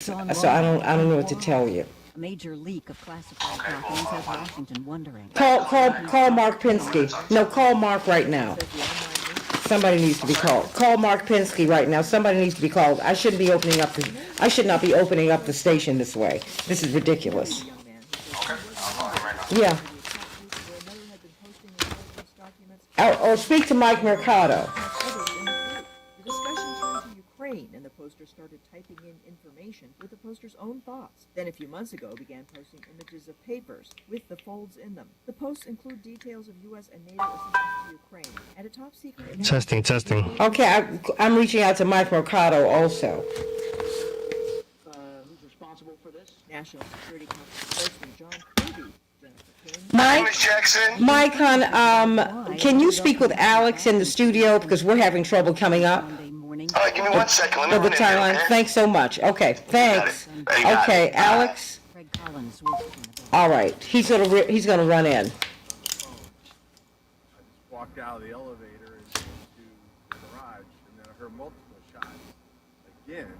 So I don't know what to tell you. A major leak of classified documents has Washington wondering. Call Mark Pinsky. No, call Mark right now. Somebody needs to be called. Call Mark Pinsky right now. Somebody needs to be called. I should not be opening up the station this way. This is ridiculous. Yeah. Or speak to Mike Mercado. The discussion turned to Ukraine, and the poster started typing in information with the poster's own thoughts. Then a few months ago began posting images of papers with the folds in them. The posts include details of U.S. and NATO assistance to Ukraine and a top secret... Testing. Okay, I'm reaching out to Mike Mercado also. Who's responsible for this? National Security Council spokesman John Kirby. Mike, hon, can you speak with Alex in the studio because we're having trouble coming up? Give me 1 second. Let me For the run in time here, line. okay? Thanks so much. Okay, thanks. Okay, Alex. All right, he's gonna run in. I just walked out of the elevator and into the garage, and then I heard multiple shots again,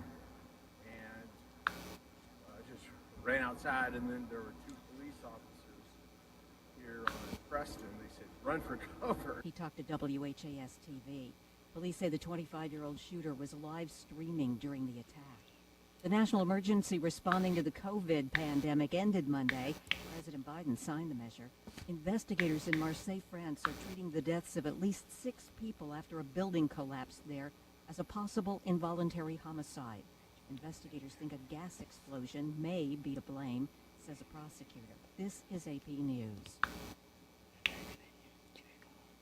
and I just ran outside, and then there were two police officers here on Preston. They said, "Run for cover." He talked to WHAS TV. Police say the 25-year-old shooter was live streaming during the attack. The national emergency responding to the COVID pandemic ended Monday. President Biden signed the measure. Investigators in Marseille, France are treating the deaths of at least 6 people after a building collapsed there as a possible involuntary homicide. Investigators think a gas explosion may be to blame, says a prosecutor. This is AP News.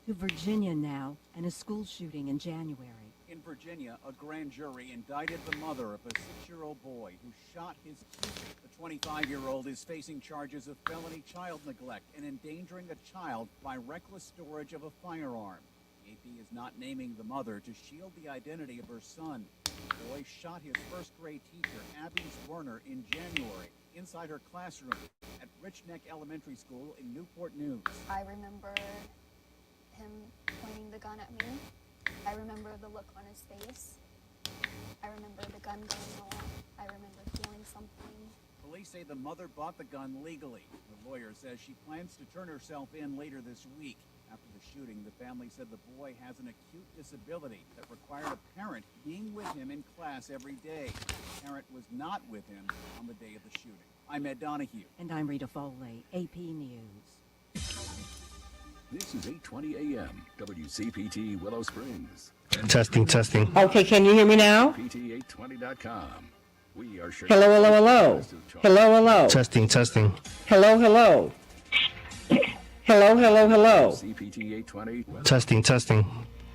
To Virginia now, and a school shooting in January. In Virginia, a grand jury indicted the mother of a 6-year-old boy who shot his teacher. The 25-year-old is facing charges of felony child neglect and endangering a child by reckless storage of a firearm. AP is not naming the mother to shield the identity of her son. The boy shot his first-grade teacher, Abby Werner, in January inside her classroom at Rich Neck Elementary School in Newport News. I remember him pointing the gun at me. I remember the look on his face. I remember the gun going off. I remember feeling something. Police say the mother bought the gun legally. The lawyer says she plans to turn herself in later this week. After the shooting, the family said the boy has an acute disability that required a parent being with him in class every day. The parent was not with him on the day of the shooting. I'm Ed Donahue. And I'm Rita Foley, AP News. This is 8:20 a.m. WCPT Willow Springs. Testing. Okay, can you hear me now? PT820.com. We are sure. Hello. Testing. Hello. CPT 820. Testing.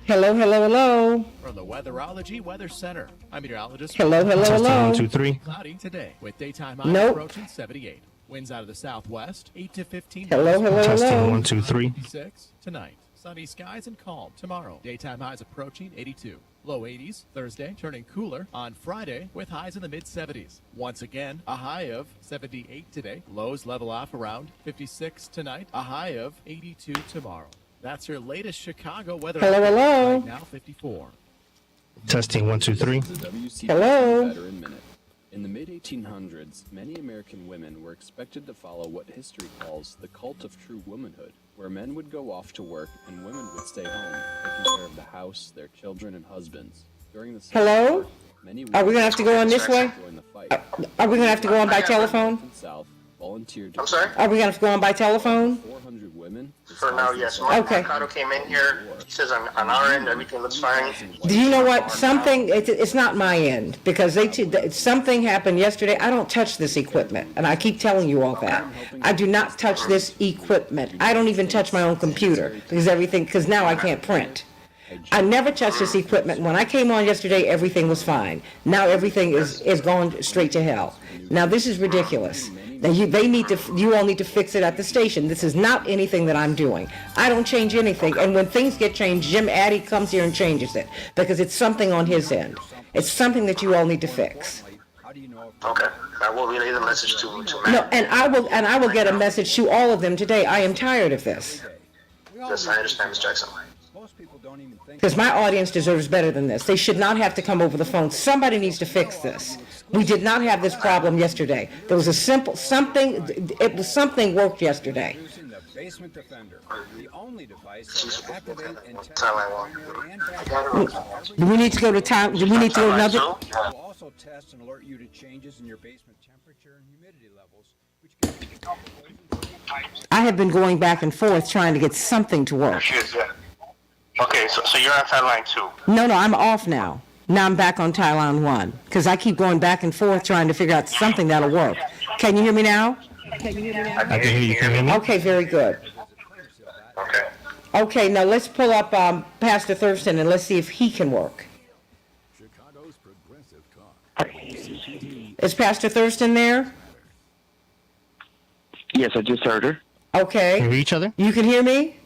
Hello. From the Weatherology Weather Center, I'm meteorologist. Hello. Testing 1, 2, 3. Cloudy today with daytime highs Nope. approaching 78. Winds out of the southwest, 8 to 15. Hello. Testing 1, 2, 3. 6 tonight. Sunny skies and calm tomorrow. Daytime highs approaching 82. Low 80s Thursday, turning cooler on Friday with highs in the mid 70s. Once again, a high of 78 today. Lows level off around 56 tonight. A high of 82 tomorrow. That's your latest Chicago weather. Hello. Right now 54. Testing 1, 2, 3. The WCPT Hello. Veteran Minute. In the mid-1800s, many American women were expected to follow what history calls the cult of true womanhood, where men would go off to work and women would stay home, taking care of the house, their children, and husbands. During the Civil Hello? War, many Are we gonna have to go on this way? joined the fight. Are we gonna have to go on by telephone? South volunteered I'm sorry? Are we gonna have to go on by telephone? 400 women. For now, yes. Mark Okay. Mercado came in here. He says on our end, everything looks fine. Do you know what? It's not my end, because something happened yesterday. I don't touch this equipment, and I keep telling you all that. I do not touch this equipment. I don't even touch my own computer, because now I can't print. I never touch this equipment. When I came on yesterday, everything was fine. Now everything is going straight to hell. Now this is ridiculous. Now you all need to fix it at the station. This is not anything that I'm doing. I don't change anything. And when things get changed, Jim Addy comes here and changes it because it's something on his end. It's something that you all need to fix. Okay. I will relay the message to Matt. No, and I will get a message to all of them today. I am tired of this. Yes, I understand, Ms. Jackson. don't even think. Because my audience deserves better than this. They should not have to come over the phone. Somebody needs to fix this. We did not have this problem yesterday. There was a simple, something worked yesterday. Introducing the Basement Defender, the only device that will activate and test Time I the want. primary and I backup got it. of every Do we need to go to time, do we need to go to another? It will also test and alert you to changes in your basement temperature and humidity levels, which can I have been going back and forth trying to get something to There work. she is, yeah. Okay, so you're on timeline 2. No, I'm off now. Now I'm back on Thailand 1, because I keep going back and forth trying to figure out something that'll work. Can you hear me now? I can hear you. Can you hear me? Okay, very good. Okay. Okay, now let's pull up Pastor Thurston and let's see if he can work. Chicago's Progressive Talk. Is Pastor Thurston there? Yes, I just heard her. Okay. Can we hear each other? You can hear me?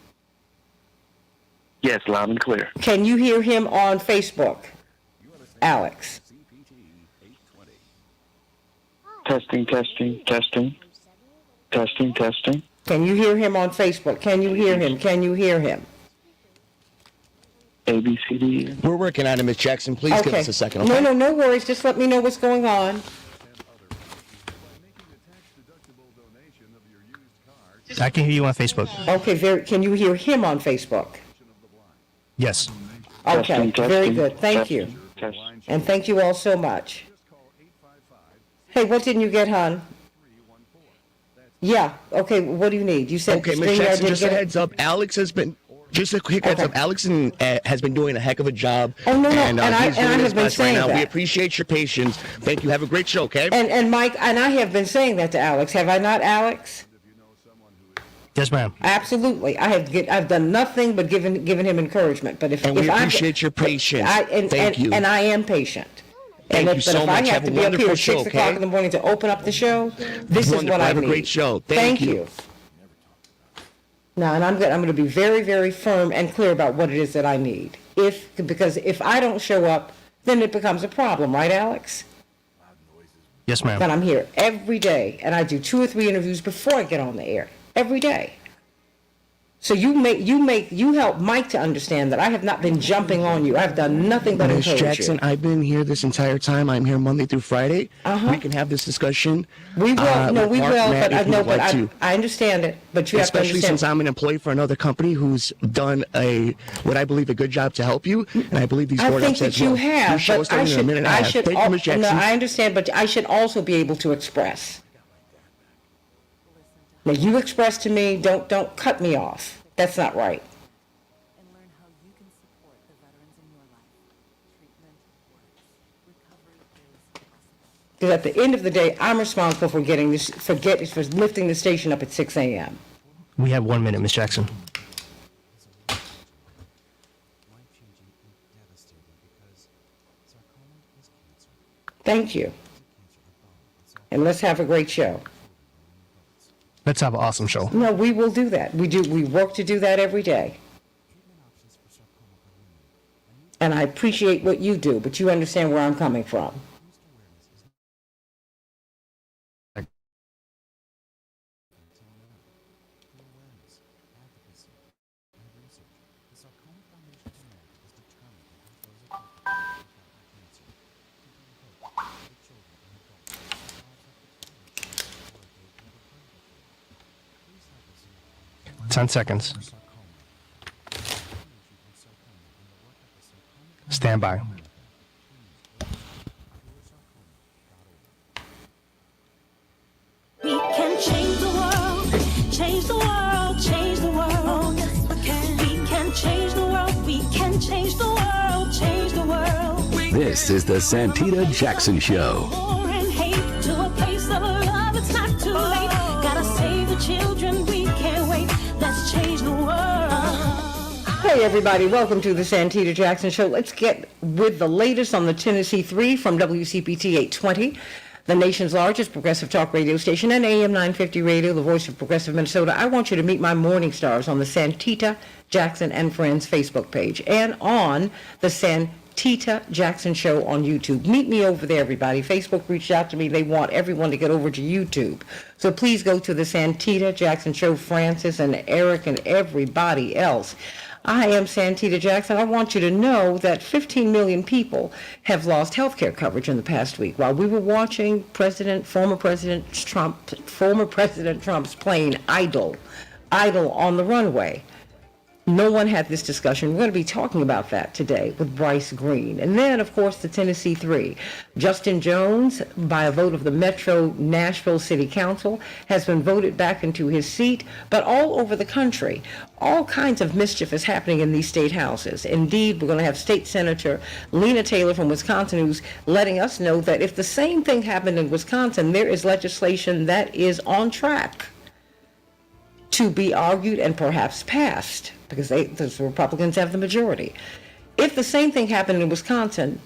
Yes, loud and clear. Can you hear him on Facebook? Alex. Testing, testing, testing. Testing, testing. Can you hear him on Facebook? Can you hear him? Can you hear him? A, B, C, D. We're working on it, Ms. Jackson. Please give Okay. us a second, okay? No worries. Just let me know what's going on. I can hear you on Facebook. Okay, can you hear him on Facebook? Yes. Okay, Testing, very testing, good. Thank you. Test. And thank you all so much. Hey, what didn't you get, hon? Yeah, okay, what do you need? You said Okay, StreamYard Ms. Jackson, didn't just a get it? heads up. Alex has been, just a quick heads Okay. up. Alex has been doing a heck of a job. Oh, no, and and I he's doing have his been best right saying now. We that. appreciate your patience. Thank you. Have a great show, okay? And Mike, and I have been saying that to Alex. Have I not, Alex? Yes, ma'am. Absolutely. I've done nothing but given him encouragement. But if And we if I- appreciate your patience. and, Thank and, you. And I am patient. Thank and you so if much. I have Have to a be up here wonderful at 6 show, o'clock okay? in the morning to open up the show, this is Wonderful. what I Have a need. great show. Thank you. Now, and I'm going to be very, very firm and clear about what it is that I need. Because if I don't show up, then it becomes a problem, right, Alex? Yes, ma'am. But I'm here every day, and I do 2 or 3 interviews before I get on the air. Every day. So you help Mike to understand that I have not been jumping on you. I've done nothing but Ms. encourage Jackson, you. I've been here this entire time. I'm here Monday through Friday. Uh-huh. We can have this discussion. We will, no, with we Mark, will, Matt, but I if you know, would but like to. I understand it, but you have to Especially since understand. I'm an employee for another company who's done what I believe a good job to help you, and I believe these I board think ups that as you well. have, You show but us that in a minute and a I half. should, Thank you, Ms. no, Jackson. I understand, but I should also be able to express. Now, you express to me, don't cut me off. That's not right. And learn how you can support the veterans in your life. Treatment works. Recovery is possible. Because at the end of the day, I'm responsible for for lifting the station up at 6 a.m. We have 1 minute, Ms. Jackson. Thank you. And let's have a great show. Let's have an awesome show. No, we will do that. We work to do that every day. And I appreciate what you do, but you understand where I'm coming from. Ten seconds. Stand by. We can change the world, change the world, change the world. Yes, we can. We can change the world, we can change the world, change the world. This is the Santita Jackson Show. War and hate to a place of love, it's not too late. Gotta save the children, we can't wait. Let's change the world. Hey everybody, welcome to the Santita Jackson Show. Let's get with the latest on the Tennessee 3 from WCPT 820, the nation's largest progressive talk radio station, and AM 950 Radio, the voice of progressive Minnesota. I want you to meet my morning stars on the Santita Jackson and Friends Facebook page and on the Santita Jackson Show on YouTube. Meet me over there, everybody. Facebook reached out to me. They want everyone to get over to YouTube. So please go to the Santita Jackson Show, Francis and Eric and everybody else. I am Santita Jackson. I want you to know that 15 million people have lost health care coverage in the past week. While we were watching former President Trump's plane idle on the runway, no one had this discussion. We're going to be talking about that today with Bryce Green. And then, of course, the Tennessee Three. Justin Jones, by a vote of the Metro Nashville City Council, has been voted back into his seat. But all over the country, all kinds of mischief is happening in these state houses. Indeed, we're going to have State Senator Lena Taylor from Wisconsin, who's letting us know that if the same thing happened in Wisconsin, there is legislation that is on track to be argued and perhaps passed, because the Republicans have the majority. If the same thing happened in Wisconsin,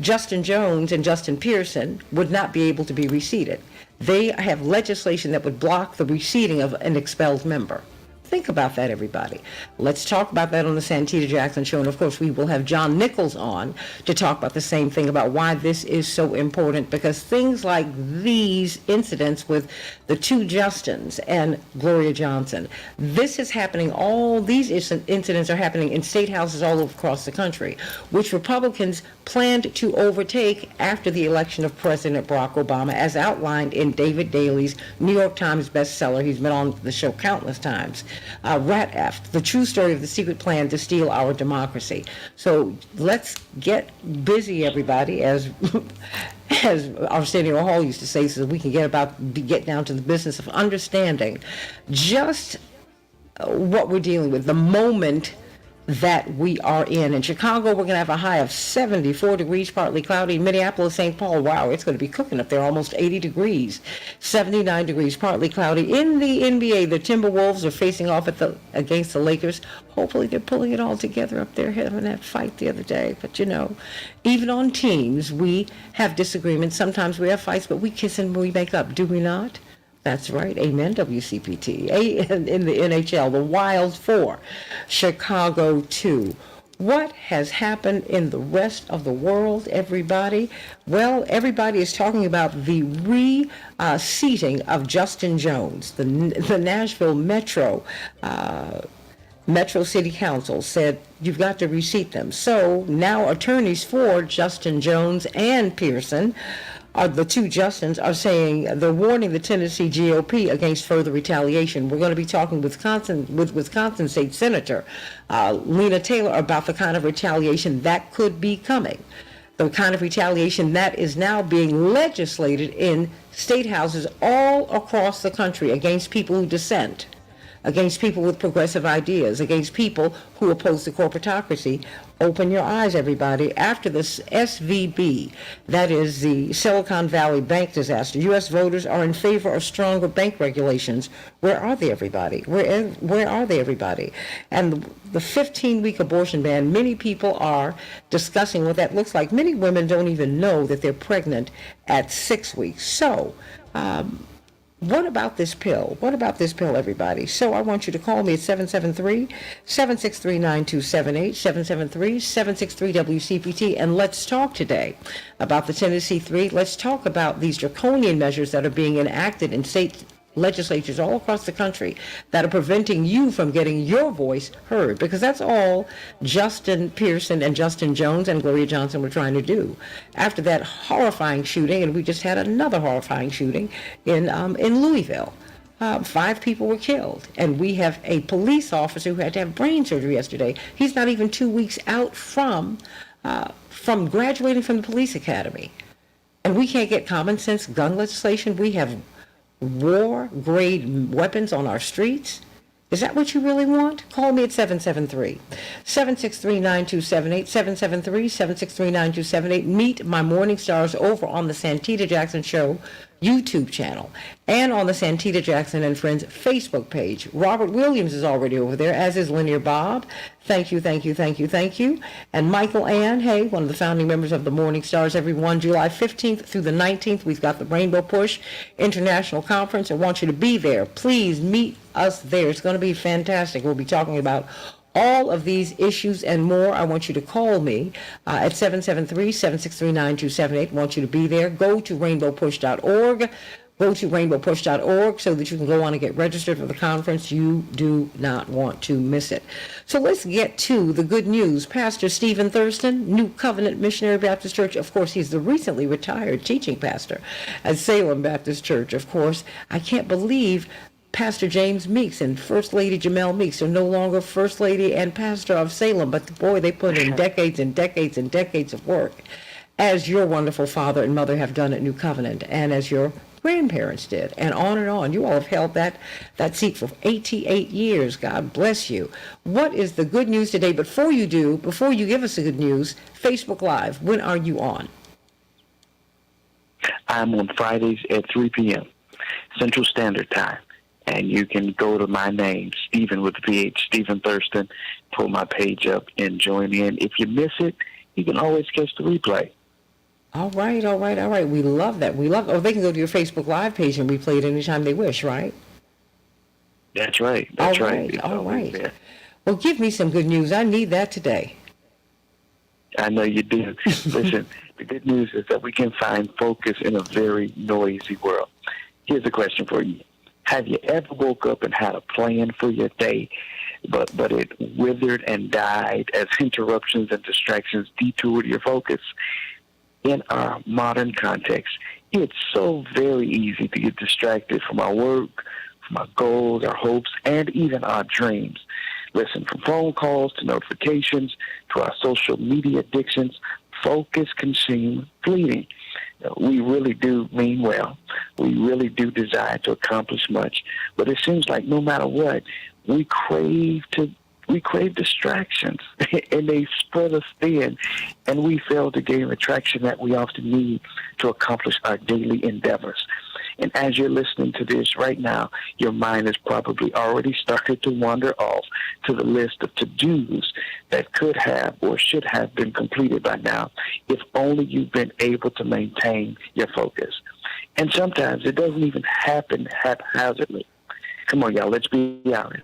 Justin Jones and Justin Pearson would not be able to be reseated. They have legislation that would block the reseating of an expelled member. Think about that, everybody. Let's talk about that on the Santita Jackson Show. And, of course, we will have John Nichols on to talk about the same thing, about why this is so important, because things like these incidents with the two Justins and Gloria Johnson, this is happening, all these incidents are happening in state houses all across the country, which Republicans planned to overtake after the election of President Barack Obama, as outlined in David Daley's New York Times bestseller. He's been on the show countless times. Rat Aft, the true story of the secret plan to steal our democracy. So let's get busy, everybody, as Arsenio Hall used to say, so that we can get down to the business of understanding just what we're dealing with, the moment that we are in Chicago, we're going to have a high of 74 degrees, partly cloudy. Minneapolis, St. Paul, wow, it's going to be cooking up there, almost 80 degrees. 79 degrees, partly cloudy. In the NBA, the Timberwolves are facing off against the Lakers. Hopefully they're pulling it all together up there, having that fight the other day. But, even on teams, we have disagreements. Sometimes we have fights, but we kiss and we make up, do we not? That's right. Amen, WCPT. In the NHL, the Wild 4, Chicago 2. What has happened in the rest of the world, everybody? Well, everybody is talking about the reseating of Justin Jones. The Nashville Metro City Council said, you've got to reseat them. So now attorneys for Justin Jones and Pearson, the two Justins, are saying they're warning the Tennessee GOP against further retaliation. We're going to be talking with Wisconsin State Senator Lena Taylor about the kind of retaliation that could be coming, the kind of retaliation that is now being legislated in state houses all across the country against people who dissent, against people with progressive ideas, against people who oppose the corporatocracy. Open your eyes, everybody. After this SVB, that is the Silicon Valley bank disaster, U.S. voters are in favor of stronger bank regulations. Where are they, everybody? Where are they, everybody? And the 15-week abortion ban, many people are discussing what that looks like. Many women don't even know that they're pregnant at 6 weeks. So, what about this pill? What about this pill, everybody? So I want you to call me at 773-763-9278, 773-763-WCPT, and let's talk today about the Tennessee Three. Let's talk about these draconian measures that are being enacted in state legislatures all across the country that are preventing you from getting your voice heard, because that's all Justin Pearson and Justin Jones and Gloria Johnson were trying to do after that horrifying shooting. And we just had another horrifying shooting in Louisville. 5 people were killed, and we have a police officer who had to have brain surgery yesterday. He's not even 2 weeks out from graduating from the police academy, and we can't get common sense gun legislation. We have war-grade weapons on our streets. Is that what you really want? Call me at 773-763-9278, 773-763-9278. Meet my morning stars over on the Santita Jackson Show YouTube channel and on the Santita Jackson and Friends Facebook page. Robert Williams is already over there, as is Linear Bob. Thank you, thank you, thank you, thank you. And Michael Ann, hey, one of the founding members of the Morning Stars, everyone. July 15th through the 19th, we've got the Rainbow Push International Conference. I want you to be there. Please meet us there. It's going to be fantastic. We'll be talking about all of these issues and more. I want you to call me at 773-763-9278. I want you to be there. Go to rainbowpush.org. Go to rainbowpush.org so that you can go on and get registered for the conference. You do not want to miss it. So let's get to the good news. Pastor Stephen Thurston, New Covenant Missionary Baptist Church. Of course, he's the recently retired teaching pastor at Salem Baptist Church. Of course, I can't believe Pastor James Meeks and First Lady Jamel Meeks are no longer First Lady and Pastor of Salem, but boy, they put in decades and decades and decades of work, as your wonderful father and mother have done at New Covenant, and as your grandparents did, and on and on. You all have held that seat for 88 years. God bless you. What is the good news today? Before you give us the good news, Facebook Live, when are you on? I'm on Fridays at 3 p.m. Central Standard Time. And you can go to my name, Stephen with the PH, Stephen Thurston, pull my page up and join in. If you miss it, you can always catch the replay. All right. We love that. They can go to your Facebook Live page and replay it anytime they wish, right? That's right. It's All right. there. Well, give me some good news. I need that today. I know you do. Listen, the good news is that we can find focus in a very noisy world. Here's a question for you. Have you ever woke up and had a plan for your day, but it withered and died as interruptions and distractions detoured your focus? In our modern context, it's so very easy to get distracted from our work, from our goals, our hopes, and even our dreams. Listen, from phone calls to notifications to our social media addictions, focus can seem fleeting. We really do mean well. We really do desire to accomplish much. But it seems like no matter what, we crave distractions, and they spread us thin, and we fail to gain the traction that we often need to accomplish our daily endeavors. And as you're listening to this right now, your mind has probably already started to wander off to the list of to-dos that could have or should have been completed by now, if only you've been able to maintain your focus. And sometimes it doesn't even happen haphazardly. Come on, y'all, let's be honest.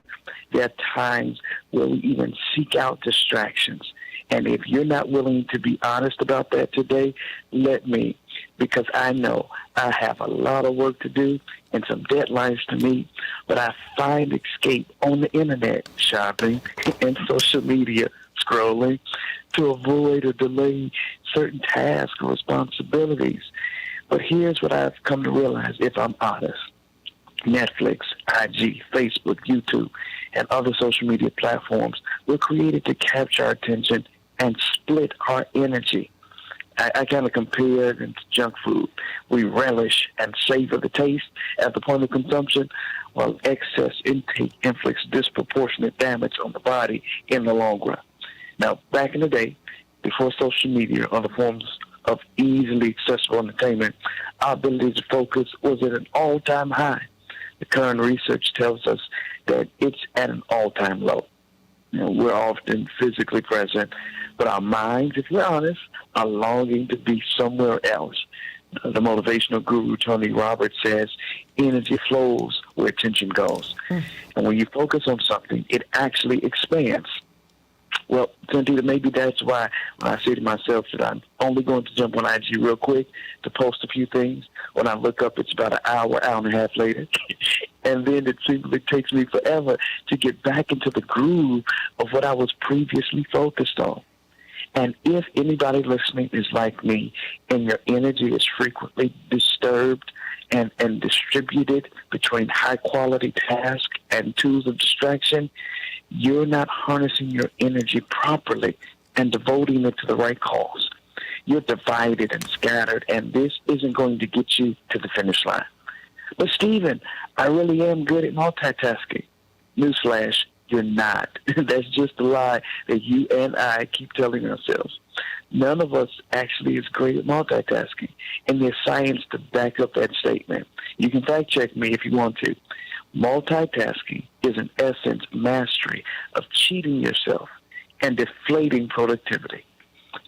There are times where we even seek out distractions. And if you're not willing to be honest about that today, let me, because I know I have a lot of work to do and some deadlines to meet, but I find escape on the internet, shopping, and social media, scrolling, to avoid or delay certain tasks or responsibilities. But here's what I've come to realize, if I'm honest. Netflix, IG, Facebook, YouTube, and other social media platforms were created to capture our attention and split our energy. I kind of compare it to junk food. We relish and savor the taste at the point of consumption, while excess intake inflicts disproportionate damage on the body in the long run. Now, back in the day, before social media or the forms of easily accessible entertainment, our ability to focus was at an all-time high. The current research tells us that it's at an all-time low. We're often physically present, but our minds, if we're honest, are longing to be somewhere else. The motivational guru Tony Robbins says, energy flows where attention goes. And when you focus on something, it actually expands. Well, Santita, maybe that's why when I say to myself that I'm only going to jump on IG real quick to post a few things, when I look up, it's about an hour and a half later. And then it simply takes me forever to get back into the groove of what I was previously focused on. And if anybody listening is like me and your energy is frequently disturbed and distributed between high-quality tasks and tools of distraction, you're not harnessing your energy properly and devoting it to the right cause. You're divided and scattered, and this isn't going to get you to the finish line. But, Stephen, I really am good at multitasking. Newsflash, you're not. That's just a lie that you and I keep telling ourselves. None of us actually is great at multitasking, and there's science to back up that statement. You can fact check me if you want to. Multitasking is, in essence, mastery of cheating yourself and deflating productivity.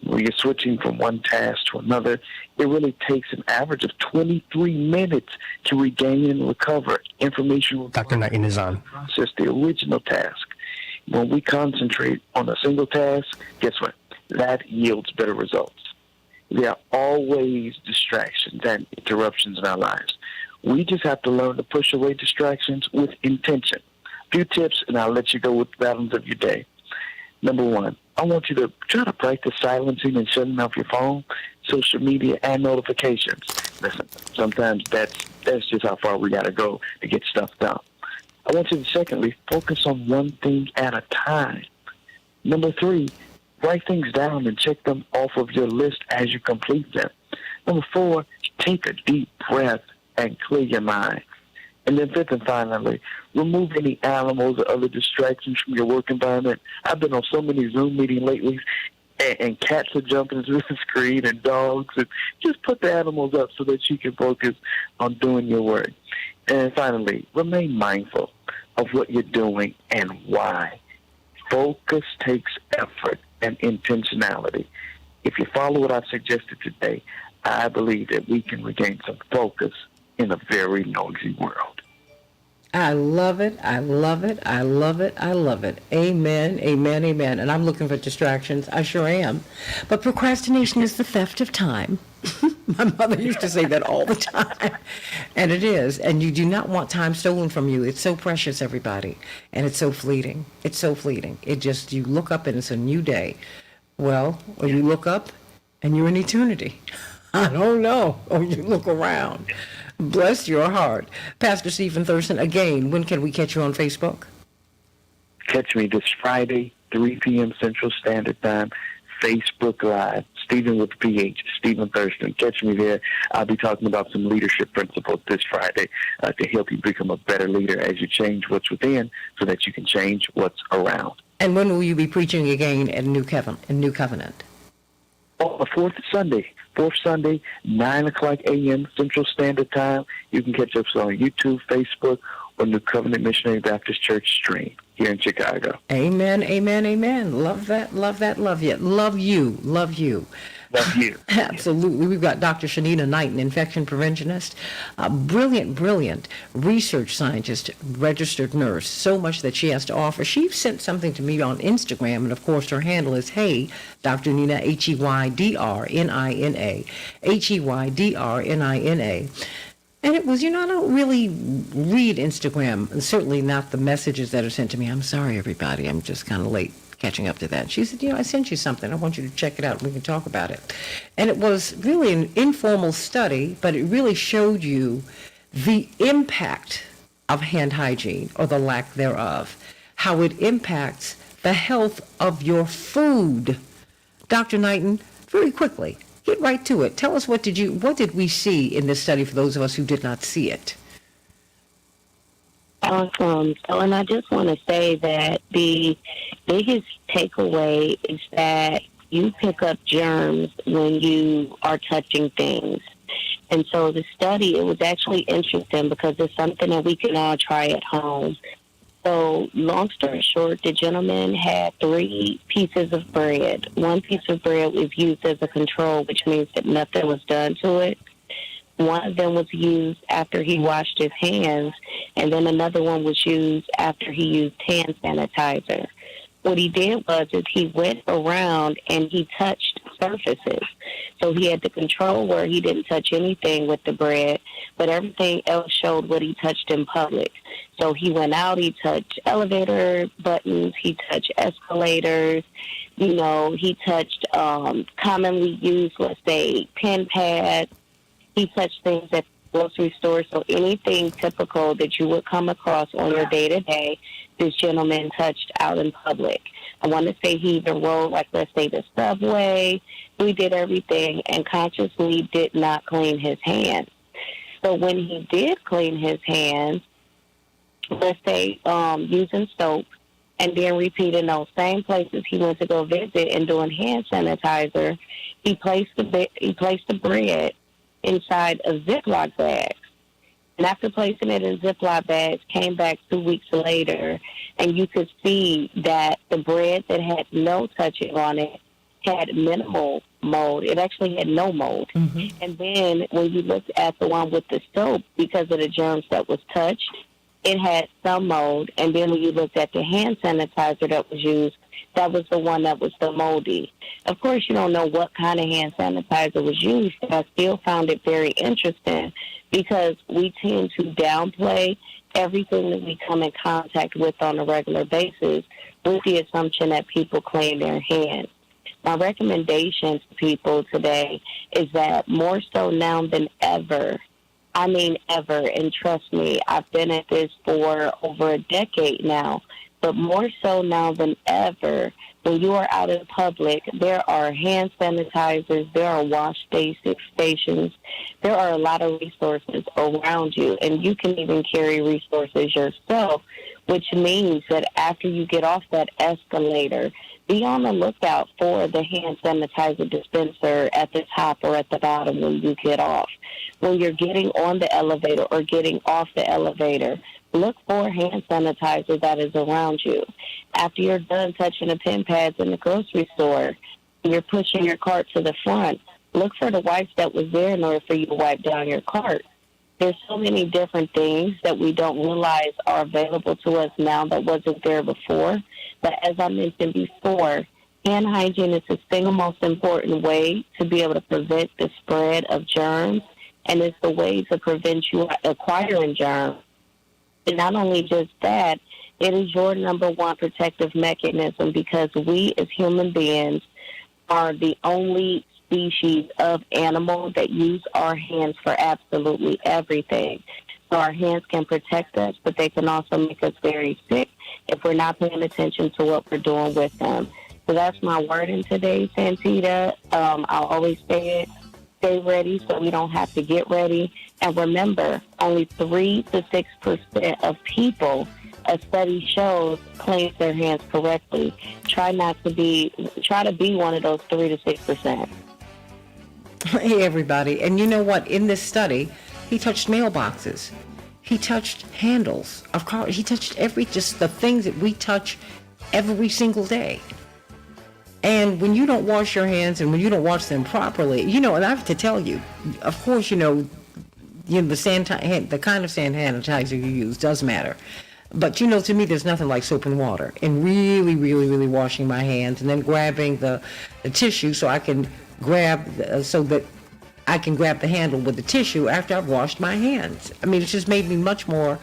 When you're switching from one task to another, it really takes an average of 23 minutes to regain and recover information. Dr. Knighton is on. Process the original task. When we concentrate on a single task, guess what? That yields better results. There are always distractions and interruptions in our lives. We just have to learn to push away distractions with intention. Few tips, and I'll let you go with the balance of your day. Number one, I want you to try to practice silencing and shutting off your phone, social media, and notifications. Listen, sometimes that's just how far we got to go to get stuff done. I want you to, secondly, focus on one thing at a time. Number three, write things down and check them off of your list as you complete them. Number four, take a deep breath and clear your mind. And then fifth and finally, remove any animals or other distractions from your work environment. I've been on so many Zoom meetings lately, and cats are jumping through the screen and dogs. And just put the animals up so that you can focus on doing your work. And finally, remain mindful of what you're doing and why. Focus takes effort and intentionality. If you follow what I've suggested today, I believe that we can regain some focus in a very noisy world. I love it. I love it. I love it. I love it. Amen. Amen. Amen. And I'm looking for distractions. I sure am. But procrastination is the theft of time. My mother used to say that all the time. And it is. And you do not want time stolen from you. It's so precious, everybody. And it's so fleeting. It's so fleeting. It just, you look up and it's a new day. Well, or you look up and you're in eternity. I don't know. Or you look around. Bless your heart. Pastor Stephen Thurston, again, when can we catch you on Facebook? Catch me this Friday, 3 p.m. Central Standard Time, Facebook Live, Stephen with PH, Stephen Thurston. Catch me there. I'll be talking about some leadership principles this Friday to help you become a better leader as you change what's within so that you can change what's around. And when will you be preaching again at New Covenant? On the fourth Sunday, 9 o'clock a.m. Central Standard Time. You can catch us on YouTube, Facebook, or New Covenant Missionary Baptist Church stream here in Chicago. Amen, amen, amen. Love that, love that, love you. Love you, love you. Love you. Absolutely. We've got Dr. Shanita Knight, an infection preventionist, a brilliant research scientist, registered nurse, so much that she has to offer. She sent something to me on Instagram, and of course her handle is Hey, Dr. Nina, Heydrnina, Heydrnina. And it was, I don't really read Instagram, and certainly not the messages that are sent to me. I'm sorry, everybody. I'm just kind of late catching up to that. She said, I sent you something. I want you to check it out. We can talk about it. And it was really an informal study, but it really showed you the impact of hand hygiene, or the lack thereof, how it impacts the health of your food. Dr. Knighton, very quickly, get right to it. Tell us what did we see in this study for those of us who did not see it? Awesome. And I just want to say that the biggest takeaway is that you pick up germs when you are touching things. And so the study, it was actually interesting because it's something that we can all try at home. So long story short, the gentleman had 3 pieces of bread. One piece of bread was used as a control, which means that nothing was done to it. One of them was used after he washed his hands, and then another one was used after he used hand sanitizer. What he did was he went around and he touched surfaces. So he had the control where he didn't touch anything with the bread, but everything else showed what he touched in public. So he went out, he touched elevator buttons, he touched escalators, he touched commonly used, let's say, pen pads. He touched things at the grocery store. So anything typical that you would come across on your day-to-day, this gentleman touched out in public. I want to say he even rode, let's say, the subway. He did everything and consciously did not clean his hands. So when he did clean his hands, let's say using soap, and then repeating those same places he went to go visit and doing hand sanitizer, he placed the bread inside a Ziploc bag. And after placing it in Ziploc bags, came back 2 weeks later, and you could see that the bread that had no touching on it had minimal mold. It actually had no mold. Mm-hmm. And then when you looked at the one with the soap, because of the germs that was touched, it had some mold. And then when you looked at the hand sanitizer that was used, that was the one that was the moldy. Of course, you don't know what kind of hand sanitizer was used, but I still found it very interesting because we tend to downplay everything that we come in contact with on a regular basis with the assumption that people clean their hands. My recommendation to people today is that more so now than ever, I mean ever, and trust me, I've been at this for over a decade now, but more so now than ever, when you are out in public, there are hand sanitizers, there are wash stations, there are a lot of resources around you, and you can even carry resources yourself, which means that after you get off that escalator, be on the lookout for the hand sanitizer dispenser at the top or at the bottom when you get off. When you're getting on the elevator or getting off the elevator, look for hand sanitizer that is around you. After you're done touching the pen pads in the grocery store, and you're pushing your cart to the front, look for the wipes that was there in order for you to wipe down your cart. There's so many different things that we don't realize are available to us now that wasn't there before. But as I mentioned before, hand hygiene is the single most important way to be able to prevent the spread of germs, and it's the way to prevent you acquiring germs. And not only just that, it is your number one protective mechanism, because we as human beings are the only species of animal that use our hands for absolutely everything. So our hands can protect us, but they can also make us very sick if we're not paying attention to what we're doing with them. So that's my word in today, Santita. I'll always say it. Stay ready so we don't have to get ready. And remember, only 3 to 6% of people, a study shows, cleanse their hands correctly. Try to be one of those 3 to 6%. Hey, everybody. And you know what? In this study, he touched mailboxes. He touched handles of cars. He touched just the things that we touch every single day. And when you don't wash your hands and when you don't wash them properly, and I have to tell you, of course, the kind of hand sanitizer you use does matter. But, to me, there's nothing like soap and water and really, really, really washing my hands and then grabbing the tissue so I can grab the handle with the tissue after I've washed my hands. I mean, it's just made me much more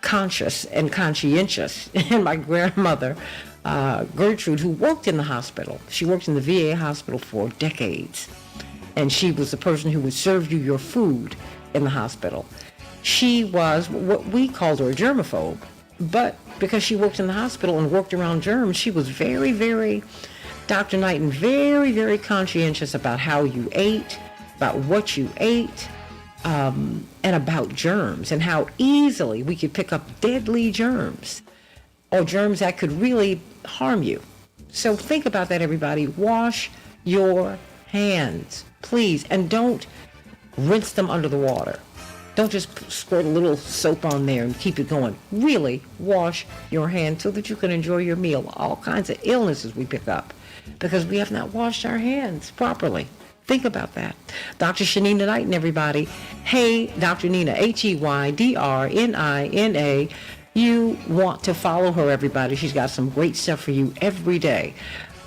conscious and conscientious. And my grandmother, Gertrude, who worked in the hospital, she worked in the VA hospital for decades. And she was the person who would serve you your food in the hospital. She was what we called her a germaphobe. But because she worked in the hospital and worked around germs, she was very, very, Dr. Knighton, very, very conscientious about how you ate, about what you ate, and about germs and how easily we could pick up deadly germs or germs that could really harm you. So think about that, everybody. Wash your hands, please, and don't rinse them under the water. Don't just squirt a little soap on there and keep it going. Really wash your hands so that you can enjoy your meal. All kinds of illnesses we pick up because we have not washed our hands properly. Think about that. Dr. Shanina Knighton, everybody. Hey, Dr. Nina, HEYDRNINA. You want to follow her, everybody. She's got some great stuff for you every day.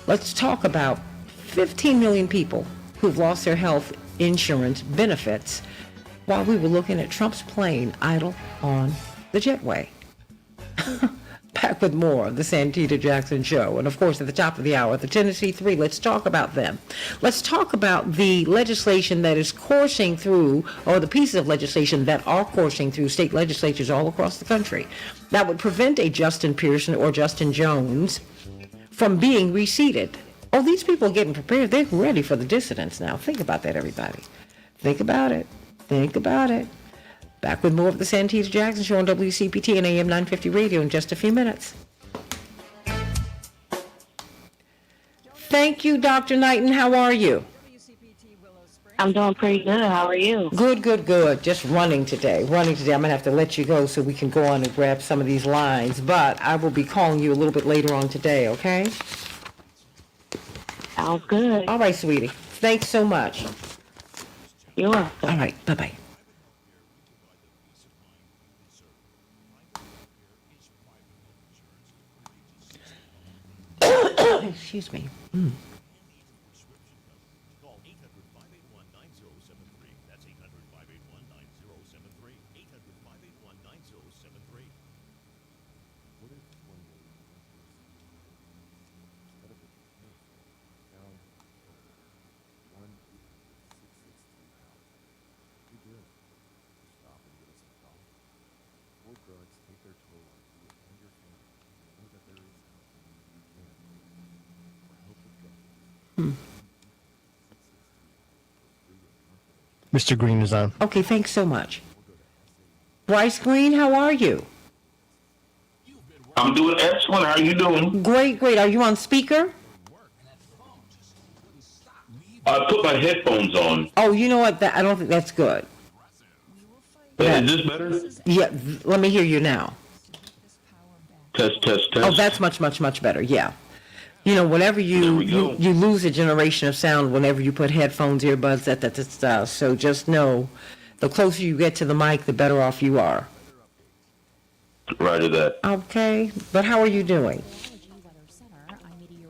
Let's talk about 15 million people who've lost their health insurance benefits while we were looking at Trump's plane idle on the jetway. Back with more of the Santita Jackson Show. And of course, at the top of the hour, the Tennessee Three, let's talk about them. Let's talk about the legislation that is coursing through, or the pieces of legislation that are coursing through state legislatures all across the country that would prevent a Justin Pearson or Justin Jones from being reseated. Oh, these people are getting prepared. They're ready for the dissidents now. Think about that, everybody. Think about it. Think about it. Back with more of the Santita Jackson Show on WCPT and AM 950 Radio in just a few minutes. Thank you, Dr. Knighton. How are you? I'm doing pretty good. How are you? Good, good, good. Just running today. I'm going to have to let you go so we can go on and grab some of these lines. But I will be calling you a little bit later on today, okay? Sounds good. All right, sweetie. Thanks so much. You're welcome. All right. Bye-bye. Excuse me. Call 800-581-9073. That's 800-581-9073. Mr. Green is on. Okay, thanks so much. Bryce Green, how are you? I'm doing excellent. How are you doing? Great, great. Are you on speaker? I put my headphones on. Oh, you know what? I don't think that's good. Is this better? Yeah, let me hear you now. Test, test, test. Oh, that's much, much, much better. Yeah. You know, whenever you lose a generation of sound whenever you put headphones, earbuds, that stuff. So just know, the closer you get to the mic, the better off you are. Right to that. Okay, but how are you doing?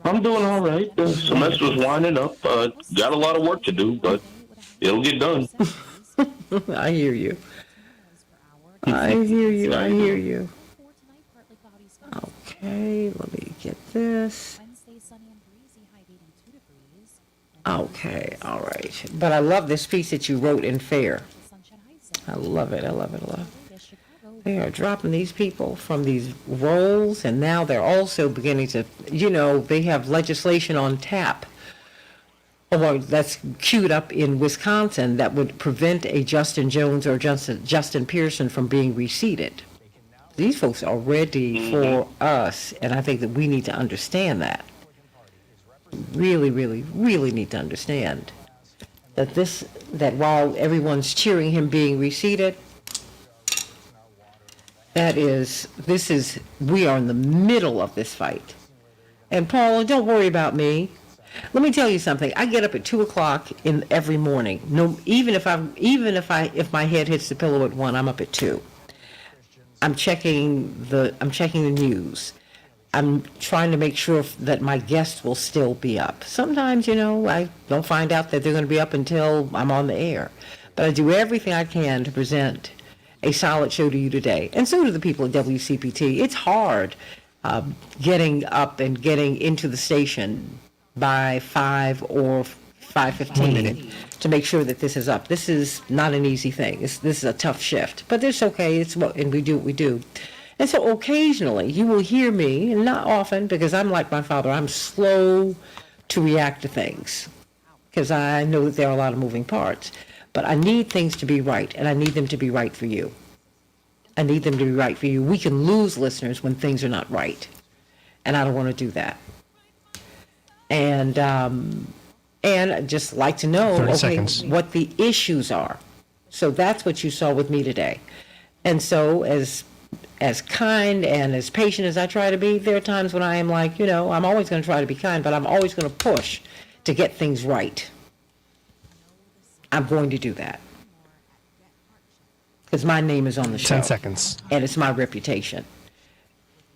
I'm doing all right. The semester's winding up. Got a lot of work to do, but it'll get done. I hear you. I hear you. I hear you. Okay, let me get this. Okay, all right. But I love this piece that you wrote in Fair. I love it. I love it. I love it. They are dropping these people from these roles, and now they're also beginning to, you know, they have legislation on tap, or that's queued up in Wisconsin, that would prevent a Justin Jones or Justin Pearson from being reseated. These folks are ready for us, and I think that we need to understand that. Really, really, really need to understand that while everyone's cheering him being reseated, we are in the middle of this fight. And Paula, don't worry about me. Let me tell you something. I get up at 2:00 every morning. No, if my head hits the pillow at 1, I'm up at 2. I'm checking the news. I'm trying to make sure that my guests will still be up. Sometimes, you know, I don't find out that they're going to be up until I'm on the air. But I do everything I can to present a solid show to you today. And so do the people at WCPT. It's hard getting up and getting into the station by 5 or 5:15 to make sure that this is up. This is not an easy thing. This is a tough shift. But it's okay. And we do what we do. And so occasionally you will hear me, and not often, because I'm like my father, I'm slow to react to things because I know that there are a lot of moving parts. But I need things to be right, and I need them to be right for you. I need them to be right for you. We can lose listeners when things are not right, and I don't want to do that. And I'd just like to know, what the issues are. So that's what you saw with me today. And so as kind and as patient as I try to be, there are times when I am like, you know, I'm always going to try to be kind, but I'm always going to push to get things right. I'm going to do that. Because my name is on the show. 10 seconds. And it's my reputation.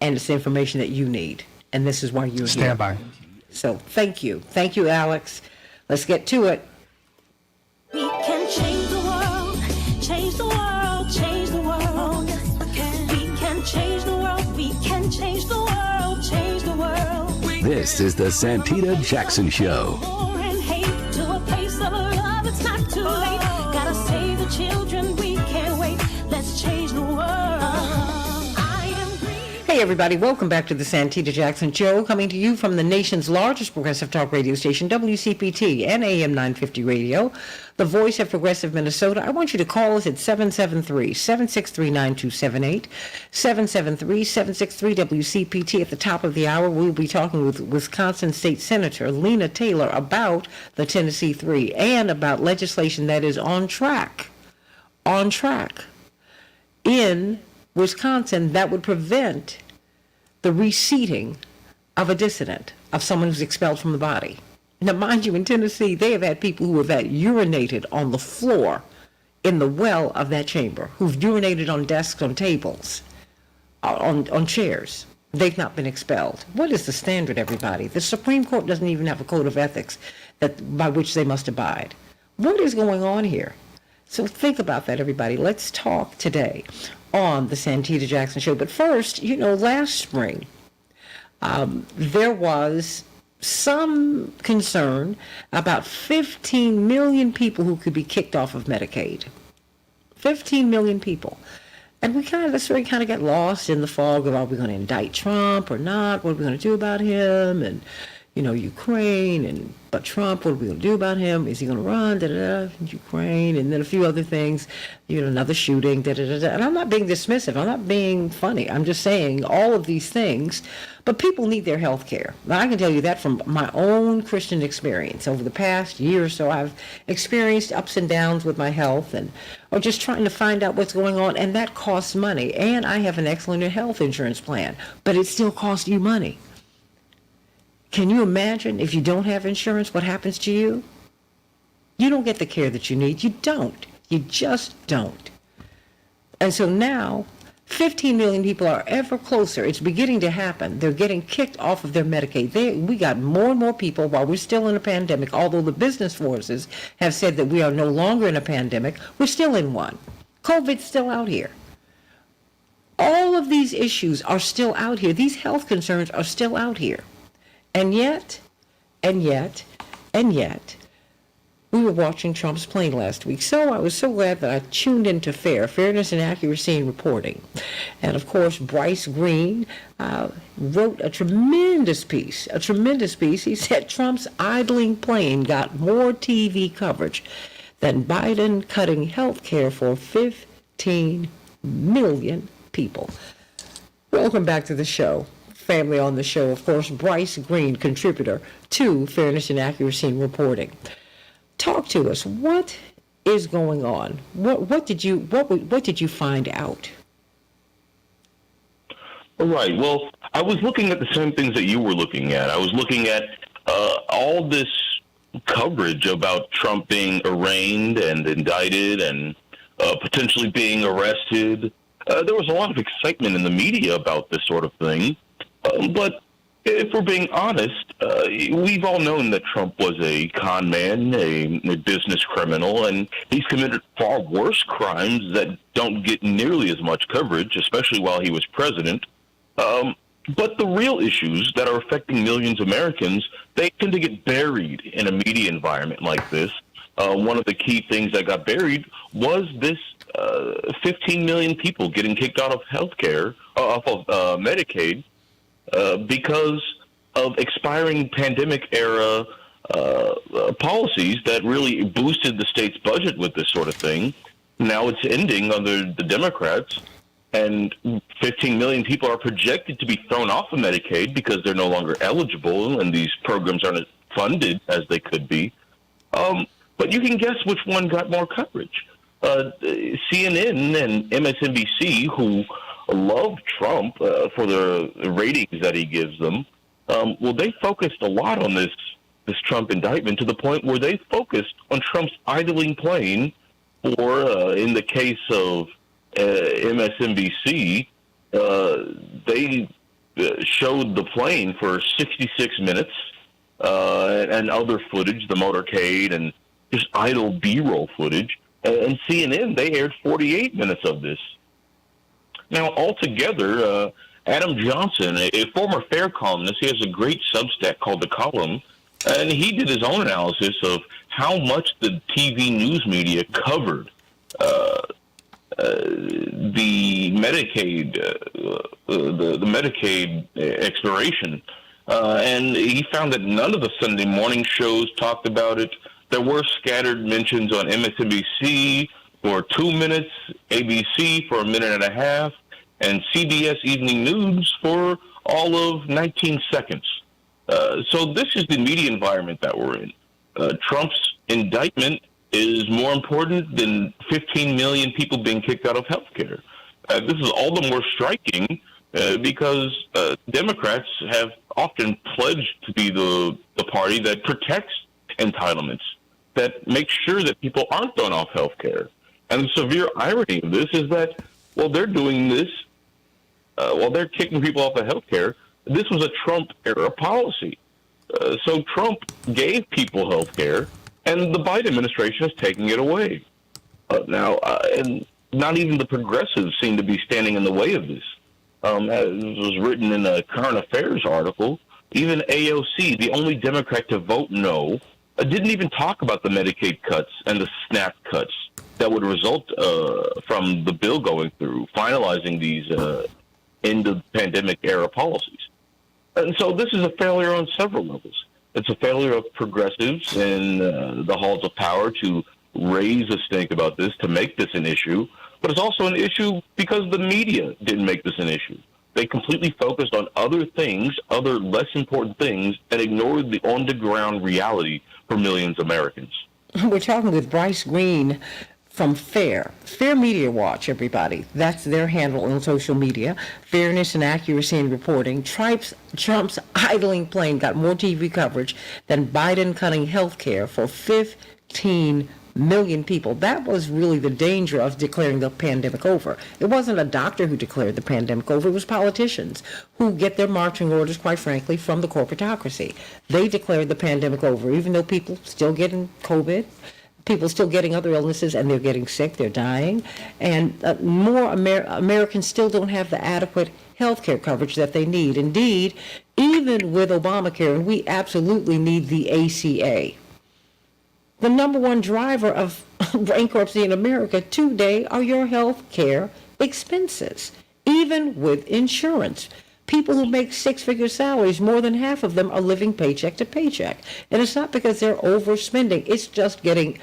And it's the information that you need. And this is why you're here. Stand by. So thank you. Thank you, Alex. Let's get to it. We can change the world, change the world, change the world. We can change the world, we can change the world, change the world. This is the Santita Jackson Show. War and hate to a place of love, it's not too late. Gotta save the children, we can't wait. Let's change the world. Hey everybody, welcome back to the Santita Jackson Show, coming to you from the nation's largest progressive talk radio station, WCPT and AM 950 Radio, the voice of progressive Minnesota. I want you to call us at 773-763-9278, 773-763-WCPT. At the top of the hour, we'll be talking with Wisconsin State Senator Lena Taylor about the Tennessee 3 and about legislation that is on track in Wisconsin that would prevent the reseating of a dissident, of someone who's expelled from the body. Now, mind you, in Tennessee, they have had people who have urinated on the floor in the well of that chamber, who've urinated on desks, on tables, on chairs. They've not been expelled. What is the standard, everybody? The Supreme Court doesn't even have a code of ethics by which they must abide. What is going on here? So think about that, everybody. Let's talk today on the Santita Jackson Show. But first, you know, last spring, there was some concern about 15 million people who could be kicked off of Medicaid. 15 million people. And that's where we kind of get lost in the fog of, are we going to indict Trump or not? What are we going to do about him? And, Ukraine, but Trump, what are we going to do about him? Is he going to run? Ukraine, and then a few other things, another shooting, And I'm not being dismissive. I'm not being funny. I'm just saying all of these things, but people need their health care. Now, I can tell you that from my own Christian experience. Over the past year or so, I've experienced ups and downs with my health or just trying to find out what's going on, and that costs money. And I have an excellent health insurance plan, but it still costs you money. Can you imagine if you don't have insurance, what happens to you? You don't get the care that you need. You don't. You just don't. And so now, 15 million people are ever closer. It's beginning to happen. They're getting kicked off of their Medicaid. We got more and more people while we're still in a pandemic, although the business forces have said that we are no longer in a pandemic, we're still in one. COVID's still out here. All of these issues are still out here. These health concerns are still out here. And yet, we were watching Trump's plane last week. So I was so glad that I tuned into Fairness and Accuracy in Reporting. And of course, Bryce Green wrote a tremendous piece. He said Trump's idling plane got more TV coverage than Biden cutting health care for 15 million people. Welcome back to the show. Family on the show, of course, Bryce Green, contributor to Fairness and Accuracy in Reporting. Talk to us. What is going on? What did you find out? All right. Well, I was looking at the same things that you were looking at. I was looking at all this coverage about Trump being arraigned and indicted and potentially being arrested. There was a lot of excitement in the media about this sort of thing. But if we're being honest, we've all known that Trump was a con man, a business criminal, and he's committed far worse crimes that don't get nearly as much coverage, especially while he was president. But the real issues that are affecting millions of Americans, they tend to get buried in a media environment like this. One of the key things that got buried was this 15 million people getting kicked out of healthcare, off of Medicaid, because of expiring pandemic-era policies that really boosted the state's budget with this sort of thing. Now it's ending under the Democrats, and 15 million people are projected to be thrown off of Medicaid because they're no longer eligible and these programs aren't funded as they could be. But you can guess which one got more coverage. CNN and MSNBC, who love Trump for the ratings that he gives them, well, they focused a lot on this Trump indictment to the point where they focused on Trump's idling plane, or in the case of MSNBC, they showed the plane for 66 minutes and other footage, the motorcade, and just idle B-roll footage. And CNN, they aired 48 minutes of this. Now, altogether, Adam Johnson, a former Fair columnist, he has a great Substack called The Column, and he did his own analysis of how much the TV news media covered the Medicaid, the Medicaid expiration, and he found that none of the Sunday morning shows talked about it. There were scattered mentions on MSNBC for 2 minutes, ABC for a minute and a half, and CBS Evening News for all of 19 seconds. So this is the media environment that we're in. Trump's indictment is more important than 15 million people being kicked out of health care. This is all the more striking because Democrats have often pledged to be the party that protects entitlements, that makes sure that people aren't thrown off health care. And the severe irony of this is that, while they're doing this, while they're kicking people off of health care, this was a Trump-era policy. So Trump gave people health care, and the Biden administration is taking it away. Now, and not even the progressives seem to be standing in the way of this. As was written in a current affairs article, even AOC, the only Democrat to vote no, didn't even talk about the Medicaid cuts and the SNAP cuts that would result from the bill going through, finalizing these end of pandemic era policies. And so this is a failure on several levels. It's a failure of progressives in the halls of power to raise a stink about this, to make this an issue. But it's also an issue because the media didn't make this an issue. They completely focused on other things, other less important things, and ignored the on-the-ground reality for millions of Americans. We're talking with Bryce Green from Fair Media Watch, everybody. That's their handle on social media. Fairness and accuracy in reporting. Trump's idling plane got more TV coverage than Biden cutting health care for 15 million people. That was really the danger of declaring the pandemic over. It wasn't a doctor who declared the pandemic over. It was politicians who get their marching orders, quite frankly, from the corporatocracy. They declared the pandemic over, even though people still getting COVID, people still getting other illnesses, and they're getting sick, they're dying, and more Americans still don't have the adequate health care coverage that they need. Indeed, even with Obamacare, and we absolutely need the ACA, the number one driver of bankruptcy in America today are your health care expenses, even with insurance. People who make six-figure salaries, more than half of them are living paycheck to paycheck. And it's not because they're overspending. It's just getting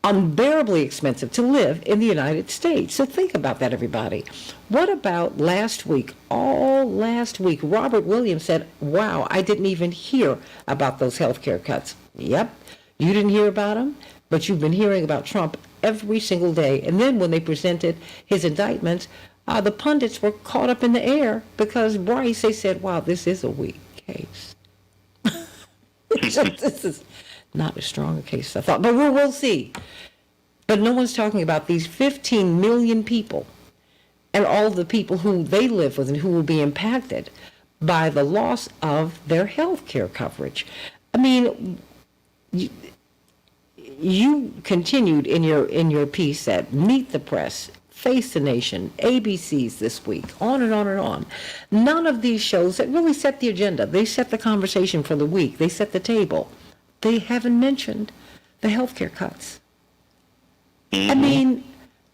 unbearably expensive to live in the United States. So think about that, everybody. What about last week? All last week, Robert Williams said, wow, I didn't even hear about those health care cuts. Yep. You didn't hear about them, but you've been hearing about Trump every single day. And then when they presented his indictments, the pundits were caught up in the air because Bryce, they said, wow, this is a weak case. This is not as strong a case as I thought, but we'll see. But no one's talking about these 15 million people and all the people who they live with and who will be impacted by the loss of their health care coverage. I mean, you continued in your piece at Meet the Press, Face the Nation, ABC's This Week, on and on and on. None of these shows that really set the agenda. They set the conversation for the week. They set the table. They haven't mentioned the healthcare cuts. I mean,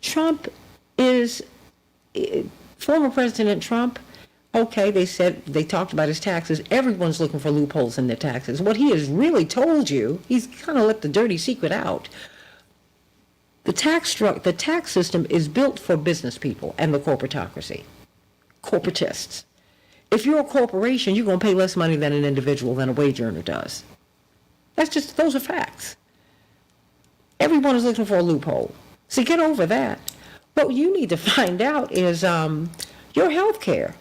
Trump is, former President Trump, okay, they talked about his taxes. Everyone's looking for loopholes in their taxes. What he has really told you, he's kind of let the dirty secret out. The tax system is built for business people and the corporatocracy, corporatists. If you're a corporation, you're going to pay less money than an individual than a wage earner does. Those are facts. Everyone is looking for a loophole. So get over that. What you need to find out is your health care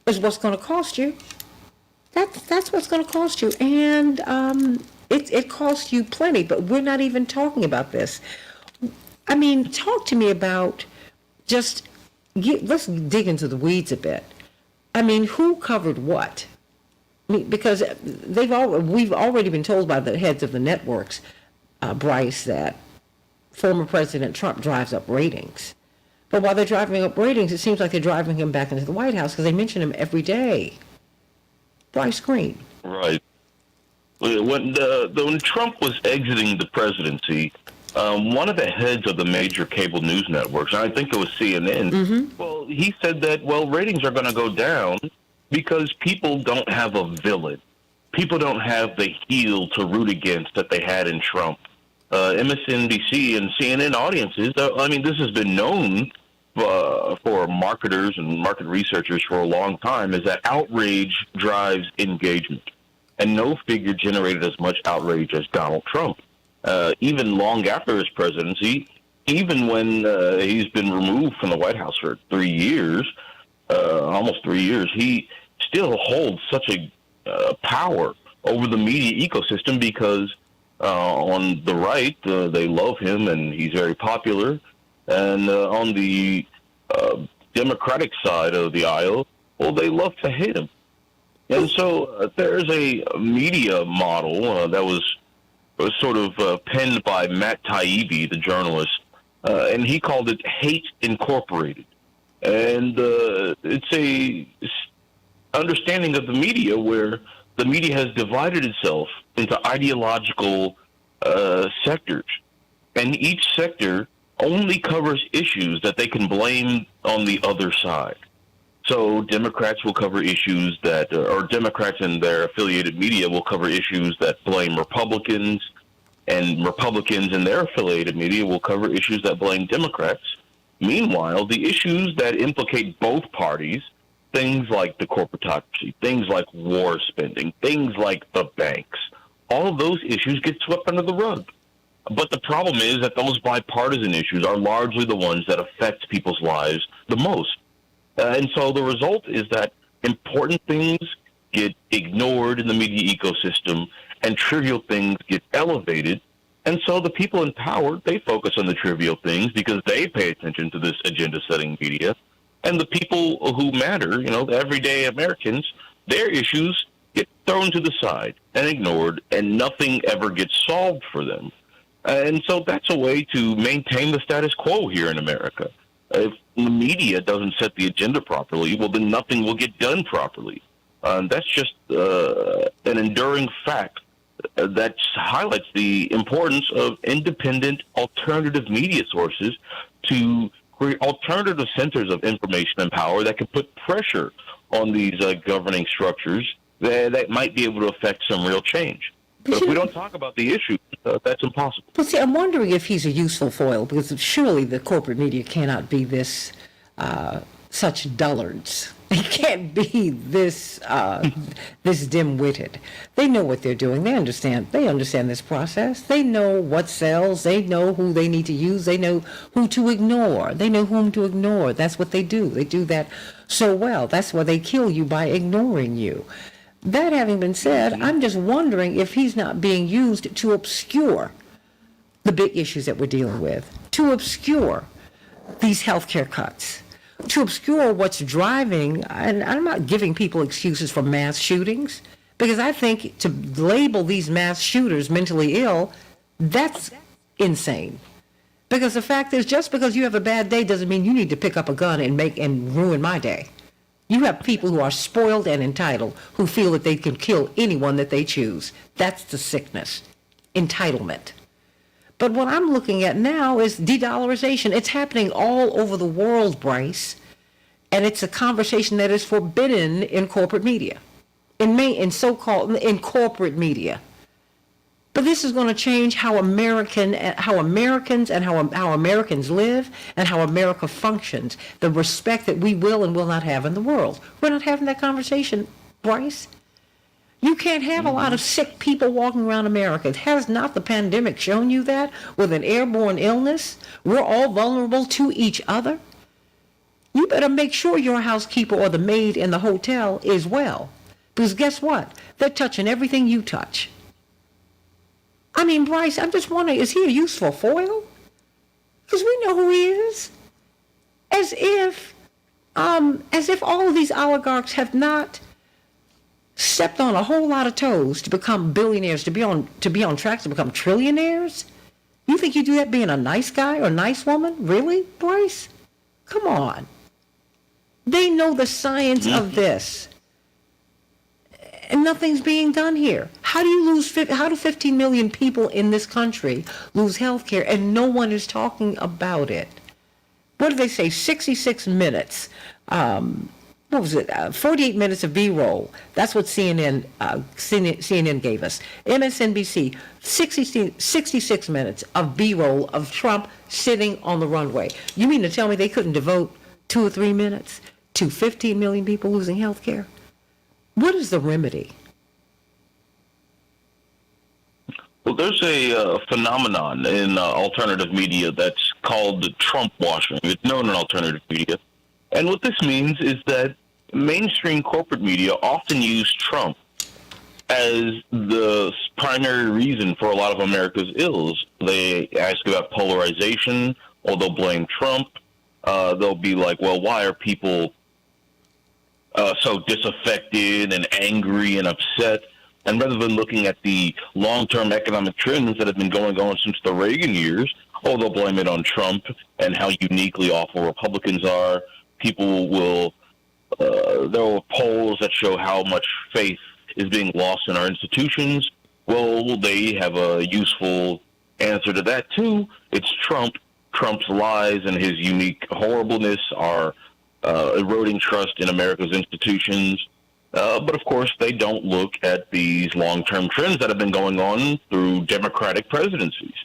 is what's going to cost you. That's what's going to cost you. And it costs you plenty, but we're not even talking about this. I mean, talk to me about let's dig into the weeds a bit. I mean, who covered what? I mean, because we've already been told by the heads of the networks, Bryce, that former President Trump drives up ratings. But while they're driving up ratings, it seems like they're driving him back into the White House because they mention him every day. Bryce Green. Right. When Trump was exiting the presidency, one of the heads of the major cable news networks, and I think it was CNN, well, he said that, ratings are going to go down because people don't have a villain. People don't have the heel to root against that they had in Trump. MSNBC and CNN audiences, I mean, this has been known for marketers and market researchers for a long time, is that outrage drives engagement. And no figure generated as much outrage as Donald Trump. Even long after his presidency, even when he's been removed from the White House for 3 years, almost 3 years, he still holds such a power over the media ecosystem because on the right, they love him and he's very popular. And on the Democratic side of the aisle, well, they love to hate him. And so there's a media model that was sort of penned by Matt Taibbi, the journalist, and he called it Hate Incorporated. And it's a understanding of the media where the media has divided itself into ideological sectors. And each sector only covers issues that they can blame on the other side. So Democrats will cover issues that, or Democrats and their affiliated media will cover issues that blame Republicans, and Republicans and their affiliated media will cover issues that blame Democrats. Meanwhile, the issues that implicate both parties, things like the corporatocracy, things like war spending, things like the banks, all of those issues get swept under the rug. But the problem is that those bipartisan issues are largely the ones that affect people's lives the most. And so the result is that important things get ignored in the media ecosystem and trivial things get elevated. And so the people in power, they focus on the trivial things because they pay attention to this agenda-setting media. And the people who matter, the everyday Americans, their issues get thrown to the side and ignored, and nothing ever gets solved for them. And so that's a way to maintain the status quo here in America. If the media doesn't set the agenda properly, well, then nothing will get done properly. That's just an enduring fact that highlights the importance of independent alternative media sources to create alternative centers of information and power that can put pressure on these governing structures that might be able to affect some real change. But if we don't talk about the issue, that's impossible. Well, see, I'm wondering if he's a useful foil, because surely the corporate media cannot be this, such dullards. They can't be this dim-witted. They know what they're doing. They understand this process. They know what sells. They know who they need to use. They know who to ignore. They know whom to ignore. That's what they do. They do that so well. That's why they kill you, by ignoring you. That having been said, I'm just wondering if he's not being used to obscure the big issues that we're dealing with, to obscure these healthcare cuts, to obscure what's driving, and I'm not giving people excuses for mass shootings, because I think to label these mass shooters mentally ill, that's insane. Because the fact is, just because you have a bad day doesn't mean you need to pick up a gun and ruin my day. You have people who are spoiled and entitled, who feel that they can kill anyone that they choose. That's the sickness, entitlement. But what I'm looking at now is de-dollarization. It's happening all over the world, Bryce, and it's a conversation that is forbidden in corporate media, in corporate media. But this is going to change how Americans and how Americans live and how America functions, the respect that we will and will not have in the world. We're not having that conversation, Bryce. You can't have a lot of sick people walking around America. Has not the pandemic shown you that? With an airborne illness, we're all vulnerable to each other. You better make sure your housekeeper or the maid in the hotel is well. Because guess what? They're touching everything you touch. I mean, Bryce, I'm just wondering, is he a useful foil? Because we know who he is. As if all of these oligarchs have not stepped on a whole lot of toes to become billionaires, to be on track to become trillionaires. You think you do that being a nice guy or nice woman? Really, Bryce? Come on. They know the science of this. And nothing's being done here. How do 15 million people in this country lose health care and no one is talking about it? What did they say? 66 minutes. 48 minutes of B-roll. That's what CNN gave us. MSNBC, 66 minutes of B-roll of Trump sitting on the runway. You mean to tell me they couldn't devote 2 or 3 minutes to 15 million people losing health care? What is the remedy? Well, there's a phenomenon in alternative media that's called Trump washing. It's known in alternative media. And what this means is that mainstream corporate media often use Trump as the primary reason for a lot of America's ills. They ask about polarization, or they'll blame Trump. They'll be like, well, why are people so disaffected and angry and upset? And rather than looking at the long-term economic trends that have been going on since the Reagan years, they'll blame it on Trump and how uniquely awful Republicans are. People will, there are polls that show how much faith is being lost in our institutions. Well, they have a useful answer to that, too. It's Trump. Trump's lies and his unique horribleness are eroding trust in America's institutions. But of course, they don't look at these long-term trends that have been going on through Democratic presidencies.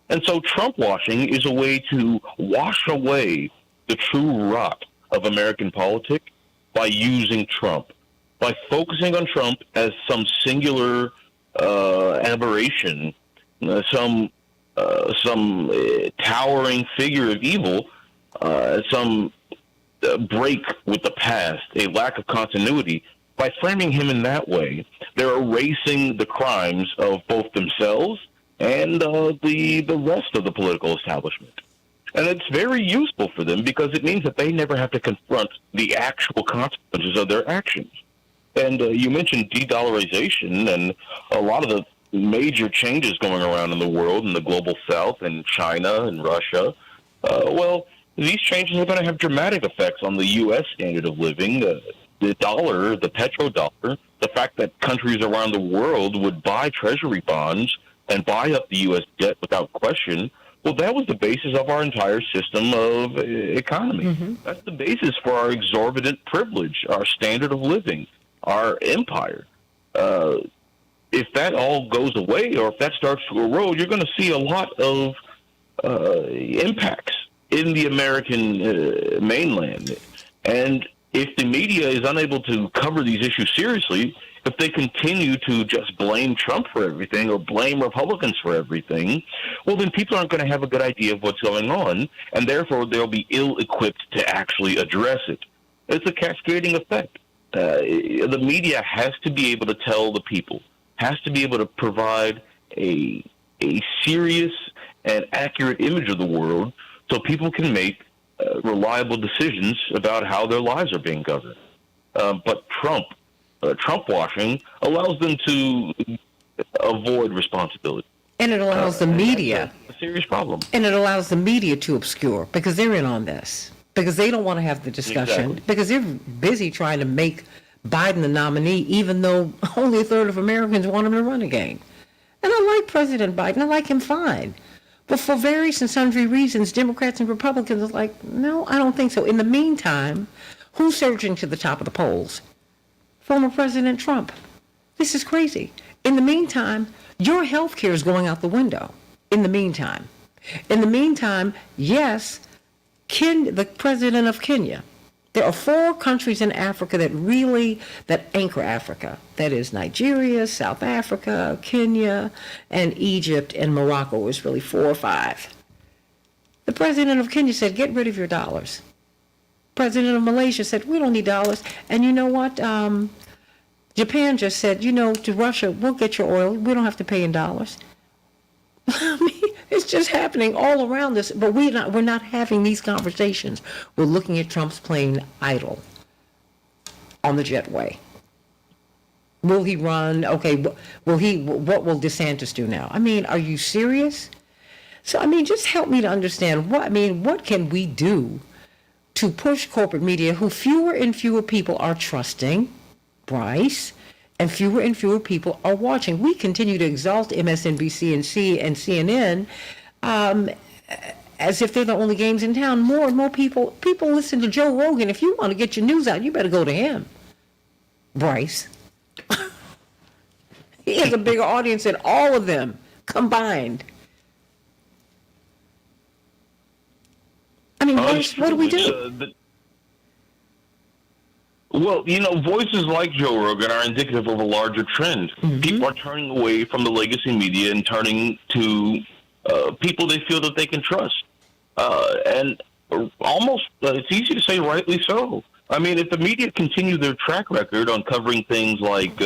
And so Trump washing is a way to wash away the true rot of American politics by using Trump, by focusing on Trump as some singular aberration, some towering figure of evil, some break with the past, a lack of continuity. By framing him in that way, they're erasing the crimes of both themselves and the rest of the political establishment. And it's very useful for them because it means that they never have to confront the actual consequences of their actions. And you mentioned de-dollarization, and a lot of the major changes going around in the world, in the global south, and China and Russia. Well, these changes are going to have dramatic effects on the U.S. standard of living. The dollar, the petrodollar, the fact that countries around the world would buy treasury bonds and buy up the U.S. debt without question, well, that was the basis of our entire system of economy. Mm-hmm. That's the basis for our exorbitant privilege, our standard of living, our empire. If that all goes away or if that starts to erode, you're going to see a lot of impacts in the American mainland. And if the media is unable to cover these issues seriously, if they continue to just blame Trump for everything or blame Republicans for everything, well, then people aren't going to have a good idea of what's going on, and therefore they'll be ill-equipped to actually address it. It's a cascading effect. The media has to be able to tell the people, has to be able to provide a serious and accurate image of the world so people can make reliable decisions about how their lives are being governed. But Trump washing allows them to avoid responsibility. And it allows the media. A serious problem. And it allows the media to obscure because they're in on this. Because they don't want to have the discussion. Exactly. Because they're busy trying to make Biden the nominee, even though only a third of Americans want him to run again. And I like President Biden. I like him fine. But for various and sundry reasons, Democrats and Republicans are like, no, I don't think so. In the meantime, who's surging to the top of the polls? Former President Trump. This is crazy. In the meantime, your health care is going out the window. In the meantime, yes, the president of Kenya. There are 4 countries in Africa that anchor Africa. That is Nigeria, South Africa, Kenya, and Egypt, and Morocco is really 4 or 5. The president of Kenya said, get rid of your dollars. President of Malaysia said, we don't need dollars. And you know what? Japan just said, to Russia, we'll get your oil. We don't have to pay in dollars. I mean, it's just happening all around us, but we're not having these conversations. We're looking at Trump's plane idle on the jetway. Will he run? Okay, what will DeSantis do now? I mean, are you serious? So, I mean, just help me to understand what can we do to push corporate media who fewer and fewer people are trusting, Bryce, and fewer people are watching. We continue to exalt MSNBC and CNN as if they're the only games in town. More and more people listen to Joe Rogan. If you want to get your news out, you better go to him, Bryce. He has a bigger audience than all of them combined. I mean, Bryce, what do we do? Well, voices like Joe Rogan are indicative of a larger trend. Mm-hmm. People are turning away from the legacy media and turning to people they feel that they can trust. And almost, it's easy to say rightly so. I mean, if the media continue their track record on covering things like,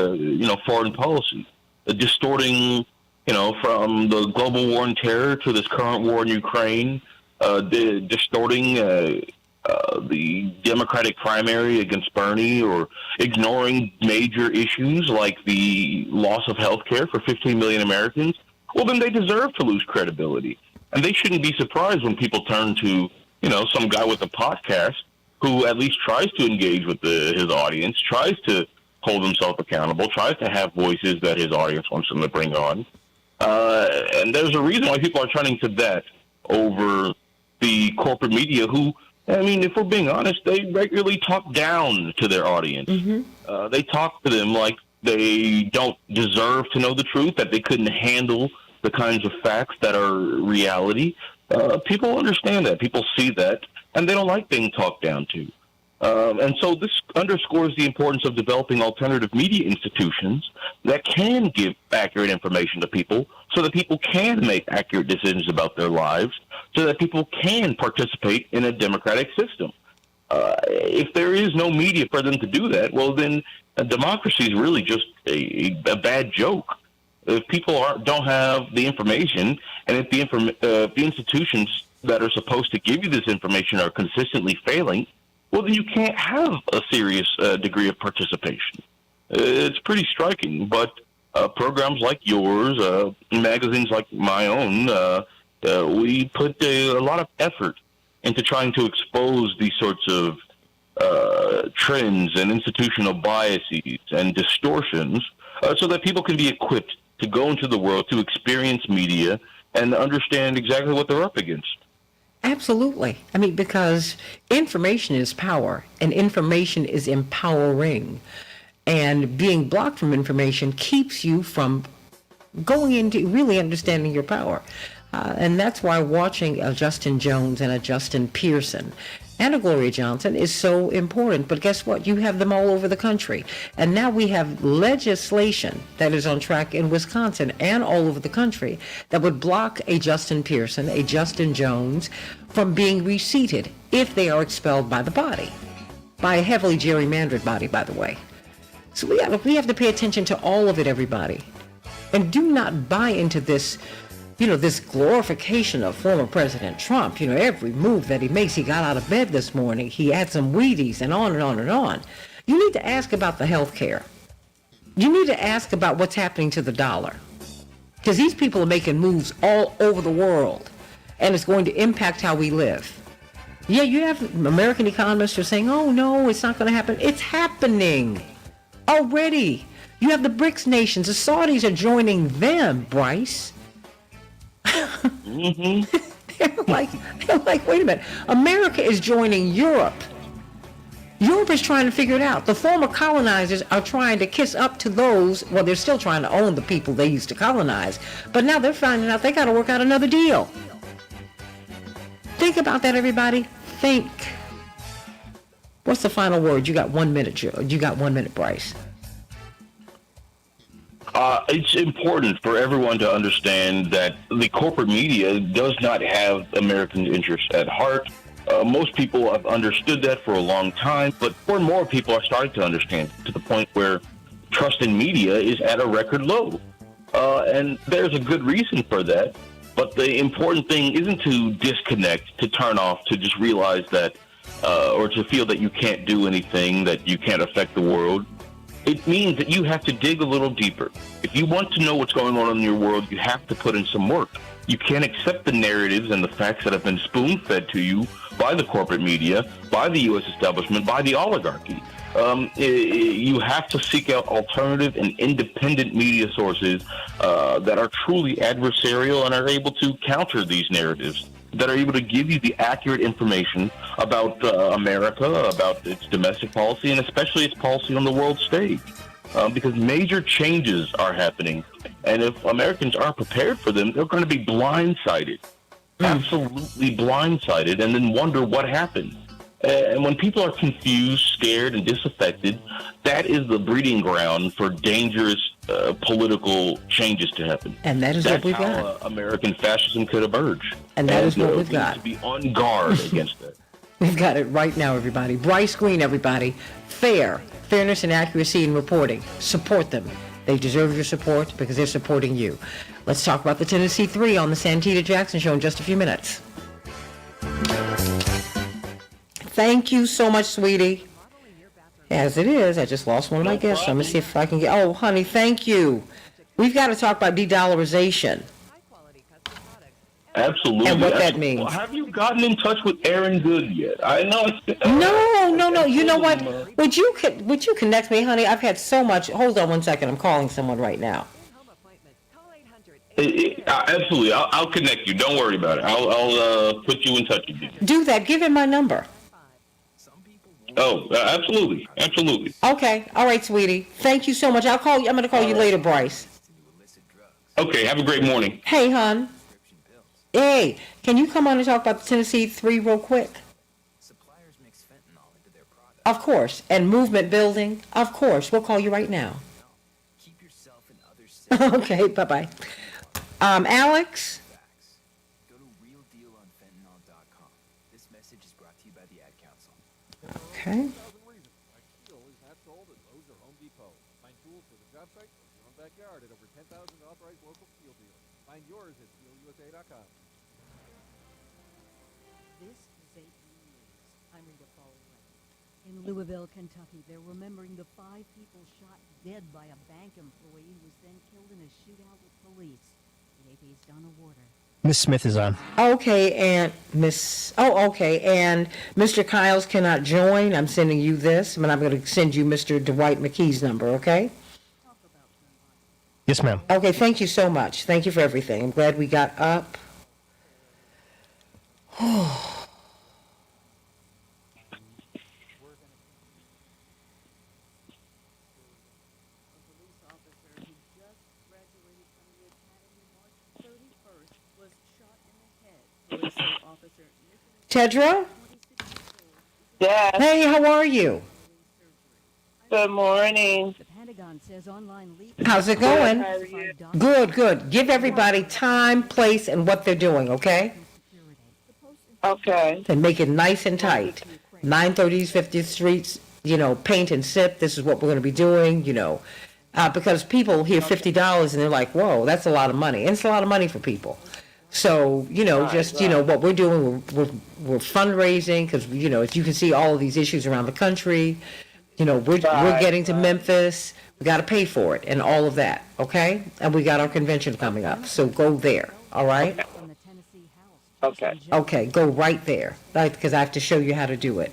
foreign policy, distorting, from the global war on terror to this current war in Ukraine, distorting the Democratic primary against Bernie, or ignoring major issues like the loss of health care for 15 million Americans, well, then they deserve to lose credibility. And they shouldn't be surprised when people turn to, some guy with a podcast who at least tries to engage with his audience, tries to hold himself accountable, tries to have voices that his audience wants him to bring on. And there's a reason why people are turning to that over the corporate media who, I mean, if we're being honest, they regularly talk down to their audience. They talk to them like they don't deserve to know the truth, that they couldn't handle the kinds of facts that are reality. People understand that. People see that, and they don't like being talked down to. And so this underscores the importance of developing alternative media institutions that can give accurate information to people so that people can make accurate decisions about their lives, so that people can participate in a democratic system. If there is no media for them to do that, well, then democracy is really just a bad joke. If people don't have the information, and if the institutions that are supposed to give you this information are consistently failing, well, then you can't have a serious degree of participation. It's pretty striking, but programs like yours, magazines like my own, we put a lot of effort into trying to expose these sorts of trends and institutional biases and distortions so that people can be equipped to go into the world, to experience media, and understand exactly what they're up against. Absolutely. I mean, because information is power, and information is empowering. And being blocked from information keeps you from going into really understanding your power. And that's why watching a Justin Jones and a Justin Pearson and a Gloria Johnson is so important. But guess what? You have them all over the country. And now we have legislation that is on track in Wisconsin and all over the country that would block a Justin Pearson, a Justin Jones from being reseated if they are expelled by the body, by a heavily gerrymandered body, by the way. So we have to pay attention to all of it, everybody. And do not buy into this, this glorification of former President Trump. Every move that he makes, he got out of bed this morning, he had some Wheaties, and on and on and on. You need to ask about the health care. You need to ask about what's happening to the dollar. Because these people are making moves all over the world, and it's going to impact how we live. Yeah, you have American economists who are saying, oh, no, it's not going to happen. It's happening already. You have the BRICS nations. The Saudis are joining them, Bryce. They're like, wait a minute. America is joining Europe. Europe is trying to figure it out. The former colonizers are trying to kiss up to those, well, they're still trying to own the people they used to colonize, but now they're finding out they got to work out another deal. Think about that, everybody. Think. What's the final word? You got 1 minute, Joe. You got 1 minute, Bryce. It's important for everyone to understand that the corporate media does not have American interests at heart. Most people have understood that for a long time, but more and more people are starting to understand, to the point where trust in media is at a record low. And there's a good reason for that. But the important thing isn't to disconnect, to turn off, to just realize that, or to feel that you can't do anything, that you can't affect the world. It means that you have to dig a little deeper. If you want to know what's going on in your world, you have to put in some work. You can't accept the narratives and the facts that have been spoon-fed to you by the corporate media, by the U.S. establishment, by the oligarchy. You have to seek out alternative and independent media sources that are truly adversarial and are able to counter these narratives, that are able to give you the accurate information about America, about its domestic policy, and especially its policy on the world stage. Because major changes are happening, and if Americans aren't prepared for them, they're going to be blindsided, absolutely blindsided, and then wonder what happened. And when people are confused, scared, and disaffected, that is the breeding ground for dangerous political changes to happen. And that is what we've got. That's how American fascism could emerge. And that is what we've we got. need to be on guard against that. We've got it right now, everybody. Bryce Green, everybody. Fairness and accuracy in reporting. Support them. They deserve your support because they're supporting you. Let's talk about the Tennessee 3 on the Santita Jackson Show in just a few minutes. Thank you so much, sweetie. As it is, I just lost one of my guests. So I'm going to see if I can get... Oh, honey, thank you. We've got to talk about de-dollarization. Absolutely. And what that means. Well, have you gotten in touch with Aaron Good yet? I know it's been... No. You know what? Would you connect me, honey? I've had so much... Hold on one second. I'm calling someone right now. Absolutely. I'll connect you. Don't worry about it. I'll put you in touch with you. Do that. Give him my number. Oh, absolutely. Absolutely. Okay. All right, sweetie. Thank you so much. I'll call you. I'm going to call you later, Bryce. Okay. Have a great morning. Hey, hon. Hey, can you come on and talk about the Tennessee 3 real quick? Of course. And movement building? Of course. We'll call you right now. Okay, bye-bye. Alex? Okay. In Louisville, Kentucky, they're remembering the 5 people shot dead by a bank employee who was then killed in a shootout with police. The AP's Donna Warder. Miss Smith is on. Okay, and and Mr. Kyles cannot join. I'm sending you this, but I'm going to send you Mr. Dwight McKee's number, okay? Yes, ma'am. Okay, thank you so much. Thank you for everything. I'm glad we got up. Tedra? Yes. Hey, how are you? Good morning. The Pentagon says online leaks. How's it going? Good, how are you? Good, good. Give everybody time, place, and what they're doing, okay? Okay. And make it nice and tight. 930s, 50th Streets, paint and sip. This is what we're going to be doing, because people hear $50 and they're like, whoa, that's a lot of money. And it's a lot of money for people. So, what we're doing, we're fundraising because, as you can see, all of these issues around the country, we're getting to Memphis. We got to pay for it and all of that, okay? And we got our convention coming up. So go there, all right? Okay. Okay, go right there, right? Because I have to show you how to do it.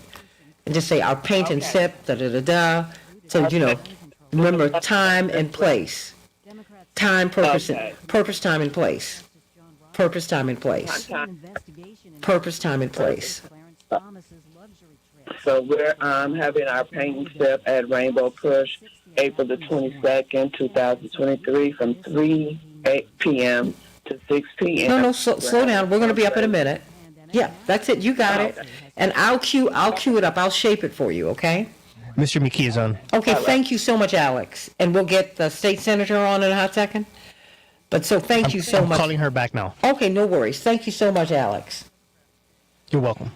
And just say, our paint and sip, da-da-da-da. So, remember time and place. Time, purpose, purpose, time, and place. Purpose, time, and place. Purpose, time, and place. So we're having our paint and sip at Rainbow Push, April the 22nd, 2023, from 3 p.m. to 6 p.m. No, slow down. We're going to be up in a minute. Yeah, that's it. You got it. And I'll cue it up. I'll shape it for you, okay? Mr. McKee is on. Okay, thank you so much, Alex. And we'll get the state senator on in a hot second. But so thank you so much. I'm calling her back now. Okay, no worries. Thank you so much, Alex. You're welcome.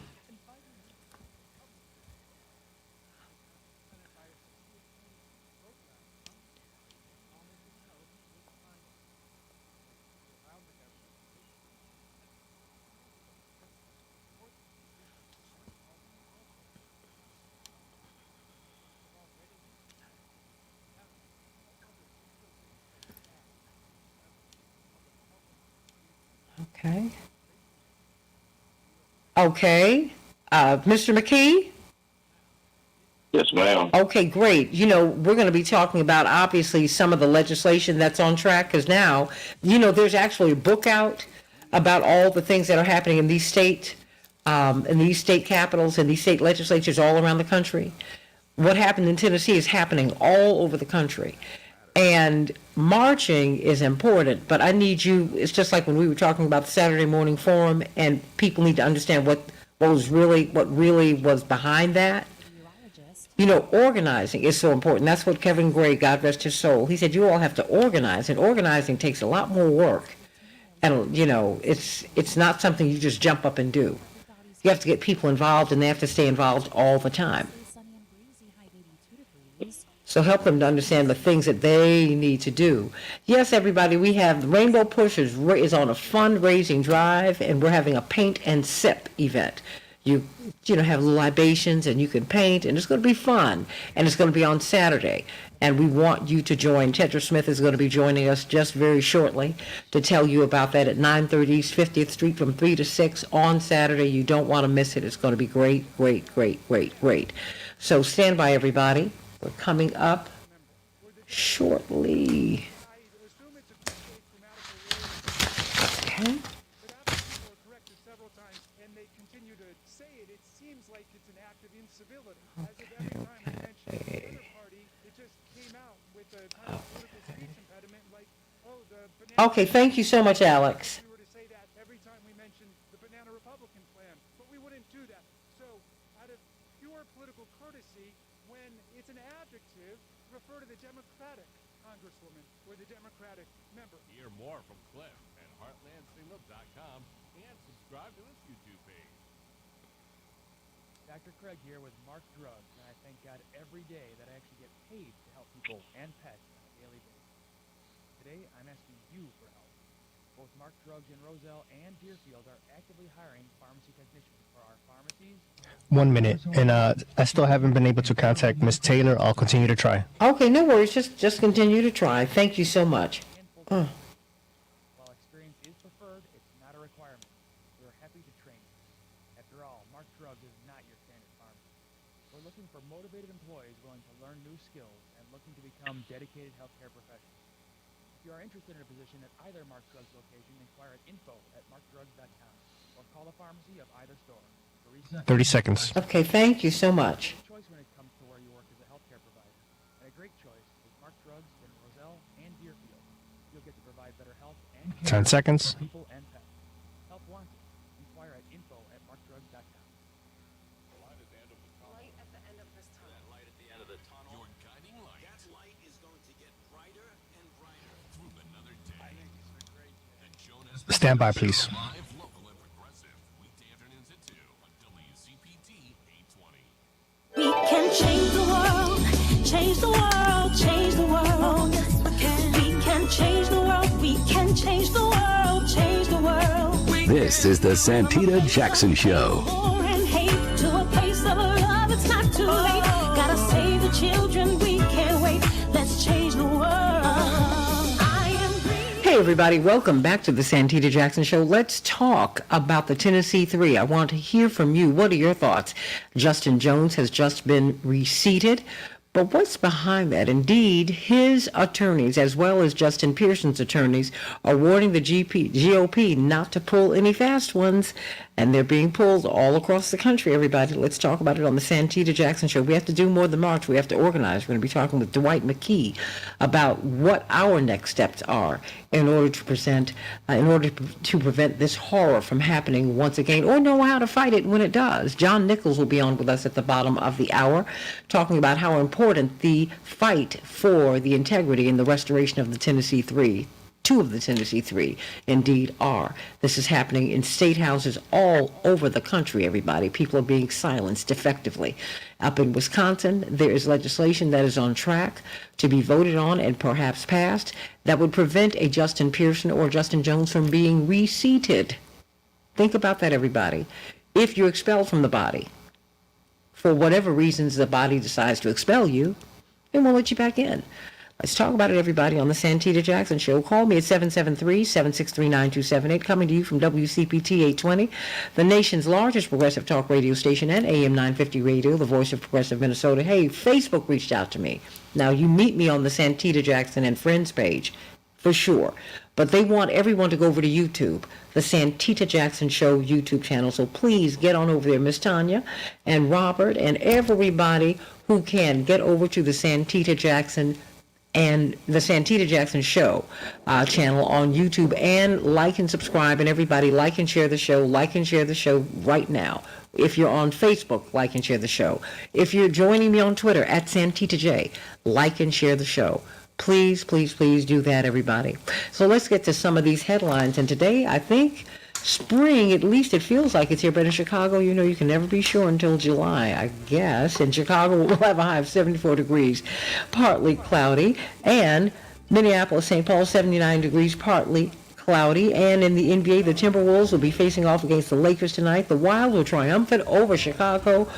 Okay. Okay. Mr. McKee? Yes, ma'am. Okay, great. We're going to be talking about, obviously, some of the legislation that's on track, because now, there's actually a book out about all the things that are happening in these state capitals and these state legislatures all around the country. What happened in Tennessee is happening all over the country. And marching is important, but I need you, it's just like when we were talking about the Saturday morning forum, and people need to understand what really was behind that. Organizing is so important. That's what Kevin Gray, God rest his soul, he said, you all have to organize, and organizing takes a lot more work. And, it's not something you just jump up and do. You have to get people involved, and they have to stay involved all the time. So help them to understand the things that they need to do. Yes, everybody, we have Rainbow Push is on a fundraising drive, and we're having a paint and sip event. You have libations, and you can paint, and it's going to be fun, and it's going to be on Saturday. And we want you to join. Tedra Smith is going to be joining us just very shortly to tell you about that at 930 East 50th Street from 3 to 6 on Saturday. You don't want to miss it. It's going to be great, great, great, great, great. So stand by, everybody. We're coming up shortly. Okay. But after people are corrected several times and they continue to say it, it seems like it's an act of incivility. As if every time we mention the other party, it just came out with a kind of political speech impediment like, oh, the banana... Okay, thank you so much, Alex. We were to say that every time we mentioned the banana Republican plan, but we wouldn't do that. So, out of pure political courtesy, when it's an adjective, refer to the Democratic Congresswoman or the Democratic member. Hear more from Cliff at heartlandsignal.com and subscribe to this YouTube page. Dr. Craig here with Mark Drugs, and I thank God every day that I actually get paid to help people and pets on a daily basis. Today, I'm asking you for help. Both Mark Drugs in Roselle and Deerfield are actively hiring pharmacy technicians for our pharmacies. 1 minute, and I still haven't been able to contact Miss Taylor. I'll continue to try. Okay, no worries. Just continue to try. Thank you so much. While experience is preferred, it's not a requirement. We're happy to train you. After all, Mark Drugs is not your standard pharmacy. We're looking for motivated employees willing to learn new skills and looking to become dedicated healthcare professionals. If you are interested in a position at either Mark Drugs location, inquire at info@markdrugs.com or call the pharmacy of either store. 30 seconds. Okay, thank you so much. Choice when it comes to where you work as a healthcare provider. And a great choice is Mark Drugs in Roselle and Deerfield. You'll get to provide better health and care 10 seconds. for people and pets. Help wanted. Inquire at info@markdrugs.com. Light at the end of this tunnel. That light at the end of the tunnel. Your guiding light. That light is going to get brighter and brighter through another day. And Jonas Stand by, please. live, local, and progressive. Weekday afternoons at 2 on WCPT 820. We can change the world, change the world, change the world. We can change the world, we can change the world, change the world. This is the Santita Jackson Show. War and hate to a place of love, it's not too late. Gotta save the children, we can't wait. Let's change the world. I am green. Hey everybody, welcome back to the Santita Jackson Show. Let's talk about the Tennessee Three. I want to hear from you. What are your thoughts? Justin Jones has just been reseated. But what's behind that? Indeed, his attorneys, as well as Justin Pearson's attorneys, are warning the GOP not to pull any fast ones, and they're being pulled all across the country, everybody. Let's talk about it on the Santita Jackson Show. We have to do more than march. We have to organize. We're going to be talking with Dwight McKee about what our next steps are in order to prevent this horror from happening once again, or know how to fight it when it does. John Nichols will be on with us at the bottom of the hour, talking about how important the fight for the integrity and the restoration of the Tennessee Three, two of the Tennessee Three, indeed are. This is happening in state houses all over the country, everybody. People are being silenced effectively. Up in Wisconsin, there is legislation that is on track to be voted on and perhaps passed that would prevent a Justin Pearson or Justin Jones from being reseated. Think about that, everybody. If you're expelled from the body, for whatever reasons the body decides to expel you, they won't let you back in. Let's talk about it, everybody, on the Santita Jackson Show. Call me at 773-763-9278, coming to you from WCPT 820, the nation's largest progressive talk radio station, and AM 950 Radio, the voice of progressive Minnesota. Hey, Facebook reached out to me. Now, you meet me on the Santita Jackson and Friends page, for sure. But they want everyone to go over to YouTube, the Santita Jackson Show YouTube channel. So please get on over there, Miss Tanya and Robert and everybody who can get over to the Santita Jackson and the Santita Jackson Show channel on YouTube, and like and subscribe, and everybody like and share the show, right now. If you're on Facebook, like and share the show. If you're joining me on Twitter at Santita J, like and share the show. Please, please, please do that, everybody. So let's get to some of these headlines. And today, I think spring, at least it feels like it's here, but in Chicago, you know, you can never be sure until July, I guess. In Chicago, we'll have a high of 74 degrees, partly cloudy, and Minneapolis, St. Paul, 79 degrees, partly cloudy. And in the NBA, the Timberwolves will be facing off against the Lakers tonight. The Wild will triumphant over Chicago,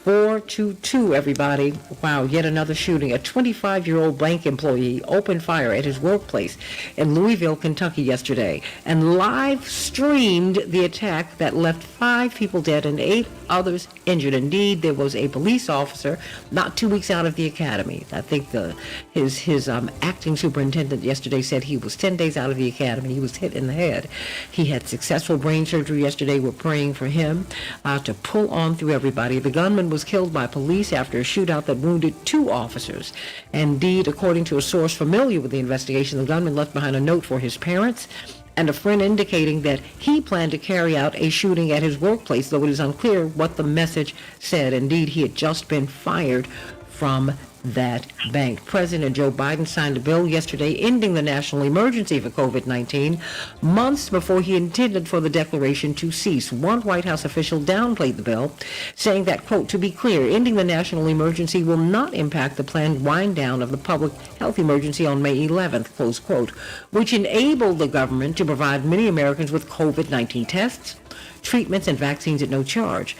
422, everybody. Wow, yet another shooting. A 25-year-old bank employee opened fire at his workplace in Louisville, Kentucky yesterday and live streamed the attack that left 5 people dead and 8 others injured. Indeed, there was a police officer not 2 weeks out of the academy. I think his acting superintendent yesterday said he was 10 days out of the academy. He was hit in the head. He had successful brain surgery yesterday. We're praying for him to pull on through everybody. The gunman was killed by police after a shootout that wounded 2 officers. Indeed, according to a source familiar with the investigation, the gunman left behind a note for his parents and a friend indicating that he planned to carry out a shooting at his workplace, though it is unclear what the message said. Indeed, he had just been fired from that bank. President Joe Biden signed a bill yesterday ending the national emergency for COVID-19 months before he intended for the declaration to cease. One White House official downplayed the bill, saying that, quote, to be clear, ending the national emergency will not impact the planned wind down of the public health emergency on May 11th, close quote, which enabled the government to provide many Americans with COVID-19 tests, treatments, and vaccines at no charge.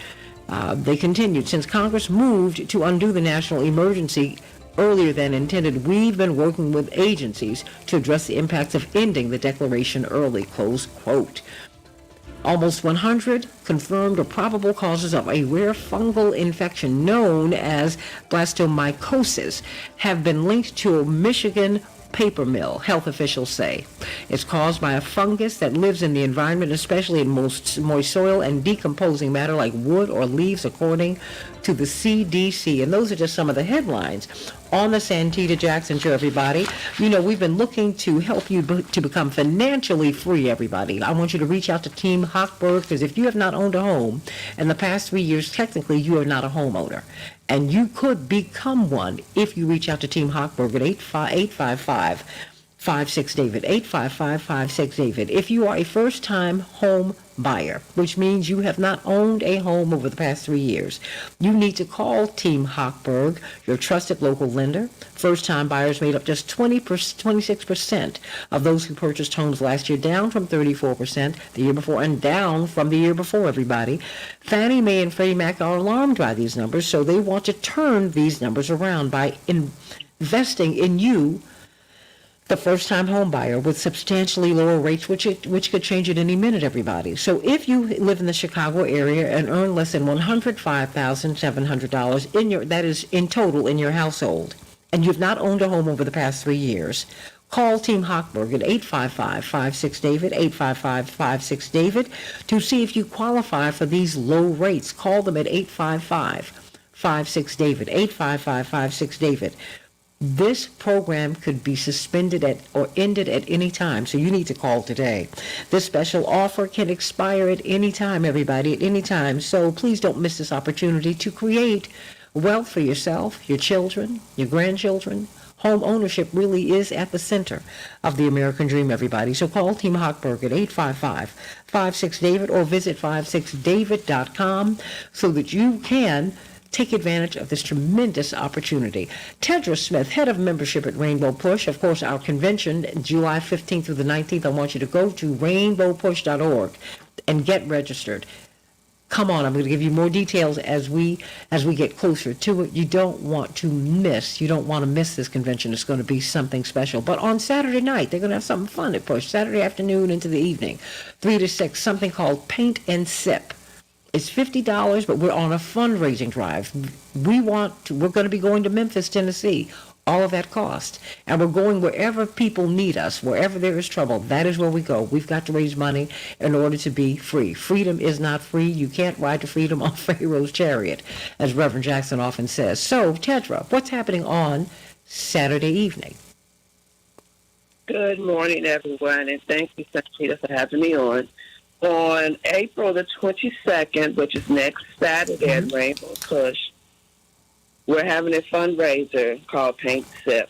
They continued, since Congress moved to undo the national emergency earlier than intended, we've been working with agencies to address the impacts of ending the declaration early, close quote. Almost 100 confirmed or probable causes of a rare fungal infection known as blastomycosis have been linked to a Michigan paper mill, health officials say. It's caused by a fungus that lives in the environment, especially in moist soil and decomposing matter like wood or leaves, according to the CDC. And those are just some of the headlines on the Santita Jackson Show, everybody. You know, we've been looking to help you to become financially free, everybody. I want you to reach out to Team Hochberg, because if you have not owned a home in the past 3 years, technically you are not a homeowner. And you could become one if you reach out to Team Hochberg at 855-56-DAVID, 855-56-DAVID. If you are a first-time home buyer, which means you have not owned a home over the past 3 years, you need to call Team Hochberg, your trusted local lender. First-time buyers made up just 26% of those who purchased homes last year, down from 34% the year before and down from the year before, everybody. Fannie Mae and Freddie Mac are alarmed by these numbers, so they want to turn these numbers around by investing in you, the first-time home buyer, with substantially lower rates, which could change at any minute, everybody. So if you live in the Chicago area and earn less than $105,700 that is in total in your household, and you've not owned a home over the past 3 years, call Team Hochberg at 855-56-DAVID, 855-56-DAVID, to see if you qualify for these low rates. Call them at 855-56-DAVID, 855-56-DAVID. This program could be suspended or ended at any time, so you need to call today. This special offer can expire at any time, everybody, at any time. So please don't miss this opportunity to create wealth for yourself, your children, your grandchildren. Home ownership really is at the center of the American dream, everybody. So call Team Hochberg at 855-56-DAVID or visit 56david.com so that you can take advantage of this tremendous opportunity. Tedra Smith, head of membership at Rainbow Push. Of course, our convention, July 15th through the 19th, I want you to go to rainbowpush.org and get registered. Come on, I'm going to give you more details as we get closer to it. You don't want to miss this convention. It's going to be something special. But on Saturday night, they're going to have something fun at Push. Saturday afternoon into the evening, 3 to 6, something called Paint and Sip. It's $50, but we're on a fundraising drive. We're going to be going to Memphis, Tennessee. All of that cost. And we're going wherever people need us, wherever there is trouble. That is where we go. We've got to raise money in order to be free. Freedom is not free. You can't ride to freedom on Pharaoh's chariot, as Reverend Jackson often says. So, Tedra, what's happening on Saturday evening? Good morning, everyone, and thank you, Santita, for having me on. On April the 22nd, which is next Saturday at Rainbow Push, we're having a fundraiser called Paint Sip.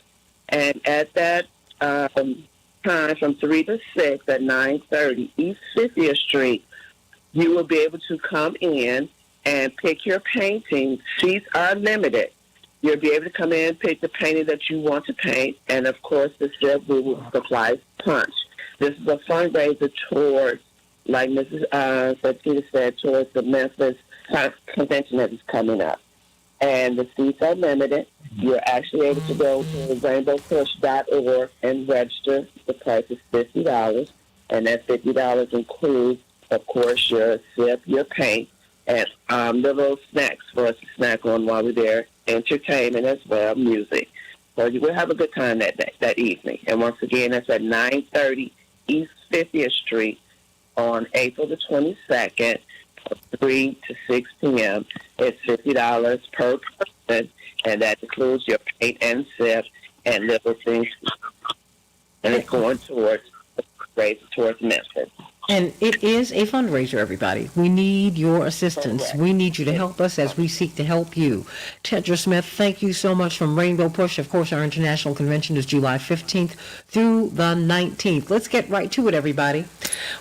And at that time, from 3 to 6 at 9:30 East 50th Street, you will be able to come in and pick your painting. Seats are limited. You'll be able to come in, pick the painting that you want to paint, and, of course, the Sip will supply punch. This is a fundraiser towards, like Mrs. Santita said, towards the Memphis convention that is coming up. and the seats are limited. You're actually able to go to rainbowpush.org and register. The price is $50, and that $50 includes, of course, your sip, your paint, and little snacks for us to snack on while we're there. Entertainment as well, music. So you will have a good time that evening. And once again, that's at 930 East 50th Street on April the 22nd, from 3 to 6 p.m. It's $50 per person, and that includes your paint and sip and little things. And it's going towards Memphis. And it is a fundraiser, everybody. We need your assistance. Correct. We need you to help us as we seek to help you. Tedra Smith, thank you so much from Rainbow Push. Of course, our international convention is July 15th through the 19th. Let's get right to it, everybody.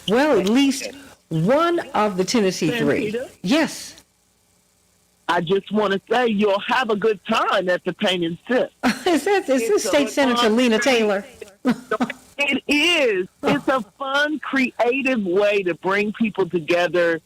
Well, at least one of the Tennessee Three. Santita? Yes. I just want to say you'll have a good time at the Paint and Sip. Is this State Senator Lena Taylor? It is. It's a fun, creative way to bring people together,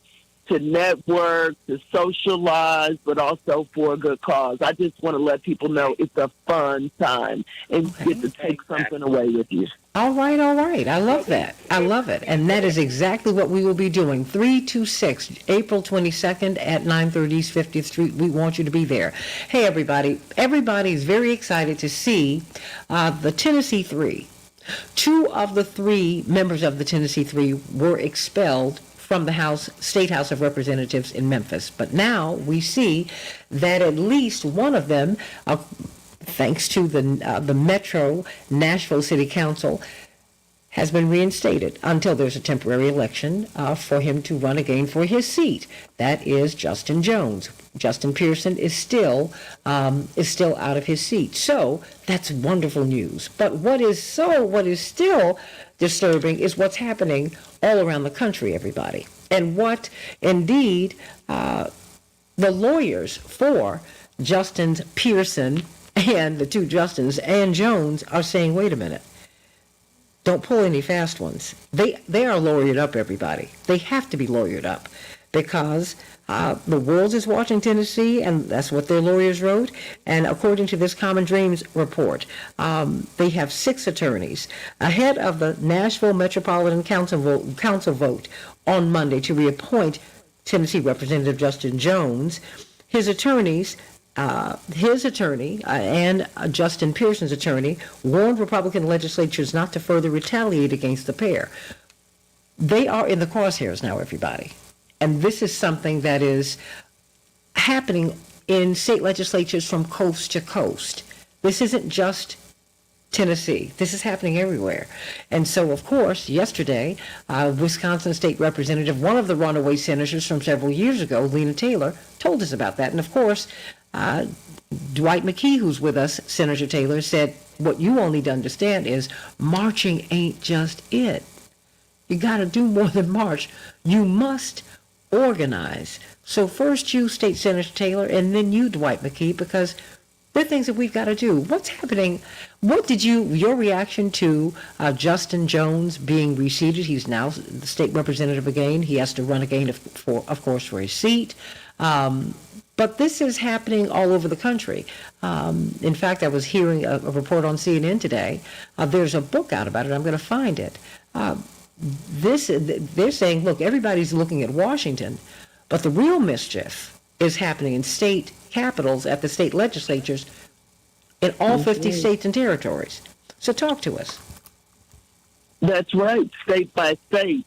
to network, to socialize, but also for a good cause. I just want to let people know it's a fun time and get to take something away with you. All right. I love that. I love it. And that is exactly what we will be doing. 326, April 22nd at 930 East 50th Street. We want you to be there. Hey, everybody. Everybody is very excited to see the Tennessee Three. Two of the three members of the Tennessee Three were expelled from the State House of Representatives in Memphis. But now we see that at least one of them, thanks to the Metro Nashville City Council, has been reinstated until there's a temporary election for him to run again for his seat. That is Justin Jones. Justin Pearson is still out of his seat. So that's wonderful news. But what is still disturbing is what's happening all around the country, everybody. And what indeed the lawyers for Justin Pearson and the two Justins and Jones are saying, wait a minute. Don't pull any fast ones. They are lawyered up, everybody. They have to be lawyered up because the world is watching Tennessee, and that's what their lawyers wrote. And according to this Common Dreams report, they have 6 attorneys ahead of the Nashville Metropolitan Council vote on Monday to reappoint Tennessee Representative Justin Jones. His attorney and Justin Pearson's attorney warned Republican legislatures not to further retaliate against the pair. They are in the crosshairs now, everybody. And this is something that is happening in state legislatures from coast to coast. This isn't just Tennessee. This is happening everywhere. And so, of course, yesterday, Wisconsin State Representative, one of the runaway senators from several years ago, Lena Taylor, told us about that. And, of course, Dwight McKee, who's with us, Senator Taylor, said, what you all need to understand is marching ain't just it. You got to do more than march. You must organize. So first you, State Senator Taylor, and then you, Dwight McKee, because there are things that we've got to do. What's happening? What did your reaction to Justin Jones being reseated? He's now the state representative again. He has to run again, of course, for his seat. But this is happening all over the country. In fact, I was hearing a report on CNN today. There's a book out about it. I'm going to find it. They're saying, look, everybody's looking at Washington, but the real mischief is happening in state capitals, at the state legislatures, in all 50 states and territories. So talk to us. That's right, state by state.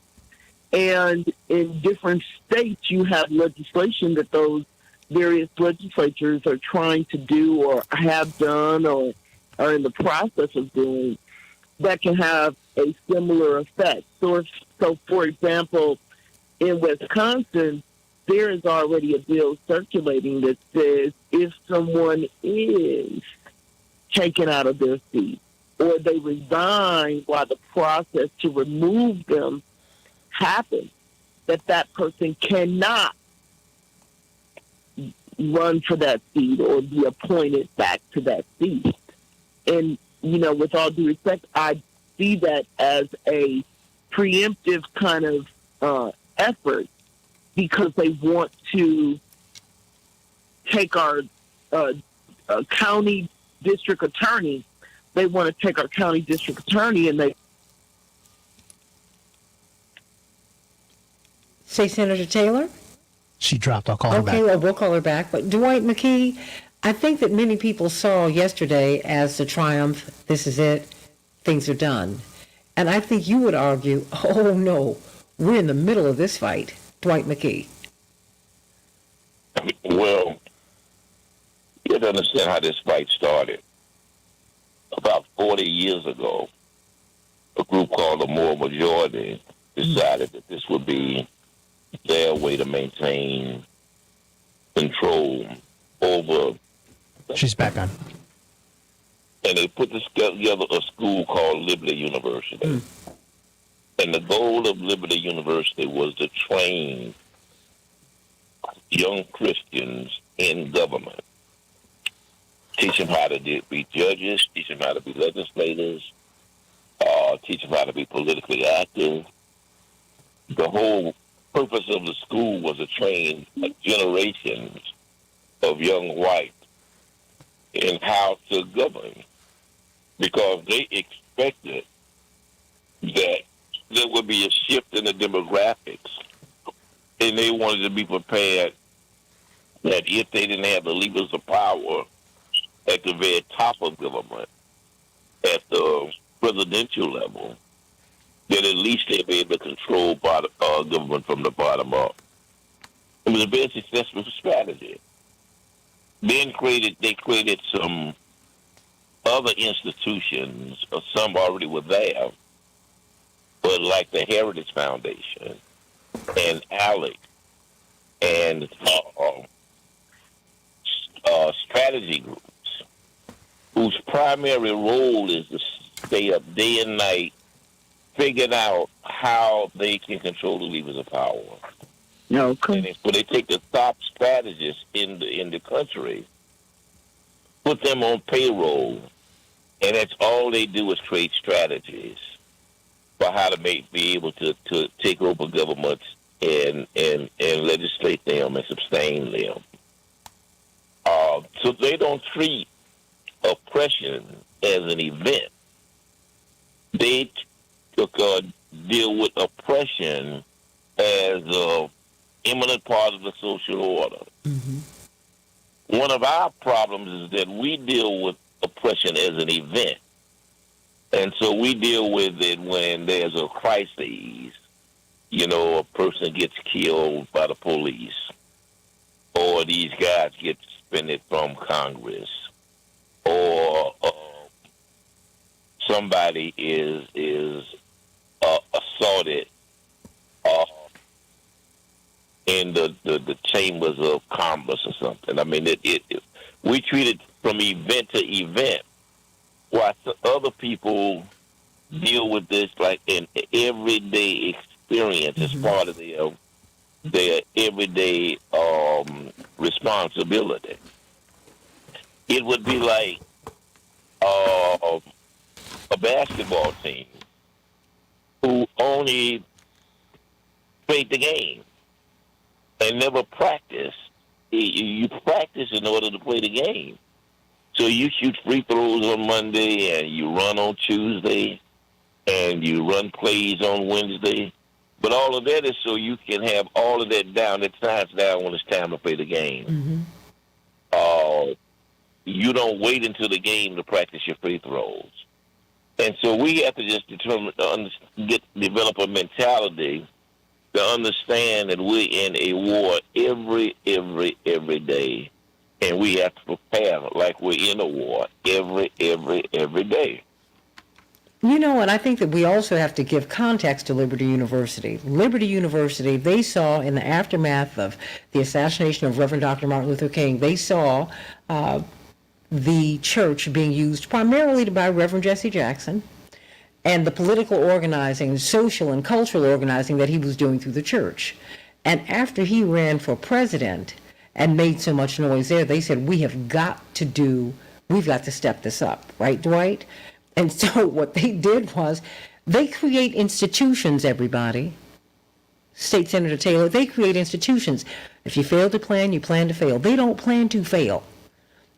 And in different states, you have legislation that those various legislatures are trying to do or have done or are in the process of doing that can have a similar effect. So, for example, in Wisconsin, there is already a bill circulating that says if someone is taken out of their seat or they resign while the process to remove them happens, that person cannot run for that seat or be appointed back to that seat. And, with all due respect, I see that as a preemptive kind of effort because they want to take our county district attorney. They want to take our county district attorney and they Say, Senator Taylor? She dropped. I'll call her back. Okay, well, we'll call her back. But Dwight McKee, I think that many people saw yesterday as the triumph, this is it, things are done. And I think you would argue, oh no, we're in the middle of this fight. Dwight McKee. Well, you have to understand how this fight started. About 40 years ago, a group called the Moral Majority decided that this would be their way to maintain control over. She's back on. And they put together a school called Liberty University. And the goal of Liberty University was to train young Christians in government. Teach them how to be judges, teach them how to be legislators, teach them how to be politically active. The whole purpose of the school was to train generations of young whites in how to govern, because they expected that there would be a shift in the demographics, and they wanted to be prepared that if they didn't have the levers of power at the very top of government, at the presidential level, that at least they'd be able to control government from the bottom up. It was a very successful strategy. Then they created some other institutions, or some already were there, but like the Heritage Foundation and ALEC and strategy groups, whose primary role is to stay up day and night figuring out how they can control the levers of power. Okay. But they take the top strategists in the country, put them on payroll, and that's all they do is create strategies for how to be able to take over governments and legislate them and sustain them. So they don't treat oppression as an event. They deal with oppression as an imminent part of the social order. One of our problems is that we deal with oppression as an event. And so we deal with it when there's a crisis. You know, a person gets killed by the police, or these guys get suspended from Congress, or somebody is assaulted in the chambers of Congress or something. I mean, we treat it from event to event, while other people deal with this like an everyday experience as part of their everyday responsibility. It would be like a basketball team who only played the game and never practiced. You practice in order to play the game. So you shoot free throws on Monday, and you run on Tuesday, and you run plays on Wednesday. But all of that is so you can have all of that down. It times down when it's time to play the game. You don't wait until the game to practice your free throws. And so we have to just develop a mentality to understand that we're in a war every day, and we have to prepare like we're in a war every day. You know, and I think that we also have to give context to Liberty University. Liberty University, they saw in the aftermath of the assassination of Reverend Dr. Martin Luther King, they saw the church being used primarily by Reverend Jesse Jackson and the political organizing, social and cultural organizing that he was doing through the church. And after he ran for president and made so much noise there, they said, we've got to step this up, right, Dwight? And so what they did was they create institutions, everybody. State Senator Taylor, they create institutions. If you fail to plan, you plan to fail. They don't plan to fail.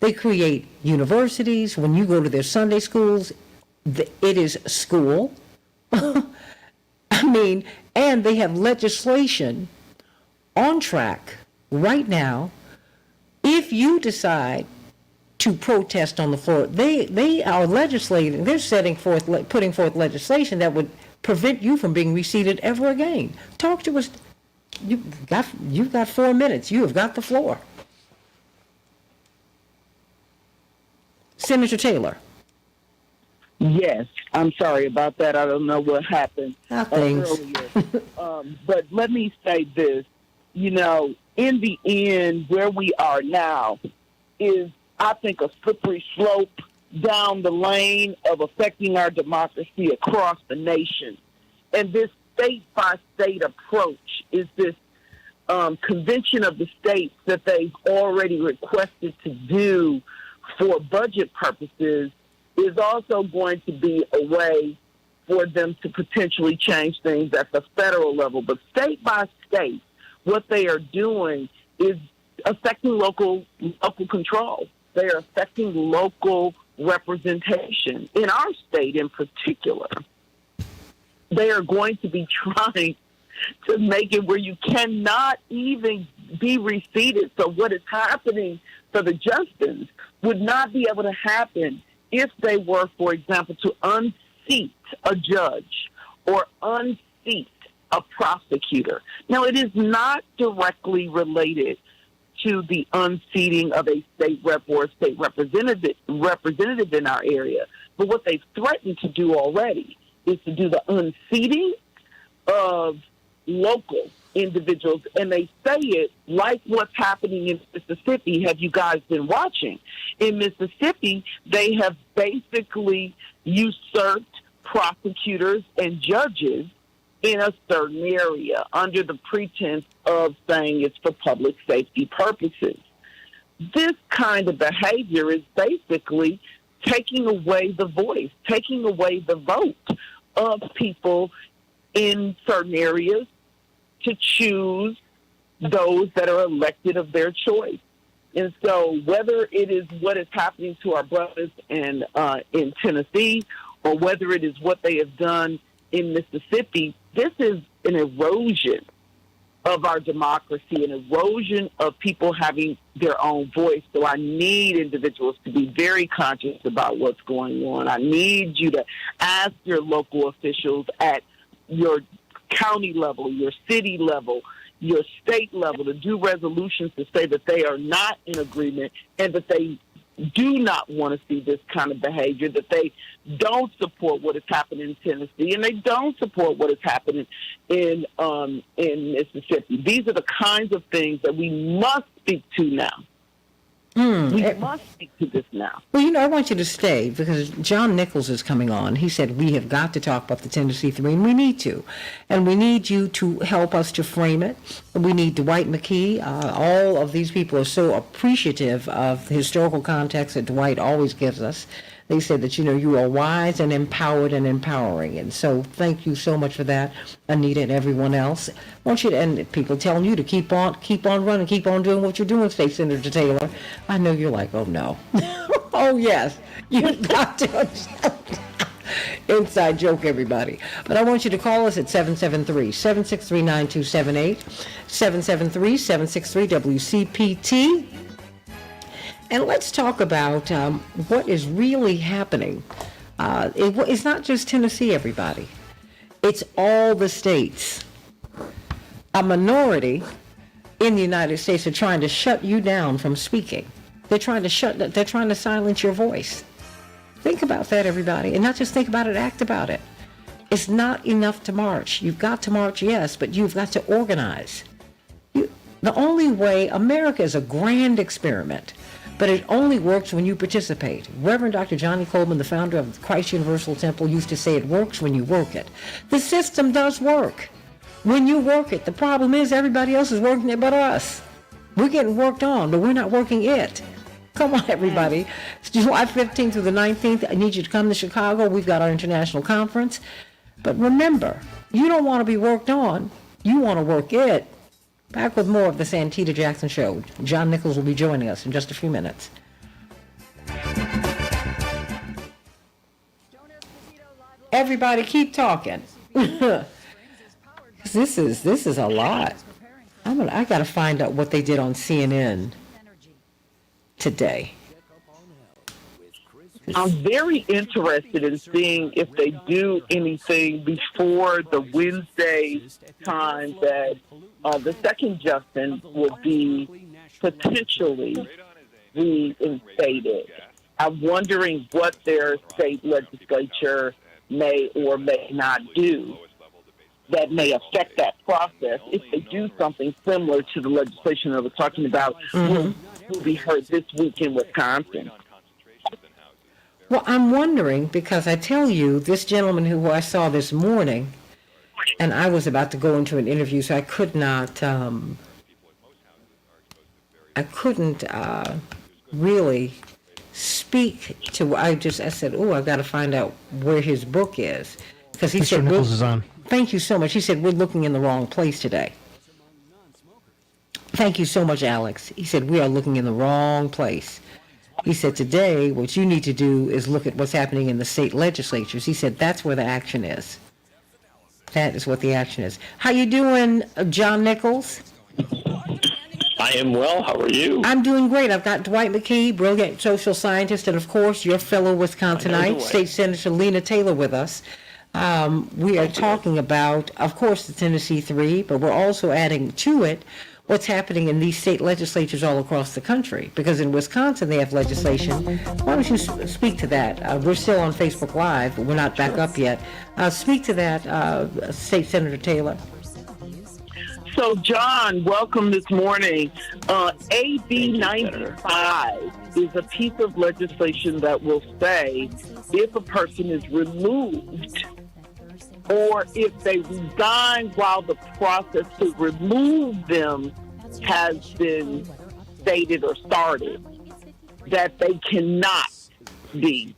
They create universities. When you go to their Sunday schools, it is school. I mean, and they have legislation on track right now. If you decide to protest on the floor, they are legislating. They're putting forth legislation that would prevent you from being reseated ever again. Talk to us. You've got 4 minutes. You have got the floor. Senator Taylor. Yes, I'm sorry about that. I don't know what happened Things. earlier. But let me say this. You know, in the end, where we are now is, I think, a slippery slope down the lane of affecting our democracy across the nation. And this state-by-state approach is this convention of the states that they've already requested to do for budget purposes is also going to be a way for them to potentially change things at the federal level. But state by state, what they are doing is affecting local control. They are affecting local representation. In our state in particular, they are going to be trying to make it where you cannot even be reseated. So what is happening for the Justins would not be able to happen if they were, for example, to unseat a judge or unseat a prosecutor. Now, it is not directly related to the unseating of a state rep or a state representative in our area. But what they've threatened to do already is to do the unseating of local individuals. And they say it like what's happening in Mississippi. Have you guys been watching? In Mississippi, they have basically usurped prosecutors and judges in a certain area under the pretense of saying it's for public safety purposes. This kind of behavior is basically taking away the voice, taking away the vote of people in certain areas to choose those that are elected of their choice. And so whether it is what is happening to our brothers in Tennessee or whether it is what they have done in Mississippi, this is an erosion of our democracy, an erosion of people having their own voice. So I need individuals to be very conscious about what's going on. I need you to ask your local officials at your county level, your city level, your state level to do resolutions to say that they are not in agreement and that they do not want to see this kind of behavior, that they don't support what is happening in Tennessee, and they don't support what is happening in Mississippi. These are the kinds of things that we must speak to now. We must speak to this now. Well, you know, I want you to stay because John Nichols is coming on. He said we have got to talk about the Tennessee Three, and we need to. And we need you to help us to frame it. We need Dwight McKee. All of these people are so appreciative of the historical context that Dwight always gives us. They said that, you know, you are wise and empowered and empowering. And so thank you so much for that, Anita and everyone else. I want you to, and people telling you to keep on running, keep on doing what you're doing, State Senator Taylor. I know you're like, oh, no. Oh, yes. You've got to. Inside joke, everybody. But I want you to call us at 773-763-9278, 773-763-WCPT. And let's talk about what is really happening. It's not just Tennessee, everybody. It's all the states. A minority in the United States are trying to shut you down from speaking. They're trying to silence your voice. Think about that, everybody. And not just think about it, act about it. It's not enough to march. You've got to march, yes, but you've got to organize. The only way, America is a grand experiment. But it only works when you participate. Reverend Dr. Johnny Coleman, the founder of Christ Universal Temple, used to say it works when you work it. The system does work when you work it. The problem is everybody else is working it but us. We're getting worked on, but we're not working it. Come on, everybody. It's July 15th through the 19th. I need you to come to Chicago. We've got our international conference. But remember, you don't want to be worked on. You want to work it. Back with more of the Santita Jackson Show. John Nichols will be joining us in just a few minutes. Everybody keep talking. This is a lot. I got to find out what they did on CNN today. I'm very interested in seeing if they do anything before the Wednesday time that the second Justin will be potentially reinstated. I'm wondering what their state legislature may or may not do that may affect that process. If they do something similar to the legislation that we're talking about, will be heard this week in Wisconsin. Well, I'm wondering, because I tell you, this gentleman who I saw this morning, and I was about to go into an interview, so I could not, I couldn't really speak to, I said, oh, I've got to find out where his book is. Because he Mr. said, Nichols is on. Thank you so much. He said, we're looking in the wrong place today. Thank you so much, Alex. He said, we are looking in the wrong place. He said, today, what you need to do is look at what's happening in the state legislatures. He said, that's where the action is. That is what the action is. How you doing, John Nichols? I am well. How are you? I'm doing great. I've got Dwight McKee, brilliant social scientist, and, of course, your fellow Wisconsinite, State Senator Lena Taylor with us. We are talking about, of course, the Tennessee 3, but we're also adding to it what's happening in these state legislatures all across the country. Because in Wisconsin, they have legislation. Why don't you speak to that? We're still on Facebook Live, but we're not back up yet. Speak to that, State Senator Taylor. So, John, welcome this morning. AB 95 is a piece of legislation that will say if a person is removed or if they resign while the process to remove them has been stated or started, that they cannot be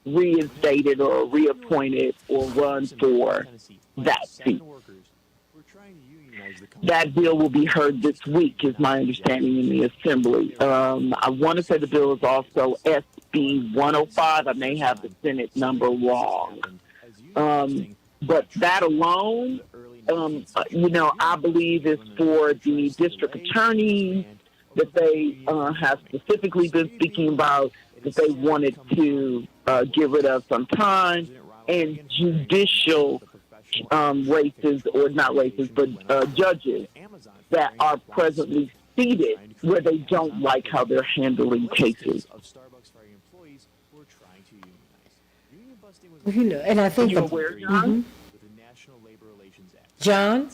reinstated or reappointed or run for that seat. That bill will be heard this week, is my understanding, in the Assembly. I want to say the bill is also SB 105. I may have the Senate number wrong. But that alone, I believe is for the district attorneys that they have specifically been speaking about, that they wanted to get rid of some time, and judicial races, or not races, but judges that are presently seated where they don't like how they're handling cases. And I think... Are you aware, John? John?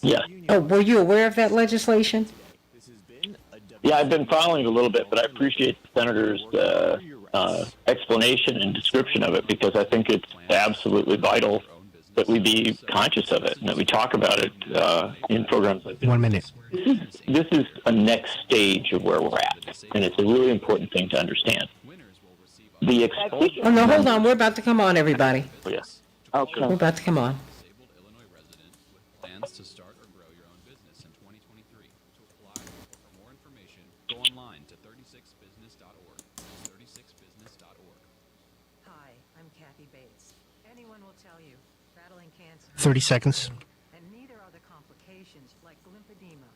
Yeah. Oh, were you aware of that legislation? Yeah, I've been following a little bit, but I appreciate the Senator's explanation and description of it, because I think it's absolutely vital that we be conscious of it and that we talk about it in programs like this. 1 minute. This is a next stage of where we're at, and it's a really important thing to understand. The exposure... Oh, no, hold on. We're about to come on, everybody. Yes. Okay. We're about to come on. Plans to start or grow your own business in 2023. To apply or for more information, go online to 36business.org. 36business.org. Hi, I'm Kathy Bates. Anyone will tell you, battling cancer... 30 seconds. And neither are the complications, like lymphedema,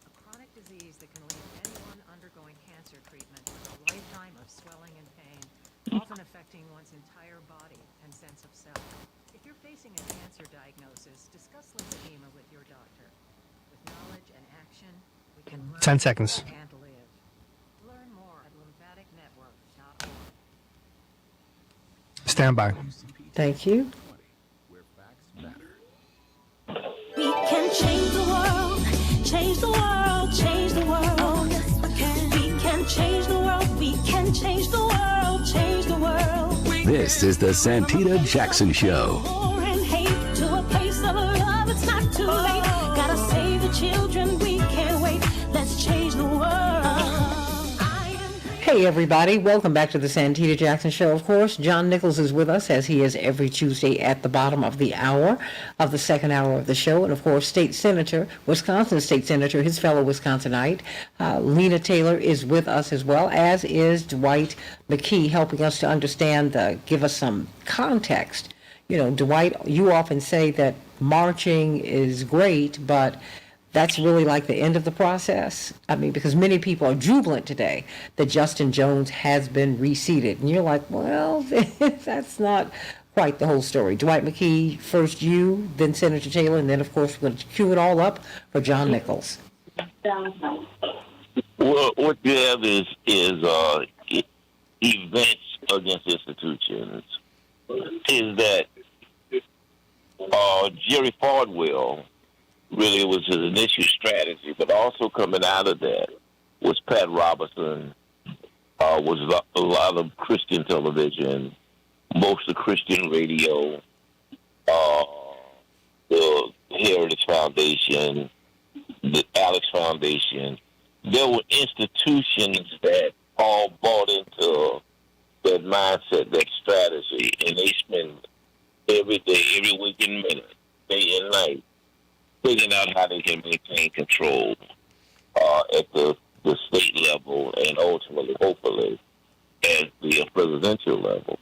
a chronic disease that can leave anyone undergoing cancer treatment with a lifetime of swelling and pain, often affecting one's entire body and sense of self. If you're facing a cancer diagnosis, discuss lymphedema with your doctor. With knowledge and action, we can learn 10 seconds. and live. Learn more at lymphaticnetwork.org. Stand by. Thank you. We can change the world, change the world, change the world. We can change the world, we can change the world, change the world. This is the Santita Jackson Show. War and hate to a place of love, it's not too late. Gotta save the children, we can't wait. Let's change the world. Hey, Hey, everybody. Welcome back to the Santita Jackson Show. Of course, John Nichols is with us, as he is every Tuesday at the bottom of the hour, of the second hour of the show. And, of course, State Senator, Wisconsin State Senator, his fellow Wisconsinite, Lena Taylor, is with us as well, as is Dwight McKee, helping us to understand, give us some context. You know, Dwight, you often say that marching is great, but that's really like the end of the process. I mean, because many people are jubilant today that Justin Jones has been reseated. And you're like, well, that's not quite the whole story. Dwight McKee, first you, then Senator Taylor, and then, of course, we're going to cue it all up for John Nichols. Well, what you have is events against institutions. Is that Jerry Falwell really was his initial strategy, but also coming out of that was Pat Robertson, was a lot of Christian television, most of Christian radio, the Heritage Foundation, the Alex Foundation. There were institutions that all bought into that mindset, that strategy, and they spend every day, every waking minute, day and night, figuring out how they can maintain control at the state level and ultimately, hopefully, at the presidential level.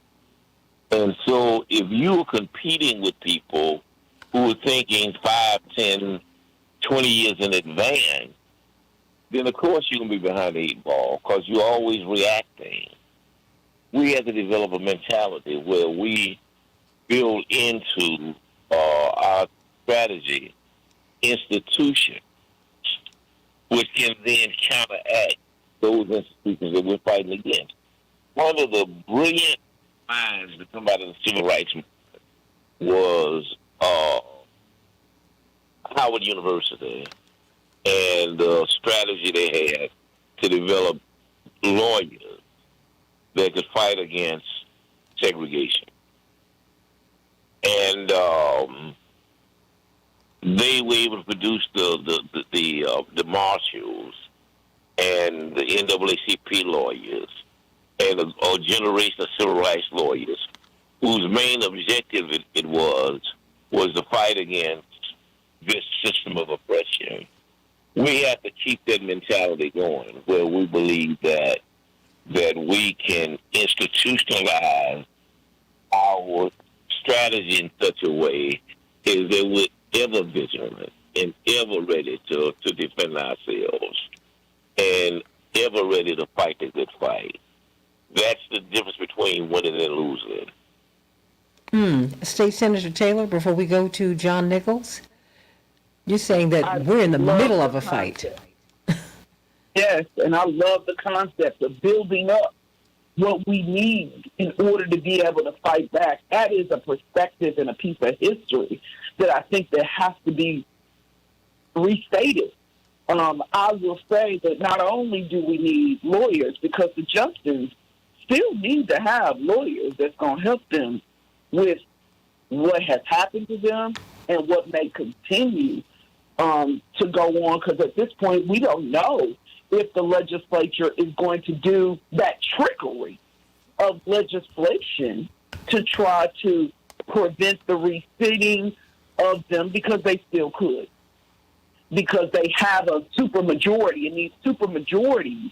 And so if you're competing with people who are thinking 5, 10, 20 years in advance, then of course you're going to be behind the 8 ball because you're always reacting. We have to develop a mentality where we build into our strategy institutions, which can then counteract those institutions that we're fighting against. One of the brilliant minds that come out of the civil rights movement was Howard University and the strategy they had to develop lawyers that could fight against segregation. And they were able to produce the marshals and the NAACP lawyers and a generation of civil rights lawyers whose main objective it was to fight against this system of oppression. We have to keep that mentality going where we believe that we can institutionalize our strategy in such a way is that we're ever vigilant and ever ready to defend ourselves and ever ready to fight the good fight. That's the difference between winning and losing. State Senator Taylor, before we go to John Nichols, you're saying that we're in the middle of a fight. Yes, and I love the concept of building up what we need in order to be able to fight back. That is a perspective and a piece of history that I think that has to be restated. I will say that not only do we need lawyers, because the justices still need to have lawyers that's going to help them with what has happened to them and what may continue to go on, because at this point we don't know if the legislature is going to do that trickery of legislation to try to prevent the reseating of them, because they still could. Because they have a supermajority, and these supermajorities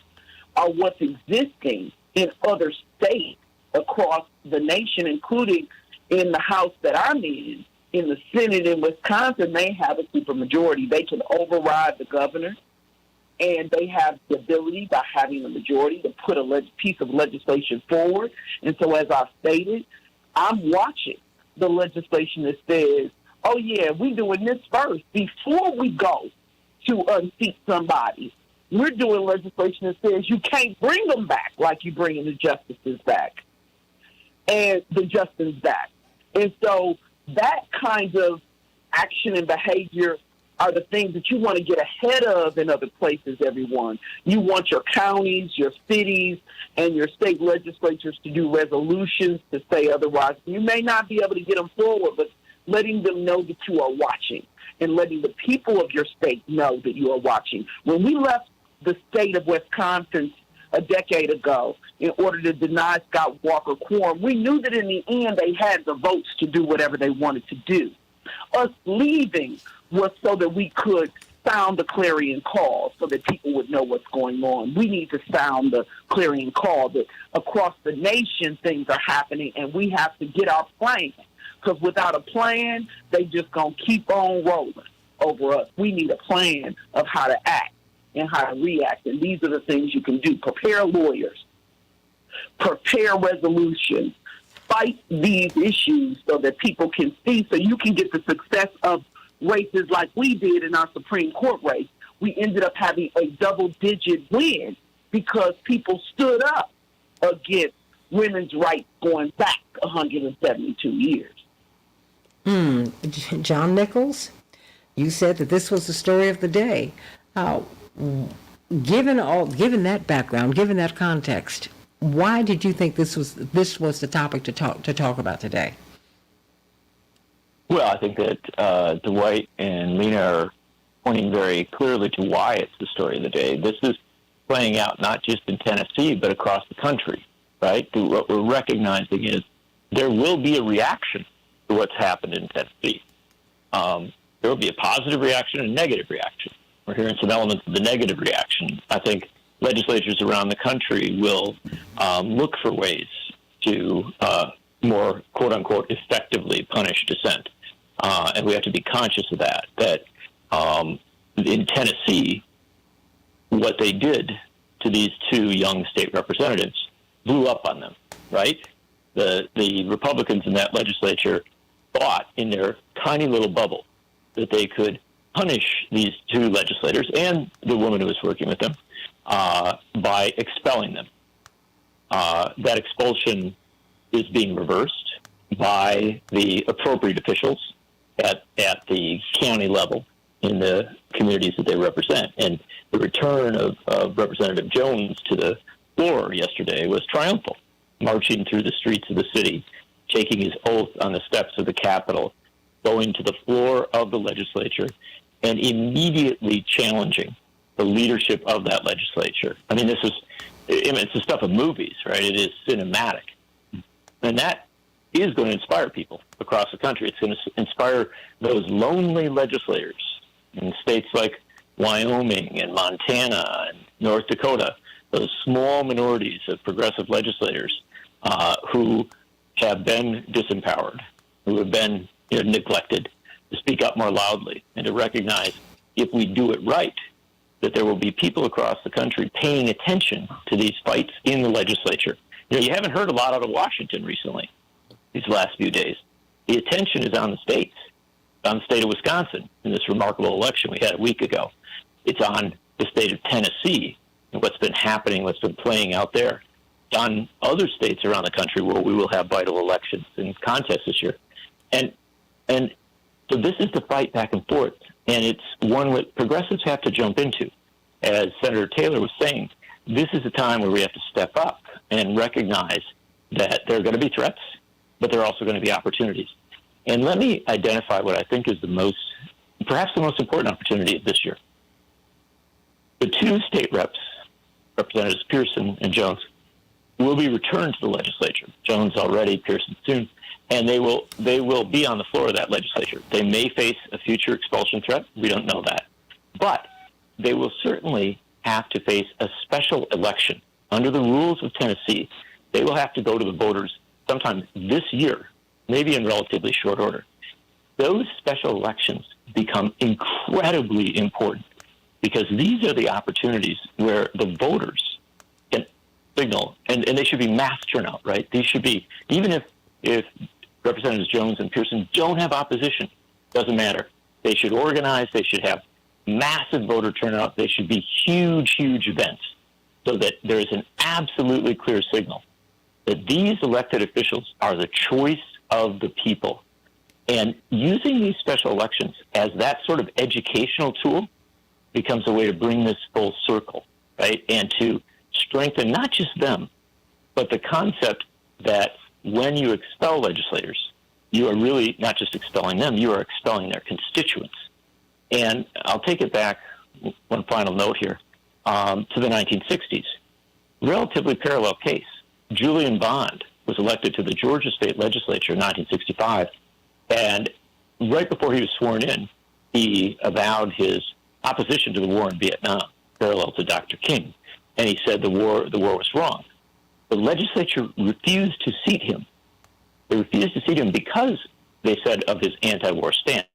are what's existing in other states across the nation, including in the House that I'm in the Senate in Wisconsin. They have a supermajority. They can override the governor, and they have the ability, by having a majority, to put a piece of legislation forward. And so, as I stated, I'm watching the legislation that says, oh, yeah, we're doing this first. Before we go to unseat somebody, we're doing legislation that says you can't bring them back like you're bringing the justices back and the justices back. And so that kind of action and behavior are the things that you want to get ahead of in other places, everyone. You want your counties, your cities, and your state legislatures to do resolutions to say otherwise. You may not be able to get them forward, but letting them know that you are watching and letting the people of your state know that you are watching. When we left the state of Wisconsin's a decade ago in order to deny Scott Walker quorum. We knew that in the end they had the votes to do whatever they wanted to do. Us leaving was so that we could sound the clarion call so that people would know what's going on. We need to sound the clarion call that across the nation things are happening, and we have to get our plan. Because without a plan, they just going to keep on rolling over us. We need a plan of how to act and how to react, and these are the things you can do. Prepare lawyers. Prepare resolutions. Fight these issues so that people can see, so you can get the success of races like we did in our Supreme Court race. We ended up having a double-digit win because people stood up against women's rights going back 172 years. John Nichols, you said that this was the story of the day. Given that background, given that context, why did you think this was the topic to talk about today? Well, I think that Dwight and Lena are pointing very clearly to why it's the story of the day. This is playing out not just in Tennessee, but across the country, right? What we're recognizing is there will be a reaction to what's happened in Tennessee. There will be a positive reaction and a negative reaction. We're hearing some elements of the negative reaction. I think legislatures around the country will look for ways to more, quote-unquote, effectively punish dissent. And we have to be conscious of that in Tennessee, what they did to these two young state representatives blew up on them, right? The Republicans in that legislature thought in their tiny little bubble that they could punish these two legislators and the woman who was working with them by expelling them. That expulsion is being reversed by the appropriate officials at the county level in the communities that they represent. And the return of Representative Jones to the floor yesterday was triumphal, marching through the streets of the city, taking his oath on the steps of the Capitol, going to the floor of the legislature, and immediately challenging the leadership of that legislature. I mean, it's the stuff of movies, right? It is cinematic. And that is going to inspire people across the country. It's going to inspire those lonely legislators in states like Wyoming and Montana and North Dakota, those small minorities of progressive legislators who have been disempowered, who have been neglected, to speak up more loudly and to recognize, if we do it right, that there will be people across the country paying attention to these fights in the legislature. You haven't heard a lot out of Washington recently, these last few days. The attention is on the states, on the state of Wisconsin in this remarkable election we had a week ago. It's on the state of Tennessee and what's been happening, what's been playing out there. It's on other states around the country where we will have vital elections and contests this year. And so this is the fight back and forth, and it's one that progressives have to jump into. As Senator Taylor was saying, this is a time where we have to step up and recognize that there are going to be threats, but there are also going to be opportunities. And let me identify what I think is perhaps the most important opportunity of this year. The two state reps, Representatives Pearson and Jones, will be returned to the legislature. Jones already, Pearson soon. And they will be on the floor of that legislature. They may face a future expulsion threat. We don't know that. But they will certainly have to face a special election. Under the rules of Tennessee, they will have to go to the voters sometime this year, maybe in relatively short order. Those special elections become incredibly important because these are the opportunities where the voters can signal, and they should be mass turnout, right? These should be, even if Representatives Jones and Pearson don't have opposition, doesn't matter. They should organize. They should have massive voter turnout. They should be huge, huge events so that there is an absolutely clear signal that these elected officials are the choice of the people. And using these special elections as that sort of educational tool becomes a way to bring this full circle, right? And to strengthen not just them, but the concept that when you expel legislators, you are really not just expelling them, you are expelling their constituents. And I'll take it back, one final note here, to the 1960s. relatively parallel case. Julian Bond was elected to the Georgia State Legislature in 1965, and right before he was sworn in, he avowed his opposition to the war in Vietnam, parallel to Dr. King, and he said the war was wrong. The legislature refused to seat him. They refused to seat him because they said of his anti-war stance.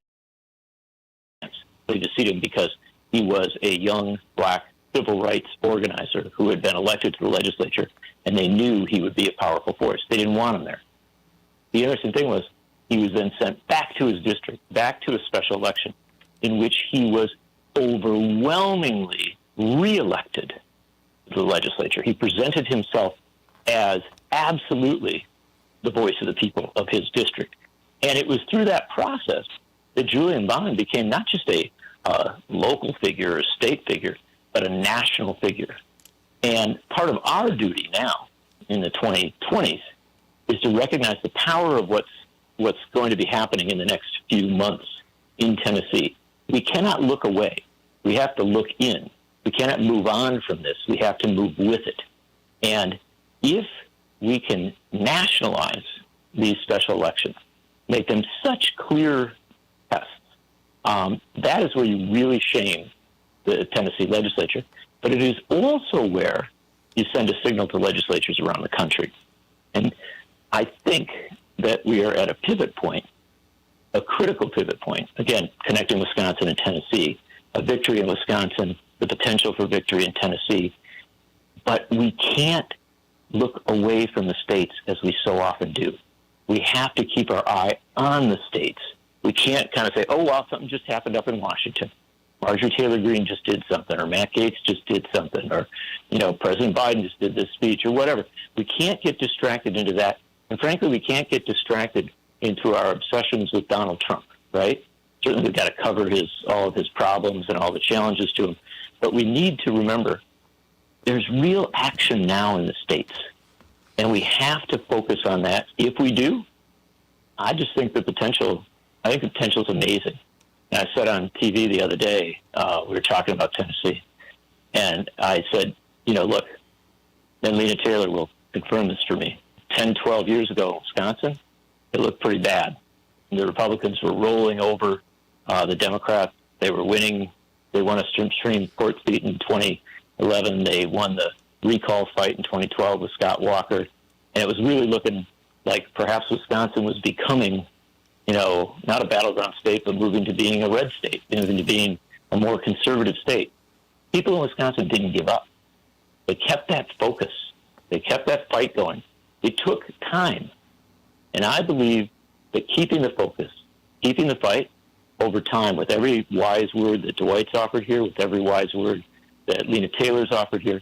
They refused to seat him because he was a young black civil rights organizer who had been elected to the legislature, and they knew he would be a powerful force. They didn't want him there. The interesting thing was he was then sent back to his district, back to a special election, in which he was overwhelmingly reelected to the legislature. He presented himself as absolutely the voice of the people of his district. And it was through that process that Julian Bond became not just a local figure or a state figure, but a national figure. And part of our duty now in the 2020s is to recognize the power of what's going to be happening in the next few months in Tennessee. We cannot look away. We have to look in. We cannot move on from this. We have to move with it. And if we can nationalize these special elections, make them such clear tests, that is where you really shame the Tennessee legislature. But it is also where you send a signal to legislatures around the country. And I think that we are at a pivot point, a critical pivot point, again, connecting Wisconsin and Tennessee, a victory in Wisconsin, the potential for victory in Tennessee. But we can't look away from the states as we so often do. We have to keep our eye on the states. We can't kind of say, oh, well, something just happened up in Washington. Marjorie Taylor Greene just did something, or Matt Gaetz just did something, or, President Biden just did this speech, or whatever. We can't get distracted into that. And frankly, we can't get distracted into our obsessions with Donald Trump, right? Certainly we've got to cover all of his problems and all the challenges to him. But we need to remember there's real action now in the states. And we have to focus on that. If we do, I just think the potential is amazing. And I said on TV the other day, we were talking about Tennessee, and I said, look, then Lena Taylor will confirm this for me. 10, 12 years ago in Wisconsin, it looked pretty bad. The Republicans were rolling over the Democrats. They were winning. They won a Supreme Court seat in 2011. They won the recall fight in 2012 with Scott Walker. And it was really looking like perhaps Wisconsin was becoming, not a battleground state, but moving to being a red state, moving to being a more conservative state. People in Wisconsin didn't give up. They kept that focus. They kept that fight going. It took time. And I believe that keeping the focus, keeping the fight over time, with every wise word that Dwight's offered here, with every wise word that Lena Taylor's offered here,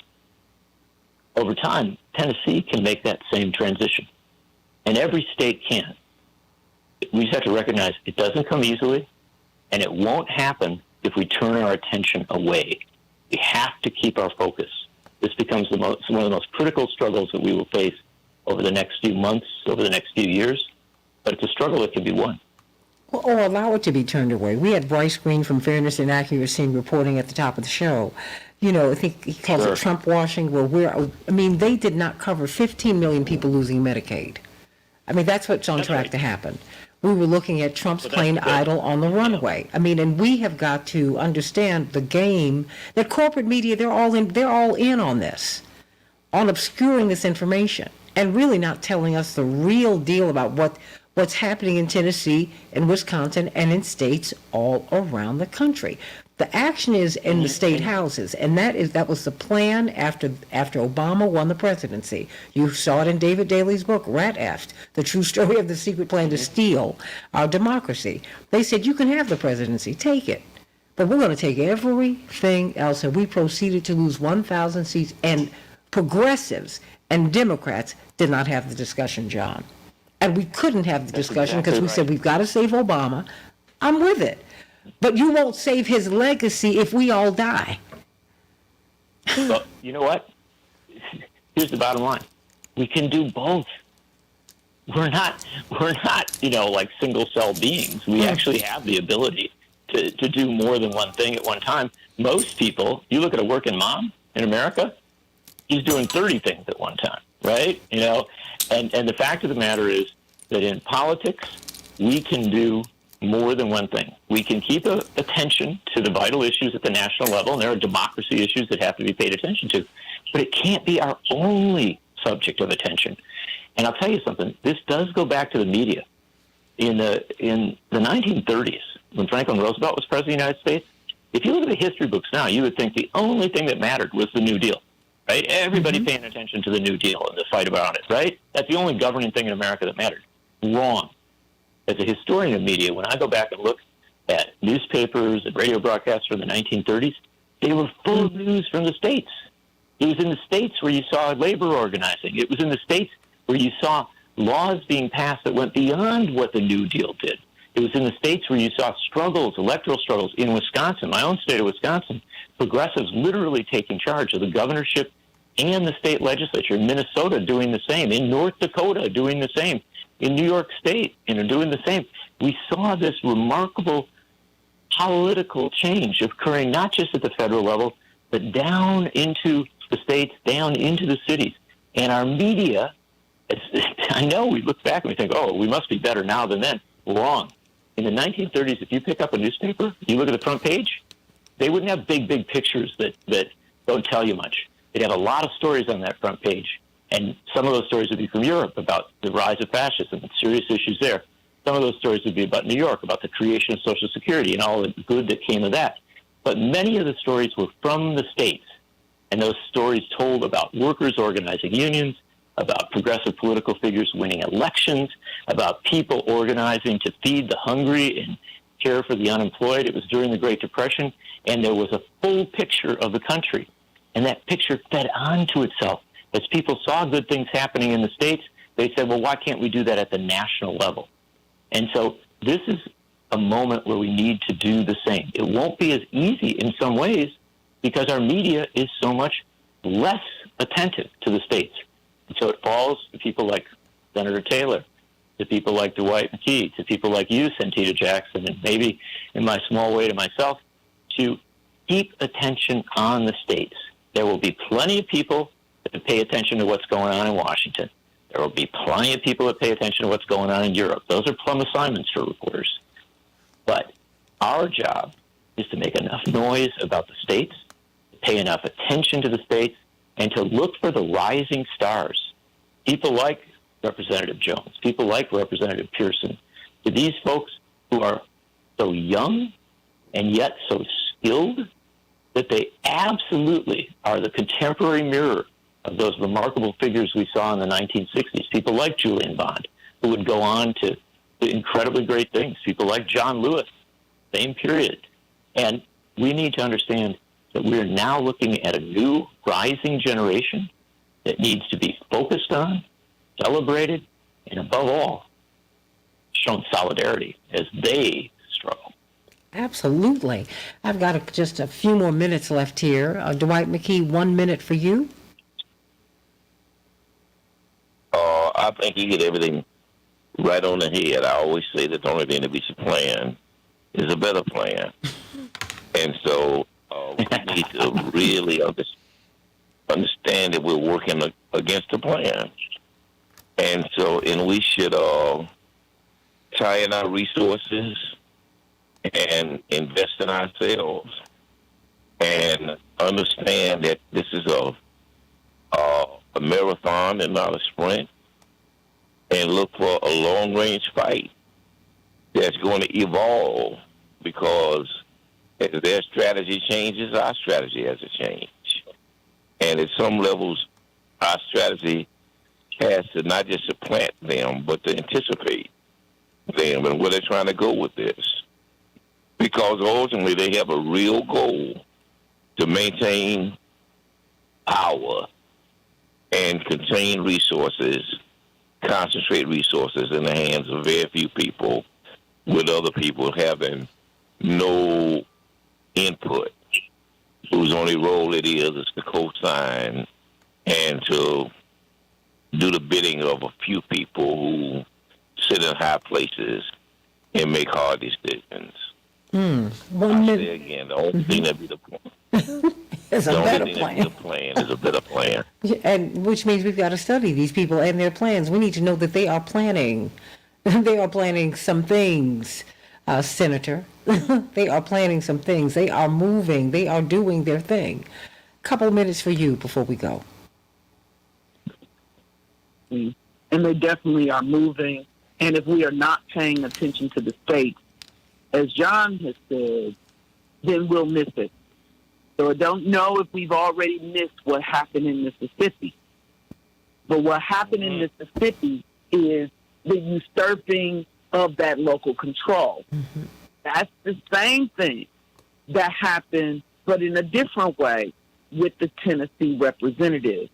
over time, Tennessee can make that same transition. And every state can. We just have to recognize it doesn't come easily, and it won't happen if we turn our attention away. We have to keep our focus. This becomes one of the most critical struggles that we will face over the next few months, over the next few years. But it's a struggle that can be won. Or allow it to be turned away. We had Bryce Green from Fairness and Accuracy reporting at the top of the show. I think he calls it Trump washing. Well, they did not cover 15 million people losing Medicaid. That's what's on track to happen. We were looking at Trump's plane idle on the runway. And we have got to understand the game that corporate media, they're all in on this, on obscuring this information and really not telling us the real deal about what's happening in Tennessee and Wisconsin and in states all around the country. The action is in the state houses, and that was the plan after Obama won the presidency. You saw it in David Daley's book, Rat Effed, The True Story of the Secret Plan to Steal Our Democracy. They said, you can have the presidency, take it. But we're going to take everything else, and we proceeded to lose 1,000 seats, and progressives and Democrats did not have the discussion, John. And we couldn't have the discussion because we said, we've got to save Obama. I'm with it. But you won't save his legacy if we all die. Well, you know what? Here's the bottom line. We can do both. We're not, like single cell beings. We actually have the ability to do more than one thing at one time. Most people, you look at a working mom in America, he's doing 30 things at one time, right? You know, and the fact of the matter is that in politics, we can do more than one thing. We can keep attention to the vital issues at the national level, and there are democracy issues that have to be paid attention to, but it can't be our only subject of attention. And I'll tell you something, this does go back to the media. In the 1930s, when Franklin Roosevelt was president of the United States, if you look at the history books now, you would think the only thing that mattered was the New Deal, right? Everybody paying attention to the New Deal and the fight about it, right? That's the only governing thing in America that mattered. Wrong. As a historian of media, when I go back and look at newspapers and radio broadcasts from the 1930s, they were full of news from the States. It was in the States where you saw labor organizing. It was in the States where you saw laws being passed that went beyond what the New Deal did. It was in the States where you saw struggles, electoral struggles. In Wisconsin, my own state of Wisconsin, progressives literally taking charge of the governorship and the state legislature. In Minnesota, doing the same. In North Dakota, doing the same. In New York State, doing the same. We saw this remarkable political change occurring not just at the federal level, but down into the states, down into the cities. And our media, I know we look back and we think, oh, we must be better now than then. Wrong. In the 1930s, if you pick up a newspaper, you look at the front page, they wouldn't have big pictures that don't tell you much. They'd have a lot of stories on that front page. And some of those stories would be from Europe about the rise of fascism and serious issues there. Some of those stories would be about New York, about the creation of Social Security and all the good that came of that. But many of the stories were from the States. And those stories told about workers organizing unions, about progressive political figures winning elections, about people organizing to feed the hungry and care for the unemployed. It was during the Great Depression, and there was a full picture of the country. And that picture fed onto itself. As people saw good things happening in the States, they said, well, why can't we do that at the national level? And so this is a moment where we need to do the same. It won't be as easy in some ways because our media is so much less attentive to the States. And so it falls to people like Senator Taylor, to people like Dwight McKee, to people like you, Santita Jackson, and maybe in my small way to myself, to keep attention on the States. There will be plenty of people that pay attention to what's going on in Washington. There will be plenty of people that pay attention to what's going on in Europe. Those are plum assignments for reporters. But our job is to make enough noise about the States, to pay enough attention to the States, and to look for the rising stars. People like Representative Jones, people like Representative Pearson, to these folks who are so young and yet so skilled that they absolutely are the contemporary mirror of those remarkable figures we saw in the 1960s. People like Julian Bond, who would go on to incredibly great things. People like John Lewis, same period. And we need to understand that we're now looking at a new rising generation that needs to be focused on, celebrated, and above all, shown solidarity as they struggle. Absolutely. I've got just a few more minutes left here. Dwight McKee, 1 minute for you. I think you get everything right on the head. I always say that the only thing that beats a plan is a better plan. And so we need to really understand that we're working against a plan. And so, we should tie in our resources and invest in ourselves and understand that this is a marathon and not a sprint, and look for a long-range fight that's going to evolve, because as their strategy changes, our strategy has to change. And at some levels, our strategy has to not just supplant them, but to anticipate them and where they're trying to go with this. Because ultimately they have a real goal to maintain power and contain resources, concentrate resources in the hands of very few people, with other people having no input, whose only role it is to co-sign and to do the bidding of a few people who sit in high places and make hard decisions. 1 minute. Say again, the only thing that be the point. It's a the better only thing plan. that's a plan is a better plan. And which means we've got to study these people and their plans. We need to know that they are planning. They are planning some things, Senator. They are planning some things. They are moving. They are doing their thing. Couple minutes for you before we go. And they definitely are moving. And if we are not paying attention to the state, as John has said, then we'll miss it. So I don't know if we've already missed what happened in Mississippi. But what happened in Mississippi is the usurping of that local control. Mm-hmm. That's the same thing that happened, but in a different way, with the Tennessee representatives.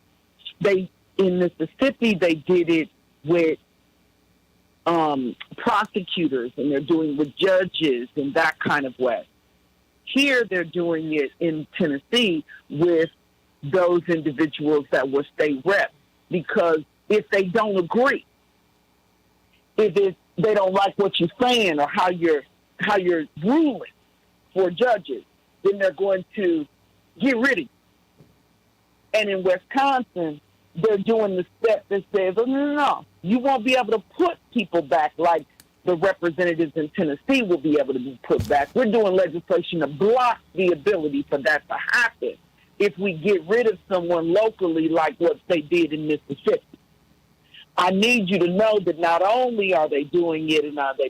In Mississippi, they did it with prosecutors, and they're doing with judges in that kind of way. Here, they're doing it in Tennessee with those individuals that were state reps, because if they don't agree, if they don't like what you're saying or how you're ruling for judges, then they're going to get rid of you. And in Wisconsin, they're doing the step that says, oh, no, you won't be able to put people back like the representatives in Tennessee will be able to be put back. We're doing legislation to block the ability for that to happen if we get rid of someone locally like what they did in Mississippi. I need you to know that not only are they doing it and are they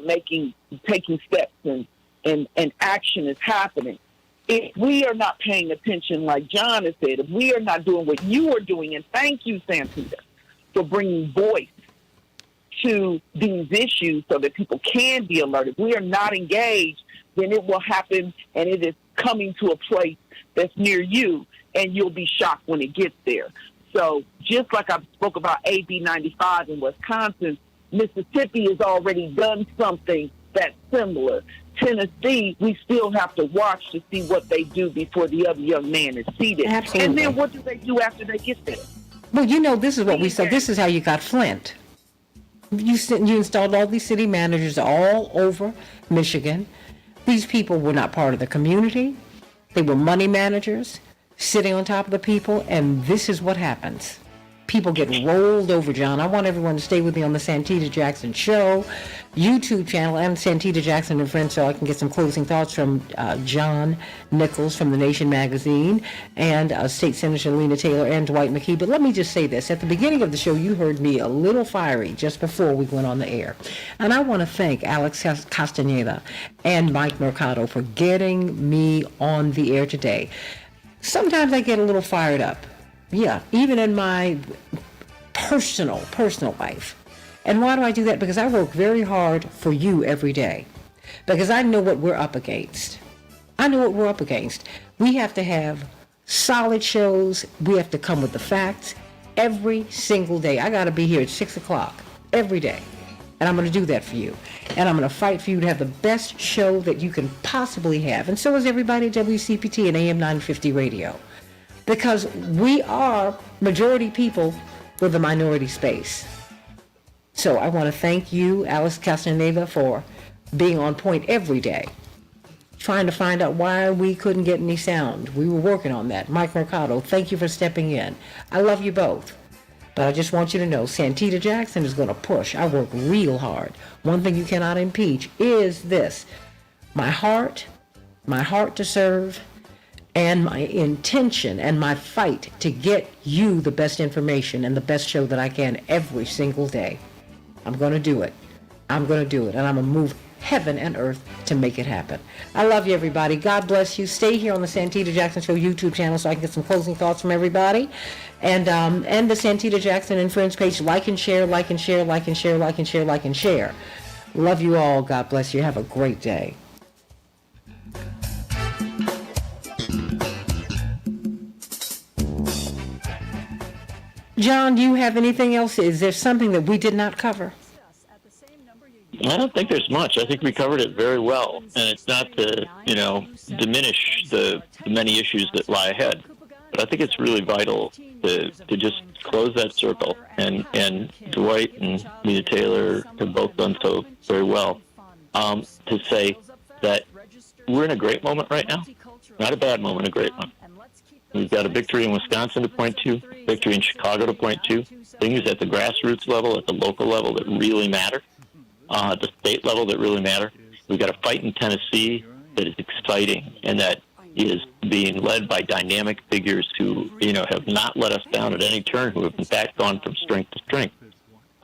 taking steps and action is happening, if we are not paying attention, like John has said, if we are not doing what you are doing, and thank you, Santita, for bringing voice to these issues so that people can be alerted. If we are not engaged, then it will happen, and it is coming to a place that's near you, and you'll be shocked when it gets there. So just like I spoke about AB 95 in Wisconsin, Mississippi has already done something that's similar. Tennessee, we still have to watch to see what they do before the other young man is seated. Absolutely. And then what do they do after they get there? Well, this is what we said. This is how you got Flint. You installed all these city managers all over Michigan. These people were not part of the community. They were money managers sitting on top of the people, and this is what happens. People get rolled over, John. I want everyone to stay with me on the Santita Jackson Show YouTube channel and Santita Jackson and Friends, so I can get some closing thoughts from John Nichols from The Nation magazine and State Senator Lena Taylor and Dwight McKee. But let me just say this. At the beginning of the show, you heard me a little fiery just before we went on the air. And I want to thank Alex Castaneda and Mike Mercado for getting me on the air today. Sometimes I get a little fired up. Yeah, even in my personal life. And why do I do that? Because I work very hard for you every day. Because I know what we're up against. We have to have solid shows. We have to come with the facts every single day. I got to be here at 6 o'clock every day. And I'm going to do that for you. And I'm going to fight for you to have the best show that you can possibly have. And so is everybody at WCPT and AM 950 Radio. Because we are majority people with a minority space. So I want to thank you, Alex Castaneda, for being on point every day, trying to find out why we couldn't get any sound. We were working on that. Mike Mercado, thank you for stepping in. I love you both. But I just want you to know, Santita Jackson is going to push. I work real hard. One thing you cannot impeach is this. My heart to serve, and my intention and my fight to get you the best information and the best show that I can every single day. I'm going to do it. And I'm going to move heaven and earth to make it happen. I love you, everybody. God bless you. Stay here on the Santita Jackson Show YouTube channel so I can get some closing thoughts from everybody. And the Santita Jackson and Friends page. Like and share. Love you all. God bless you. Have a great day. John, do you have anything else? Is there something that we did not cover? I don't think there's much. I think we covered it very well, and it's not to, diminish the many issues that lie ahead. But I think it's really vital to just close that circle, and Dwight and Lena Taylor have both done so very well, to say that we're in a great moment right now, not a bad moment, a great one. We've got a victory in Wisconsin to point to, victory in Chicago to point to, things at the grassroots level, at the local level that really matter, at the state level that really matter. We've got a fight in Tennessee that is exciting and that is being led by dynamic figures who, have not let us down at any turn, who have in fact gone from strength to strength.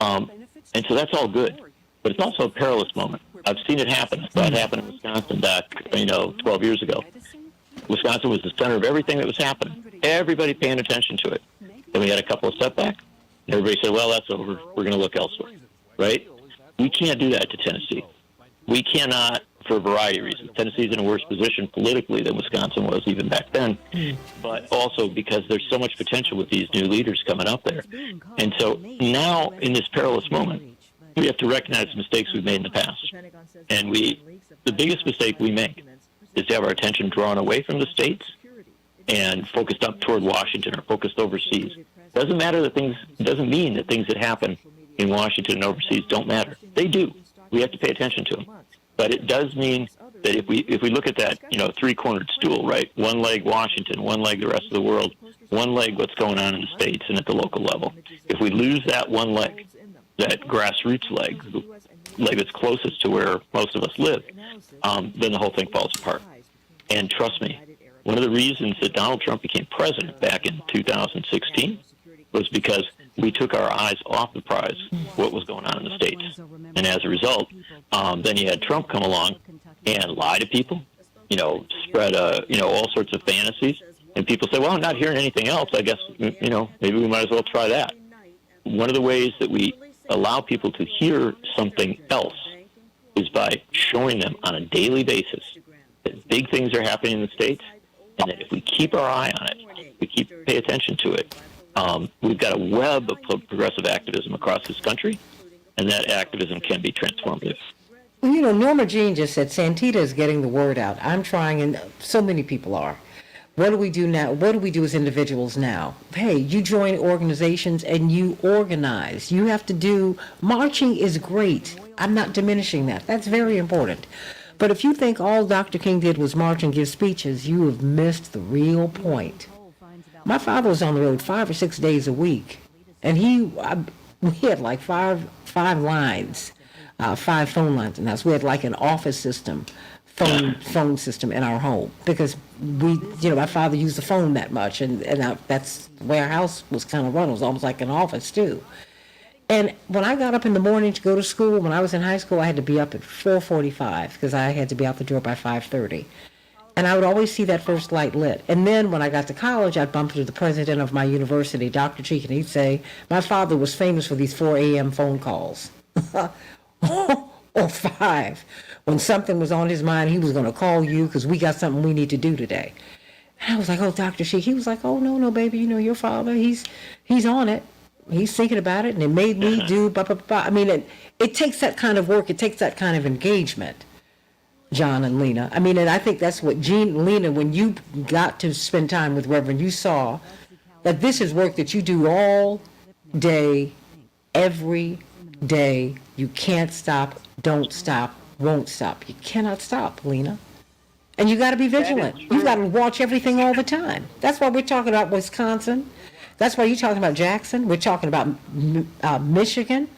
And so that's all good. But it's also a perilous moment. I've seen it happen. I saw it happen in Wisconsin back, 12 years ago. Wisconsin was the center of everything that was happening. Everybody paying attention to it. Then we had a couple of setbacks. And everybody said, well, that's over. We're going to look elsewhere. Right? We can't do that to Tennessee. We cannot, for a variety of reasons. Tennessee's in a worse position politically than Wisconsin was even back then, but also because there's so much potential with these new leaders coming up there. And so now, in this perilous moment, we have to recognize the mistakes we've made in the past. And the biggest mistake we make is to have our attention drawn away from the states and focused up toward Washington or focused overseas. Doesn't mean that things that happen in Washington and overseas don't matter. They do. We have to pay attention to them. But it does mean that if we look at that, three-cornered stool, right? One leg Washington, one leg the rest of the world, one leg what's going on in the states and at the local level. If we lose that one leg, that grassroots leg, the leg that's closest to where most of us live, then the whole thing falls apart. And trust me, one of the reasons that Donald Trump became president back in 2016 was because we took our eyes off the prize, what was going on in the states. And as a result, then you had Trump come along and lie to people, spread, all sorts of fantasies. And people say, well, I'm not hearing anything else. I guess, maybe we might as well try that. One of the ways that we allow people to hear something else is by showing them on a daily basis that big things are happening in the states, and that if we keep our eye on it, we pay attention to it, we've got a web of progressive activism across this country, and that activism can be transformative. Well, Norma Jean just said Santita is getting the word out. I'm trying, and so many people are. What do we do now? What do we do as individuals now? Hey, you join organizations and you organize. You have to do, marching is great. I'm not diminishing that. That's very important. But if you think all Dr. King did was march and give speeches, you have missed the real point. My father was on the road 5 or 6 days a week, and we had like five lines, 5 phone lines in the house. We had like an office system. Phone system in our home because my father used the phone that much, and that's the way our house was kind of run. It was almost like an office too. And when I got up in the morning to go to school, when I was in high school, I had to be up at 4:45 because I had to be out the door by 5:30. And I would always see that first light lit. And then when I got to college, I'd bump into the president of my university, Dr. Cheek, and he'd say, my father was famous for these 4 a.m. phone calls. Or 5. When something was on his mind, he was going to call you because we got something we need to do today. And I was like, oh, Dr. Sheik. He was like, oh, no, baby, your father, he's on it. He's thinking about it, and it made me do blah, blah, blah. I mean, it takes that kind of work. It takes that kind of engagement, John and Lena. I mean, and I think that's what Lena, when you got to spend time with Reverend, you saw that this is work that you do all day, every day. You can't stop, don't stop, won't stop. You cannot stop, Lena. And you got to be vigilant. You've got to watch everything all the time. That's why we're talking about Wisconsin. That's why you're talking about Jackson. We're talking about Michigan.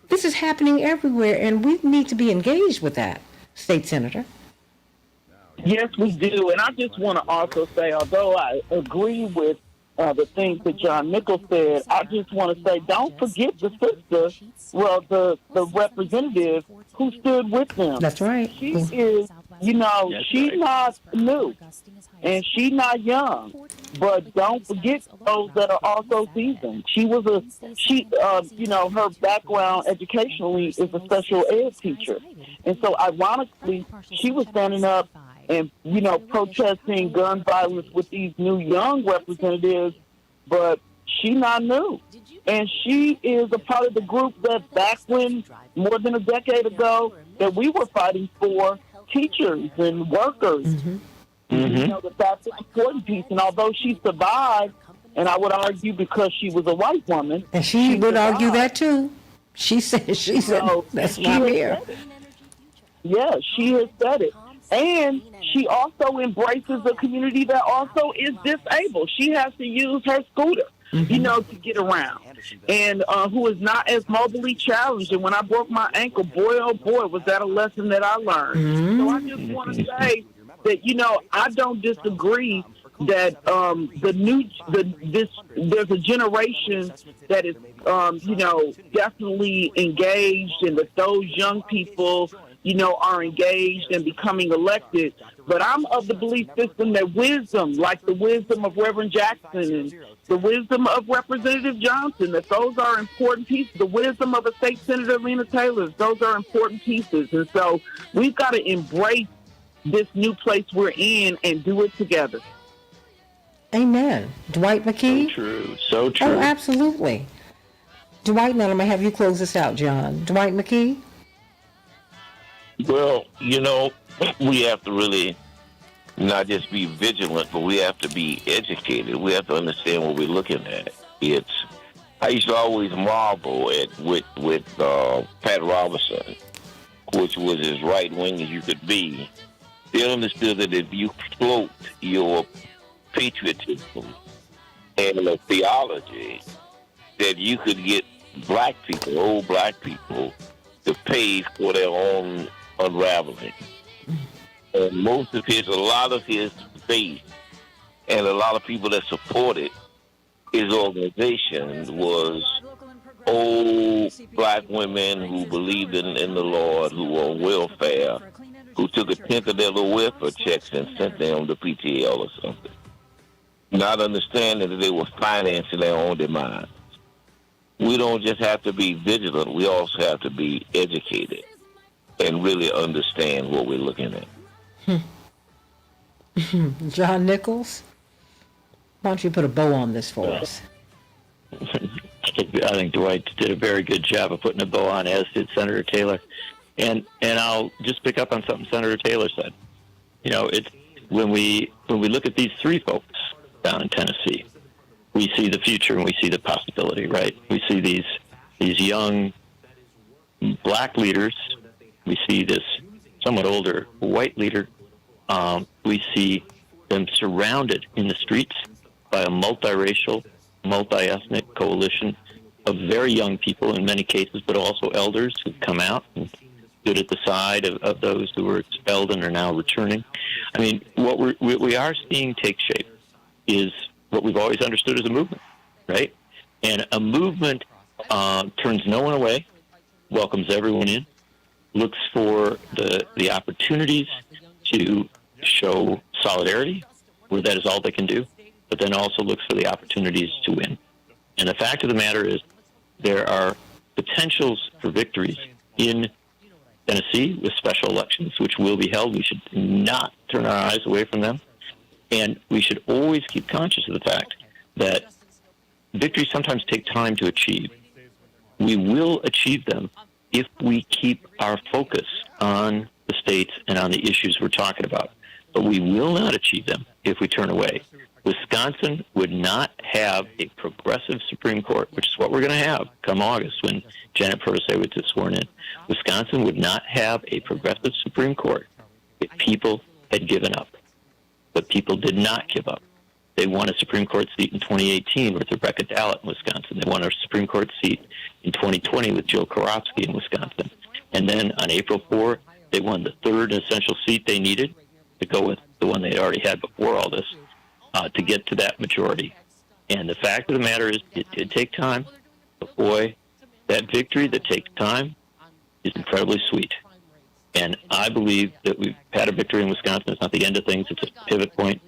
This is happening everywhere, and we need to be engaged with that, State Senator. Yes, we do. And I just want to also say, although I agree with the things that John Nichols said, I just want to say, don't forget the sister, the representative who stood with them. That's right. She is, she's not new, and she's not young. But don't forget those that are also seasoned. She was her background educationally is a special ed teacher. And so ironically, she was standing up and, protesting gun violence with these new young representatives, but she's not new. And she is a part of the group that back when, more than a decade ago, that we were fighting for teachers and workers. Mm-hmm. That's an important piece. And although she survived, and I would argue because she was a white woman. And she would argue that too. She said, that's why I'm here. Yeah, she has said it. And she also embraces a community that also is disabled. She has to use her scooter, to get around, and who is not as mobilely challenged. And when I broke my ankle, boy, oh boy, was that a lesson that I learned. So I just want to say that, I don't disagree that there's a generation that is definitely engaged, and that those young people are engaged and becoming elected. But I'm of the belief system that wisdom, like the wisdom of Reverend Jackson and the wisdom of Representative Johnson, that those are important pieces. The wisdom of a state senator, Lena Taylor, those are important pieces. And so we've got to embrace this new place we're in and do it together. Amen. Dwight McKee? So true. Oh, absolutely. Dwight, now I'm going to have you close this out, John. Dwight McKee? Well, we have to really not just be vigilant, but we have to be educated. We have to understand what we're looking at. I used to always marvel with Pat Robertson, which was as right wing as you could be. They understood that if you float your patriotism and a theology, that you could get old black people, to pay for their own unraveling. And a lot of his base and a lot of people that supported his organization was old black women who believed in the Lord, who were on welfare, who took a tenth of their little welfare checks and sent them to PTL or something, not understanding that they were financing their own demise. We don't just have to be vigilant, we also have to be educated and really understand what we're looking at. John Nichols, why don't you put a bow on this for us? I think Dwight did a very good job of putting a bow on, as did Senator Taylor. And I'll just pick up on something Senator Taylor said. It's when we look at these three folks down in Tennessee, we see the future and we see the possibility, right? We see these young black leaders. We see this somewhat older white leader. We see them surrounded in the streets by a multiracial, multi-ethnic coalition of very young people in many cases, but also elders who've come out and stood at the side of those who were expelled and are now returning. I mean, what we are seeing take shape is what we've always understood as a movement, right? And a movement turns no one away, welcomes everyone in, looks for the opportunities to show solidarity, where that is all they can do, but then also looks for the opportunities to win. And the fact of the matter is, there are potentials for victories in Tennessee with special elections, which will be held. We should not turn our eyes away from them. And we should always keep conscious of the fact that victories sometimes take time to achieve. We will achieve them if we keep our focus on the states and on the issues we're talking about. But we will not achieve them if we turn away. Wisconsin would not have a progressive Supreme Court, which is what we're going to have come August when Janet Protasiewicz is sworn in. Wisconsin would not have a progressive Supreme Court if people had given up. But people did not give up. They won a Supreme Court seat in 2018 with Rebecca Dallett in Wisconsin. They won a Supreme Court seat in 2020 with Jill Karofsky in Wisconsin. And then on April 4, they won the third essential seat they needed to go with the one they already had before all this, to get to that majority. And the fact of the matter is, it did take time. But boy, that victory that takes time is incredibly sweet. And I believe that we've had a victory in Wisconsin. It's not the end of things. It's a pivot point.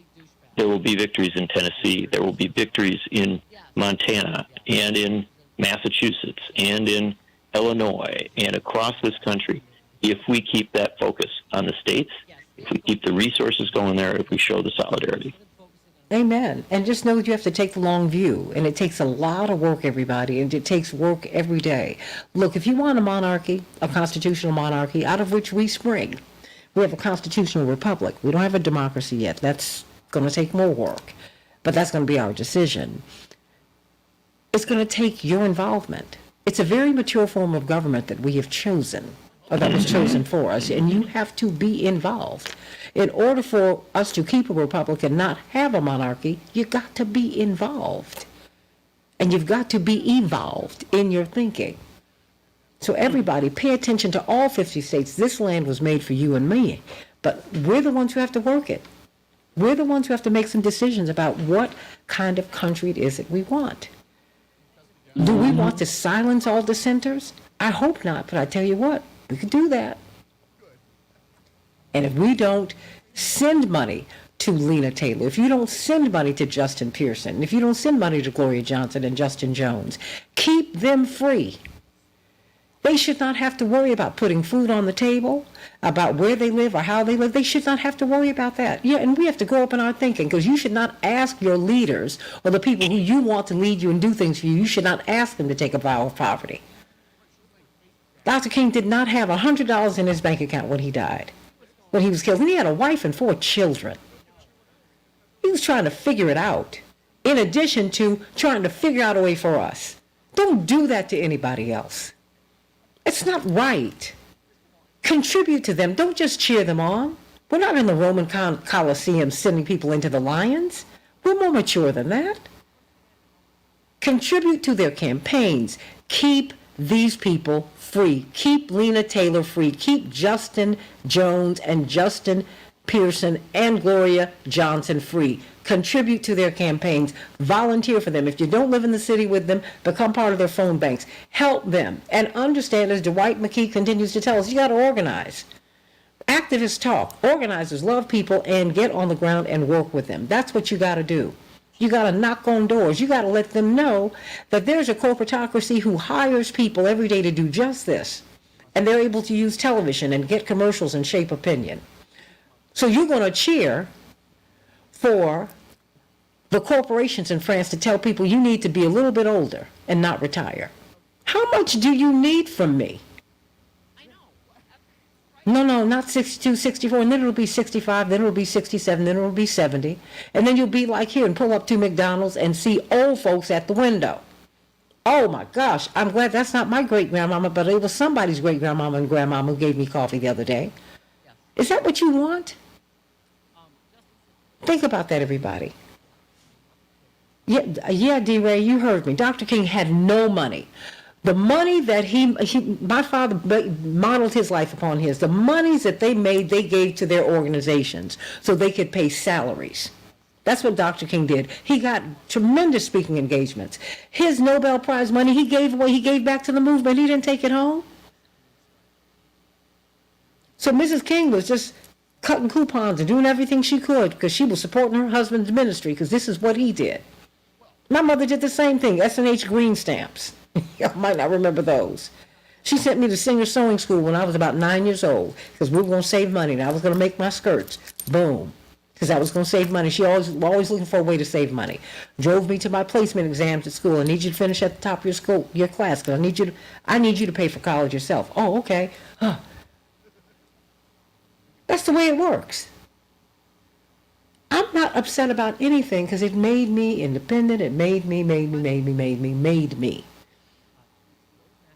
There will be victories in Tennessee. There will be victories in Montana and in Massachusetts and in Illinois and across this country if we keep that focus on the states, if we keep the resources going there, if we show the solidarity. Amen. And just know that you have to take the long view. And it takes a lot of work, everybody. And it takes work every day. Look, if you want a monarchy, a constitutional monarchy, out of which we spring, we have a constitutional republic. We don't have a democracy yet. That's going to take more work. But that's going to be our decision. It's going to take your involvement. It's a very mature form of government that we have chosen. or that was chosen for us, and you have to be involved. In order for us to keep a republic and not have a monarchy, you got to be involved. And you've got to be evolved in your thinking. So everybody, pay attention to all 50 states. This land was made for you and me, but we're the ones who have to work it. We're the ones who have to make some decisions about what kind of country it is that we want. Do we want to silence all dissenters? I hope not, but I tell you what, we could do that. And if we don't send money to Lena Taylor, if you don't send money to Justin Pearson, if you don't send money to Gloria Johnson and Justin Jones, keep them free. They should not have to worry about putting food on the table, about where they live or how they live. They should not have to worry about that. Yeah, and we have to grow up in our thinking, because you should not ask your leaders or the people who you want to lead you and do things for you, you should not ask them to take a vow of poverty. Dr. King did not have $100 in his bank account when he died, when he was killed. And he had a wife and 4 children. He was trying to figure it out, in addition to trying to figure out a way for us. Don't do that to anybody else. It's not right. Contribute to them. Don't just cheer them on. We're not in the Roman Colosseum sending people into the lions. We're more mature than that. Contribute to their campaigns. Keep these people free. Keep Lena Taylor free. Keep Justin Jones and Justin Pearson and Gloria Johnson free. Contribute to their campaigns. Volunteer for them. If you don't live in the city with them, become part of their phone banks. Help them. And understand, as Dwight McKee continues to tell us, you got to organize. Activists talk. Organizers love people and get on the ground and work with them. That's what you got to do. You got to knock on doors. You got to let them know that there's a corporatocracy who hires people every day to do just this. And they're able to use television and get commercials and shape opinion. So you're going to cheer for the corporations in France to tell people you need to be a little bit older and not retire. How much do you need from me? No, not 62, 64, and then it'll be 65, then it'll be 67, then it'll be 70. And then you'll be like here and pull up to McDonald's and see old folks at the window. Oh my gosh, I'm glad that's not my great-grandmama, but it was somebody's great-grandmama and grandmama who gave me coffee the other day. Is that what you want? Think about that, everybody. Yeah, D-Ray, you heard me. Dr. King had no money. The money that my father modeled his life upon his. The monies that they made, they gave to their organizations so they could pay salaries. That's what Dr. King did. He got tremendous speaking engagements. His Nobel Prize money he gave away, he gave back to the movement. He didn't take it home. So Mrs. King was just cutting coupons and doing everything she could because she was supporting her husband's ministry, because this is what he did. My mother did the same thing, S&H green stamps. Y'all might not remember those. She sent me to Singer Sewing School when I was about 9 years old, because we were going to save money and I was going to make my skirts. Boom. Because I was going to save money. She always looking for a way to save money. Drove me to my placement exams at school. I need you to finish at the top of your class, because I need you to pay for college yourself. Oh, okay. Huh. That's the way it works. I'm not upset about anything, because it made me independent. It made me.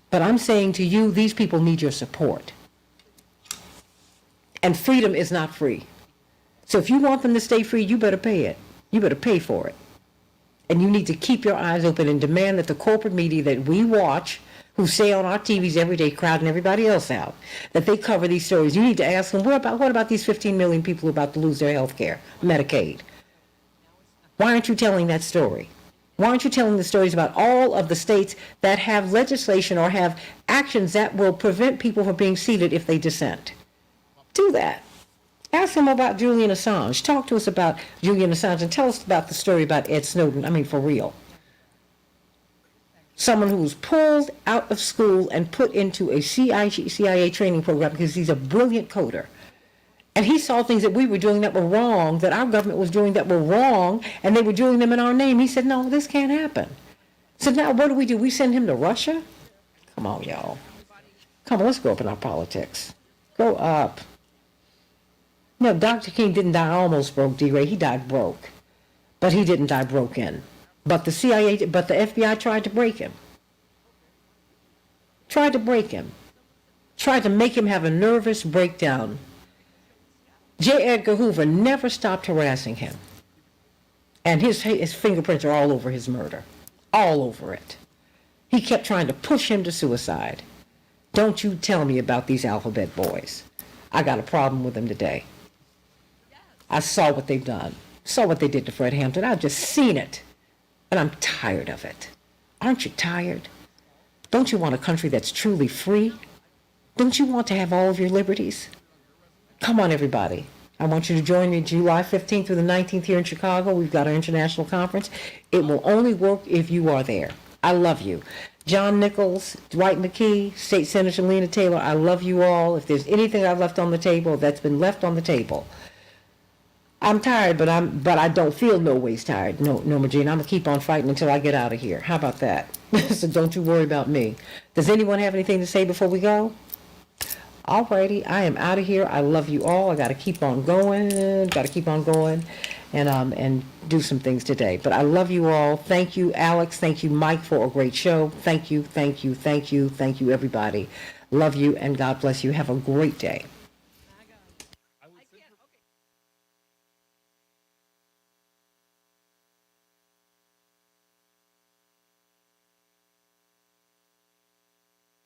But I'm saying to you, these people need your support. And freedom is not free. So if you want them to stay free, you better pay it. You better pay for it. And you need to keep your eyes open and demand that the corporate media that we watch, who say on our TVs every day, crowding everybody else out, that they cover these stories. You need to ask them, what about these 15 million people who are about to lose their health care, Medicaid? Why aren't you telling that story? Why aren't you telling the stories about all of the states that have legislation or have actions that will prevent people from being seated if they dissent? Do that. Ask them about Julian Assange. Talk to us about Julian Assange and tell us about the story about Ed Snowden. I mean, for real. Someone who was pulled out of school and put into a CIA training program because he's a brilliant coder. And he saw things that we were doing that were wrong, that our government was doing that were wrong, and they were doing them in our name. He said, no, this can't happen. So now what do? We send him to Russia? Come on, y'all. Come on, let's grow up in our politics. Grow up. No, Dr. King didn't die almost broke, D-Ray. He died broke. But he didn't die broken. But the FBI tried to break him. tried to make him have a nervous breakdown. J. Edgar Hoover never stopped harassing him. And his fingerprints are all over his murder. All over it. He kept trying to push him to suicide. Don't you tell me about these alphabet boys. I got a problem with them today. I saw what they've done. Saw what they did to Fred Hampton. I've just seen it. And I'm tired of it. Aren't you tired? Don't you want a country that's truly free? Don't you want to have all of your liberties? Come on, everybody. I want you to join me July 15th through the 19th here in Chicago. We've got our international conference. It will only work if you are there. I love you. John Nichols, Dwight McKee, State Senator Lena Taylor, I love you all. If there's anything I've left on the table, that's been left on the table. I'm tired, but I don't feel no ways tired. No, Norma Jean, I'm gonna keep on fighting until I get out of here. How about that? So don't you worry about me. Does anyone have anything to say before we go? Alrighty, I am out of here. I love you all. I gotta keep on going. And do some things today. But I love you all. Thank you, Alex. Thank you, Mike, for a great show. Thank you, everybody. Love you, and God bless you. Have a great day.